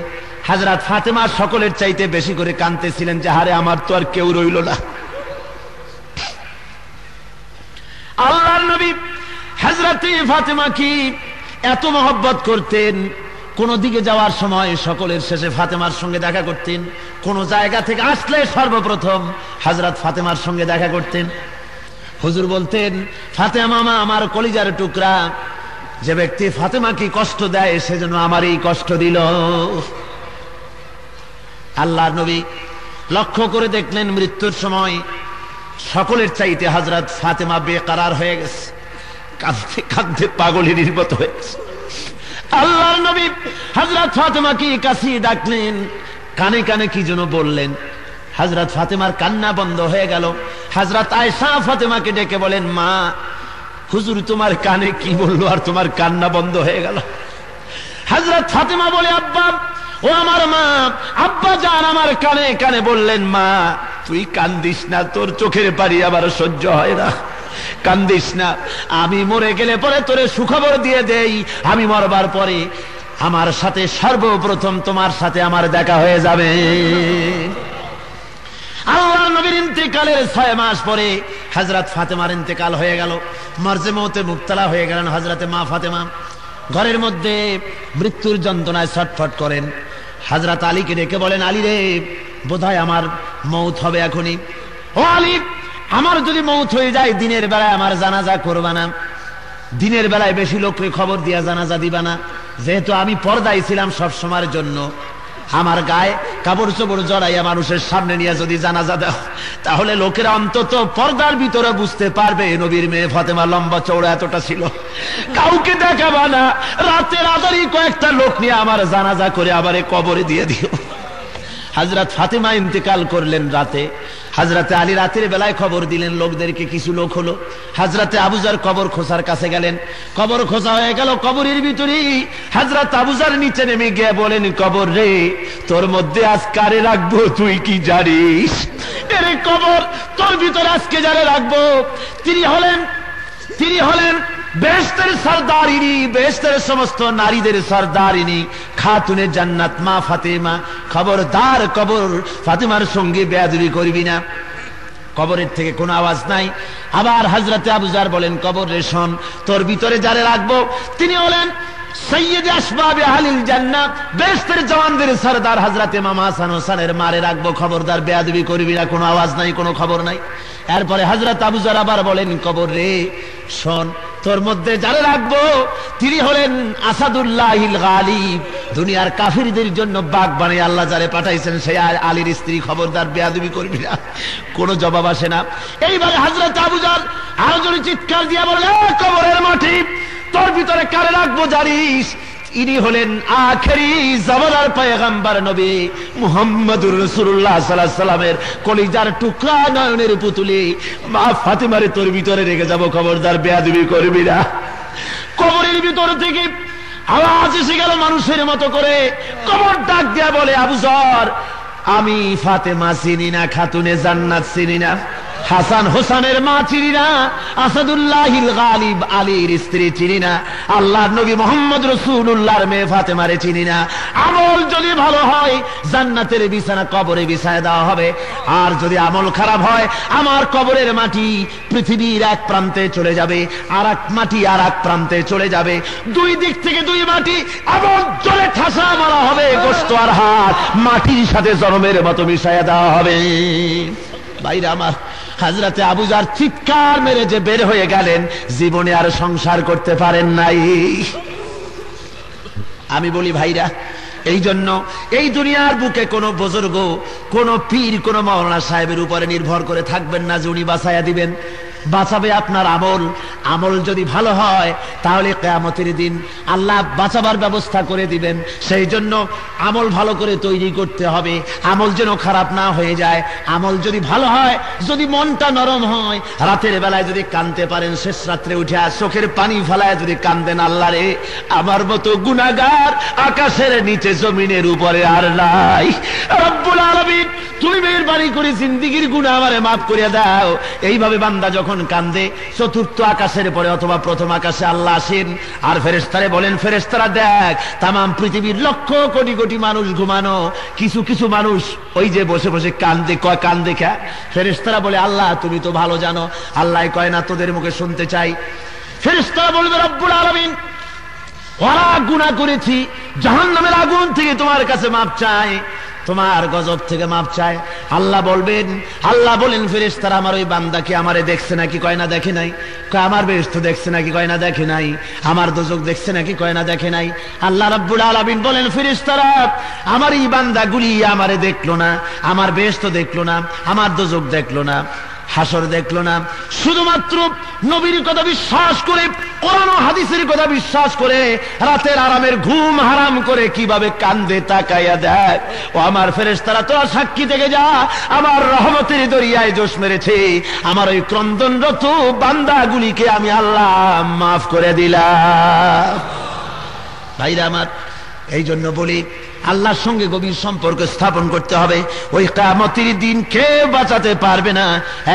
হযরত ফাতেমা সকলের চাইতে বেশি করে কাঁদতেছিলেন যে হারে আমার তো আর কেউ রইল না। আল্লাহর নবী হযরতে ফাতেমা কি এত মহব্বত করতেন, কোন দিকে যাওয়ার সময় সকলের শেষে ফাতেমার সঙ্গে দেখা করতেন। কোন জায়গা থেকে আসলে সর্বপ্রথম হযরত ফাতেমার সঙ্গে দেখা করতেন। হুজুর বলতেন, ফাতেমা মা আমার কলিজার টুকরা, যে ব্যক্তি ফাতেমাকে কষ্ট দেয় সেজন্য আমারই কষ্ট দিল। আল্লাহর নবী লক্ষ্য করে দেখলেন মৃত্যুর সময় সকলের চাইতে হযরত ফাতেমা বেকরার হয়ে গেছে, কাঁদতে কাঁদতে পাগলের মতো হয়ে গেছে। আল্লাহর নবী হযরত ফাতেমাকে কাছে ডাকলেন, কানে কানে কি যেন বললেন। হযরত ফাতেমার কান্না বন্ধ হয়ে গেল। হযরত আয়েশা ফাতেমাকে ডেকে বলেন, মা, হুজুর তোমার কানে কি বললো আর তোমার কান্না বন্ধ হয়ে গেল? হযরত ফাতেমা বলে, আব্বা, ও আমার মা, আব্বা জান আমার কানে কানে বললেন, মা তুই কান্দিস না, তোর চোখের পানি আবার সহ্য হয় না, কান্দিস না। আমি মরে গেলে পরে তোরে সুখবর দিয়ে দেই, আমি মরবার পরে আমার সাথে সর্বপ্রথম তোমার সাথে আমার দেখা হয়ে যাবে। আল্লাহর নবীর ইন্তেকালের 6 মাস পরে হযরত ফাতেমার ইন্তেকাল হয়ে গেল। মরজে মউতে মুবতালা হয়ে গেলেন হযরতে মা ফাতেমা। ঘরের মধ্যে মৃত্যুর যন্ত্রণায় ছটফট করেন। হযরত আলীকে ডেকে বলেন, আলী রে, বোধহয় আমার মউত হবে এখনই। ও আলী, আমার যদি মউত হয়ে যায় দিনের বেলায় আমার জানাজা করবা না, দিনের বেলায় বেশি লোককে খবর দিয়া জানাজা দিবা না, যেহেতু আমি পর্দায় ছিলাম সব সময়ের জন্য। আমার গায়ে কাপড় চোপড় জড়াইয়া মানুষের সামনে নিয়ে যদি জানাজা দাও, তাহলে লোকেরা অন্তত পর্দার ভিতরে বুঝতে পারবে নবীর মেয়ে ফাতেমা লম্বা চওড়া এতটা ছিল। কাউকে দেখাবা না, রাতের আধারে কয়েকটা লোক নিয়ে আমার জানাজা করে আবার কবরে দিয়ে দিও। হযরত ফাতেমা ইন্তেকাল করলেন রাতে। হযরতে আলী রাতের বেলায় খবর দিলেন লোকদেরকে, কিছু লোক হলো। হযরতে আবু যর কবর খোঁজার কাছে গেলেন। কবর খোঁজা হয়ে গেল। কবরের ভিতরে হযরত আবু যর নিচে নেমে গিয়ে বলেন, কবর রে, তোর মধ্যে আজ কারে রাখবো তুই কি জানিস? এরে কবর, তোর ভিতরে আজকে যারে রাখবো তিনি হলেন বেহেশতের সরদারিনী, বেহেশতের সমস্ত নারীদের সরদারিনী খাতুনে জান্নাত মা ফাতেমা। খবরদার কবর ফাতেমার সঙ্গে বেয়াদবি করবি না। কবরের থেকে কোনো আওয়াজ নাই। আবার হযরতে আবু যর বলেন, কবর রে শোন, তোর ভিতরে যারে রাখবো তিনি হলেন সৈয়দ আসবাবে আহলিল জান্নাহ, বেহেশতের জওয়ানদের সরদার হযরতে ইমাম হাসান হোসেনের মারে রাখবো। খবরদার বেয়াদবি করবি না, কোনো আওয়াজ নাই, কোনো খবর নাই। এরপরে হযরত আবু যর আবার বলেন, কবর রে শোন, তোর মধ্যে যারে রাখবো তিনি হলেন আসাদুল্লাহিল গালিব, দুনিয়ার কাফিরদের জন্য বাঘ বানিয়ে আল্লাহ যারে পাঠাইছেন সেই আলীর স্ত্রী। খবরদার বেয়াদবি করবি না। কোনো জবাব আসে না। এইবারে হযরত আবু যর আরো জোরে চিৎকার দিয়ে বলে, কবরের মাটি, তোর ভিতরে কারে রাখবো জানিস? ইনি হলেন আখেরি জামানার পয়গম্বর নবী মুহাম্মদুর রাসূলুল্লাহ সাল্লাল্লাহু আলাইহি সাল্লামের কলিজার টুকরা নয়নের পুতুলি মা ফাতেমারে তোর ভিতরে রেখে যাব। খবরদার বেয়াদবি করবি না। কবরের ভিতর থেকে আওয়াজ এসে গেল মানুষের মতো করে। কবর ডাক দিয়া বলে, আবু যর, আমি ফাতেমা চিনি না, খাতুনে জান্নাত চিনি না, হাসান হোসেনের মা চিনি না, আসাদুল্লাহিল গালিব আলীর স্ত্রী চিনি না, আল্লাহর নবী মুহাম্মদ রাসূলুল্লাহর মেয়ে ফাতেমারে চিনি না। আমল যদি ভালো হয় জান্নাতের বিছানা কবরে বিছায় দেওয়া হবে, আর যদি আমল খারাপ হয় আমার কবরের মাটি পৃথিবীর এক প্রান্তে চলে যাবে, আর এক মাটি আর এক প্রান্তে চলে যাবে। দুই দিক থেকে দুই মাটি এমন জলে ঠাসা মারা হবে, গোশত আর হাড় মাটির সাথে জনমের মতো মিশাইয়া দেওয়া হবে। ভাইরা আমার, হযরতে আবু যর চিৎকার মেরে যে বের হয়ে গেলেন, জীবনে আর সংসার করতে পারেন নাই। আমি বলি ভাইরা, এই জন্য এই দুনিয়ার বুকে কোনো বুজুর্গ, কোনো পীর, কোনো মাওলানা সাহেবের উপরে নির্ভর করে থাকবেন না যে উনি বাঁচাইয়া দিবেন। বাঁচাবে আপনার আমল। আমল যদি ভালো হয় তাহলে কিয়ামতের দিন আল্লাহ বাঁচাবার ব্যবস্থা করে দিবেন। সেই জন্য আমল ভালো করে তৈরি করতে হবে, আমল যেন খারাপ না হয়ে যায়। আমল যদি ভালো হয়, যদি মনটা নরম হয়, রাতের বেলায় যদি কাঁদতে পারেন, শেষ রাত্রে উঠে চোখের পানি ফেলায় যদি কাঁদেন, আল্লাহ রে, আমার মতো গুনাহগার আকাশের নিচে জমিনের উপরে আর নাই। রব্বুল আলামিন, তুমি মেহেরবানি করে জিন্দেগীর গুনাহ আমারে মাফ করে দাও। এইভাবে বান্দা যখন কান্দে, চতুর্থ আকাশের পরে অথবা প্রথম আকাশে আল্লাহ আসেন আর ফেরেশতারে বলেন, ফেরেশতারা দেখ, তাম পৃথিবীর লক্ষ কোটি কোটি মানুষ ঘুমানো, কিছু কিছু মানুষ ওই যে বসে বসে কান্দে। কয় কান্দে কে? ফেরেশতারা বলে, আল্লাহ তুমি তো ভালো জানো। আল্লাহ কয় না, তোদের মুখে শুনতে চাই। ফেরেশতারা বলবে, রব্বুল আলামিন, ওরা গুনাহ করেছি, জাহান্নামের আগুন থেকে তোমার কাছে মাপ চাই। তোমার গজব থেকে মাপ চায়। আল্লাহ বলেন ফেরেশতারা আমার ওই বান্দাকে আমারে দেখছে নাকি? কয় না দেখে নাই। কয় আমার বেহেশত দেখছে নাকি? কয় না দেখে নাই। আমার দোজখ দেখছে নাকি? কয় না দেখে নাই। আল্লাহ রাব্বুল আলামিন বলেন ফেরেশতারা আমার এই বান্দাগুলি আমারে দেখলো না, আমার বেহেশত দেখলো না, আমার দোজখ দেখলো না, হাসর দেখলো না, শুধুমাত্র নবীর কথা বিশ্বাস করে, কোরআন ও হাদিসের কথা বিশ্বাস করে, রাতের আরামের ঘুম হারাম করে কিভাবে কান্দে তাকাইয়া দেয়। ও আমার ফেরেশতারা তোরা সাক্ষী থেকে যা, আমার রহমতের দরিয়ায় জোশ মেরেছে, আমার ওই ক্রন্দনরত বান্দাগুলিকে আমি আল্লাহ মাফ করে দিলাম। ভাইরা আমার, এই জন্য বলি আল্লাহর সঙ্গে গভীর সম্পর্ক স্থাপন করতে হবে। ওই কিয়ামতের দিন কেউ বাঁচাতে পারবে না,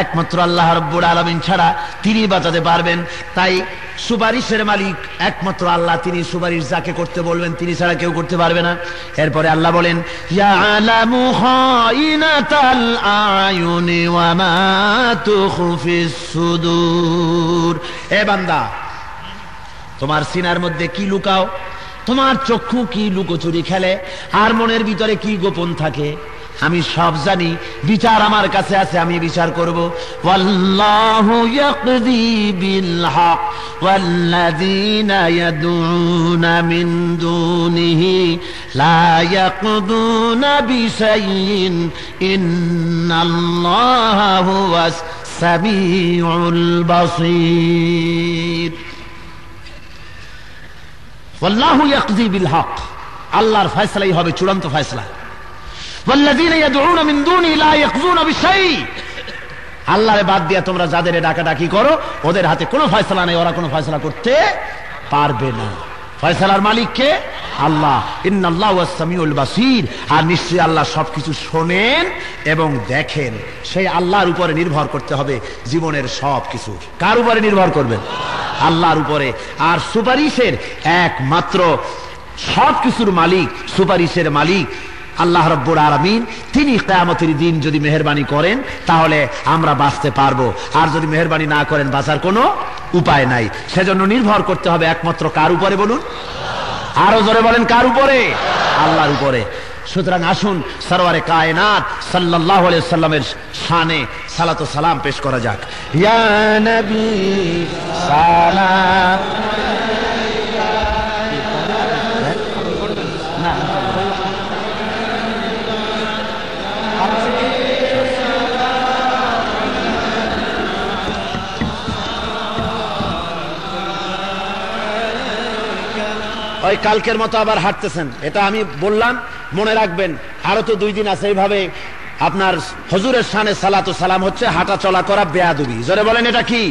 একমাত্র আল্লাহ রাব্বুল আলামিন ছাড়া তিনি বাঁচাতে পারবেন। তাই সুপারিশের মালিক একমাত্র আল্লাহ, তিনি সুপারিশ যাকে করতে বলবেন তিনি ছাড়া কেউ করতে পারবে না। এরপরে আল্লাহ বলেন ইয়ালামু খাইনাতাল আয়ুনি ওয়া মা তুখফিস সুদূর। এ বান্দা, তোমার সিনার মধ্যে কি লুকাও, তোমার চক্ষু কি লুকোচুরি খেলে, আর মনের ভিতরে কি গোপন থাকে, আমি সব জানি। বিচার আমার কাছে আছে, আমি বিচার করব। ওয়াল্লাহু ইয়াকযী বিল হক ওয়াল্লাযীনা ইয়াদউনা মিন দুনিহি লা ইয়াকযুনা বিশাইইন ইন্নাল্লাহা হুয়াস সামিউল বাসীর। আল্লাহু ইয়াকযী বিল হক, আল্লাহর ফয়সালাই হবে চূড়ান্ত ফয়সালা। ওয়াল্লাযীনা ইয়াদউনা মিন দুনিহি লা ইয়াকযুনা বিশাই, আল্লাহরে বাদ দিয়া তোমরা যাদের ডাকাডাকি করো ওদের হাতে কোনো ফয়সালা নেই, ওরা কোনো ফয়সালা করতে পারবে না। ফয়সালার মালিক কে? আল্লাহ। ইন্নাল্লাহু হুয়াস সামিউল বাসীর, আর নিশ্চয়ই আল্লাহ সবকিছু শোনেন এবং দেখেন। সেই আল্লাহর উপরে নির্ভর করতে হবে জীবনের সবকিছু। কার উপরে নির্ভর করবেন? আল্লাহর উপরে। আর সুপারিশের একমাত্র সবকিছুর মালিক, সুপারিশের মালিক আল্লাহ রাব্বুল আলামিন। তিনি কিয়ামতের দিন যদি মেহেরবানি করেন তাহলে আমরা বাঁচতে পারবো, আর যদি মেহেরবানি না করেন বাঁচার কোনো উপায় নাই। সেজন্য নির্ভর করতে হবে একমাত্র কার উপরে বলুন? আরো জোরে বলেন, কার উপরে? আল্লাহর উপরে। সুতরাং আসুন সরওয়ারে কায়নাত সাল্লাল্লাহু আলাইহি ওয়াসাল্লামের শানে সালাত ও সালাম পেশ করা যাক। ইয়া নবী সালাম ওই কালকের মতো আবার হাঁটতেছেন, এটা আমি বললাম, মনে রাখবেন। আরো তো 2 দিন আছে। এইভাবে আপনার হুজুরের শানে সালাত ও সালাম হচ্ছে হাঁটা চলা করা বেয়াদবি। জোরে বলেন, এটা কি?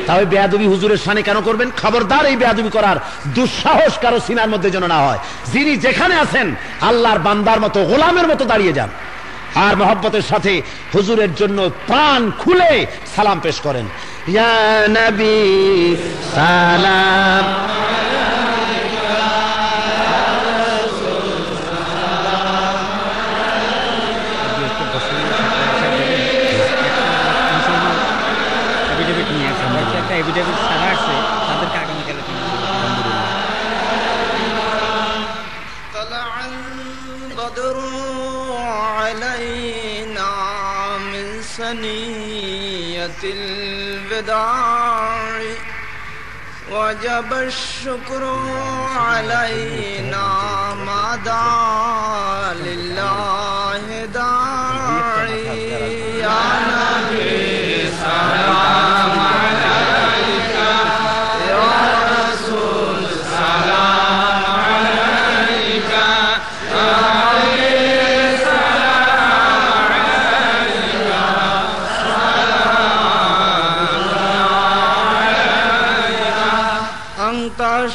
তাহলে বেয়াদবি হুজুরের শানে কেন করবেন? খবরদার এই বেয়াদবি করার দুঃসাহস কারো সিনার মধ্যে যেন না হয়। যিনি যেখানে আছেন আল্লাহর বান্দার মতো, গোলামের মতো দাঁড়িয়ে যান, আর মহব্বতের সাথে হুজুরের জন্য প্রাণ খুলে সালাম পেশ করেন। ইয়া নবী সালাম الوداع وجب الشكر علينا ما دعا لله داعي يا نبي سلام عليك يا رسول سلام عليك يا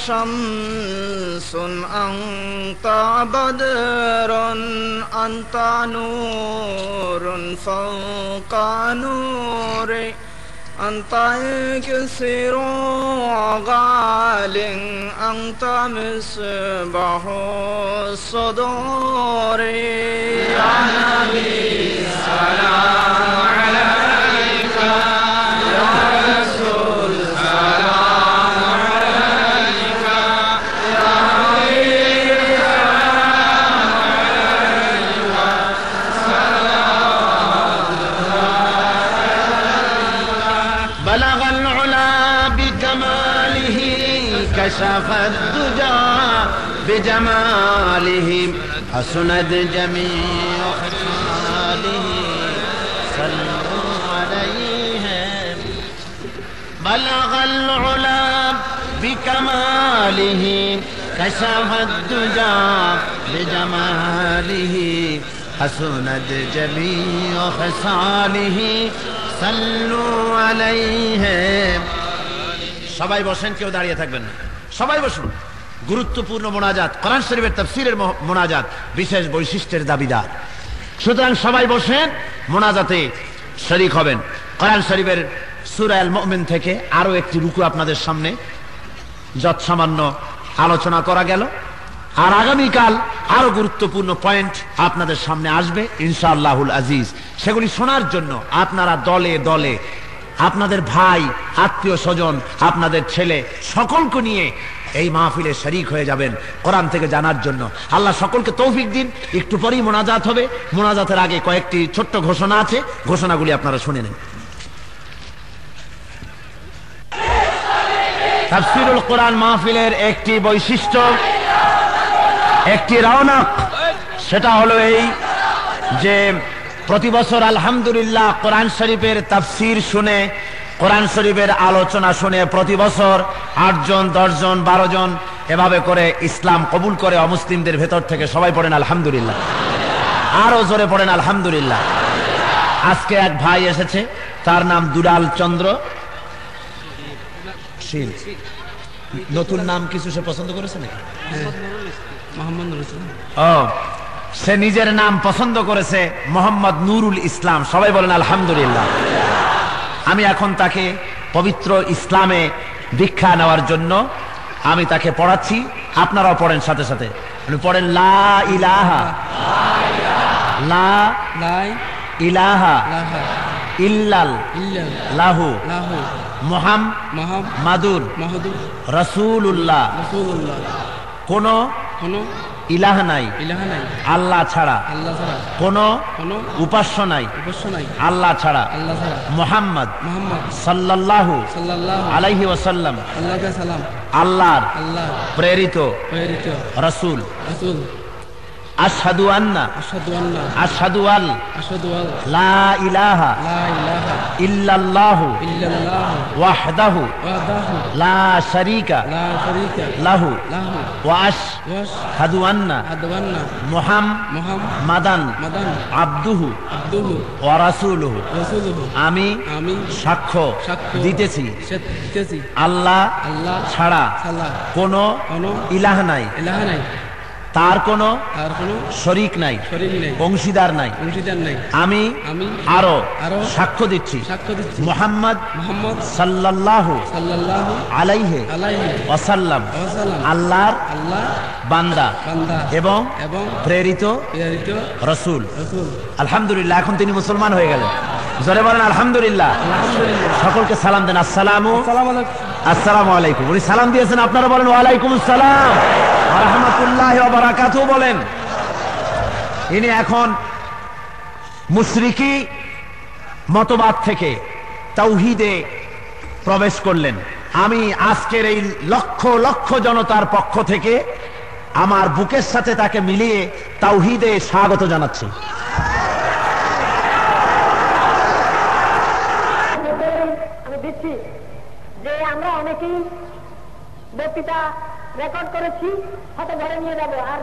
شمس أنت بدر أنت نور فوق نور أنت كسر غال أنت مصباح الصدور يا نبي سلام عليك يا رسول سلام كشف الدجى بجماله حسنت جميع خصاله صلوا عليه بلغ العلا بكماله كشف الدجى بجماله حسنت جميع خصاله صلوا عليه সবাই বসেন, কেউ দাঁড়িয়ে থাকবেন না, সবাই বসুন। গুরুত্বপূর্ণ মোনাজাত, কোরআন শরীফের তাফসীরের মোনাজাত, বিশেষ বৈশিষ্ট্যের দাবিদার। সুতরাং সবাই বসেন, মোনাজাতে শরীক হবেন। কোরআন শরীফের সূরা আল মুমিন থেকে আরো একটি রুকু আপনাদের সামনে যৎসামান্য আলোচনা করা গেল, আর আগামীকাল আরো গুরুত্বপূর্ণ পয়েন্ট আপনাদের সামনে আসবে ইনশাআল্লাহুল আজিজ। সেগুলি শোনার জন্য আপনারা দলে দলে আপনাদের ভাই, আত্মীয় স্বজন, আপনাদের ছেলে সকলকে নিয়ে এই মাহফিলে শরীক হয়ে যাবেন কোরআন থেকে জানার জন্য। আল্লাহ সকলকে তৌফিক দিন। একটু পরেই মোনাজাত হবে। মোনাজাতের আগে কয়েকটি ছোট্ট ঘোষণা আছে, ঘোষণাগুলি আপনারা শুনে নেন। তাফসীরুল কোরআন মাহফিলের একটি বৈশিষ্ট্য, একটি রওনক, সেটা হলো এই যে প্রতি বছর আলহামদুলিল্লাহ কোরআন শরীফের তাফসীর শুনে, কোরআন শরীফের আলোচনা শুনে প্রতি বছর 8 জন, 10 জন, 12 জন এভাবে করে ইসলাম কবুল করে অমুসলিমদের ভেতর থেকে। সবাই পড়েন আলহামদুলিল্লাহ, আরো জোরে পড়েন আলহামদুলিল্লাহ। আজকে এক ভাই এসেছে, তার নাম দুলাল চন্দ্র শীল। নতুন নাম কিছু সে পছন্দ করেছে নাকি? ও, সে নিজের নাম পছন্দ করেছে মোহাম্মদ নুরুল ইসলাম। সবাই বলেন আলহামদুলিল্লাহ। আমি এখন তাকে পবিত্র ইসলামে দীক্ষা নেওয়ার জন্য আমি তাকে পড়াচ্ছি। আপনারাও পড়েন সাথে সাথে, পড়েন লা ইলাহা লা ইলাহা ইল্লাল লাহু মুহাম্মাদুর রাসূলুল্লাহ। কোন ইলাহ নাই আল্লাহ ছাড়া, কোন উপাস্য নাই আল্লাহ ছাড়া, মুহাম্মদ সাল্লাল্লাহু আলাইহি ওয়াসাল্লাম আল্লাহর প্রেরিত রাসূল। আশহাদু আন্না আশহাদু আল লা ইলাহা ইল্লাল্লাহু ওয়াহদাহু লা শারীকা লাহু ওয়া আশহাদু আন্না মুহাম্মাদান আবদুহু ওয়া রাসূলুহু। আমি সাক্ষ্য দিতেছি আল্লাহ ছাড়া কোনো ইলাহ নাই, তার কোনো শরীক নাই, অংশীদার নাই। আমি আরো সাক্ষ্য দিচ্ছি মুহাম্মদ সাল্লাল্লাহু আলাইহি ওয়াসাল্লাম আল্লাহর বান্দা এবং প্রেরিত রাসূল। আলহামদুলিল্লাহ, এখন তিনি মুসলমান হয়ে গেলেন। জোরে বলেন আলহামদুলিল্লাহ। সকলকে সালাম দেন, আসসালামু আলাইকুম। উনি সালাম দিয়েছেন, আপনারা বলেন ওয়া আলাইকুম আসসালাম ওয়া রাহমাতুল্লাহি ওয়া বারাকাতুহু বলেন। ইনি এখন মুশরিকি মতবাদ থেকে তাওহীদে প্রবেশ করলেন। আমি আজকের এই লক্ষ লক্ষ জনতার পক্ষ থেকে আমার বুকের সাথে তাকে মিলিয়ে তাওহীদে স্বাগত জানাচ্ছি। যে আমরা অনেকেই বক্তৃতা রেকর্ড করেছি, হয়তো ঘরে নিয়ে যাবো, আর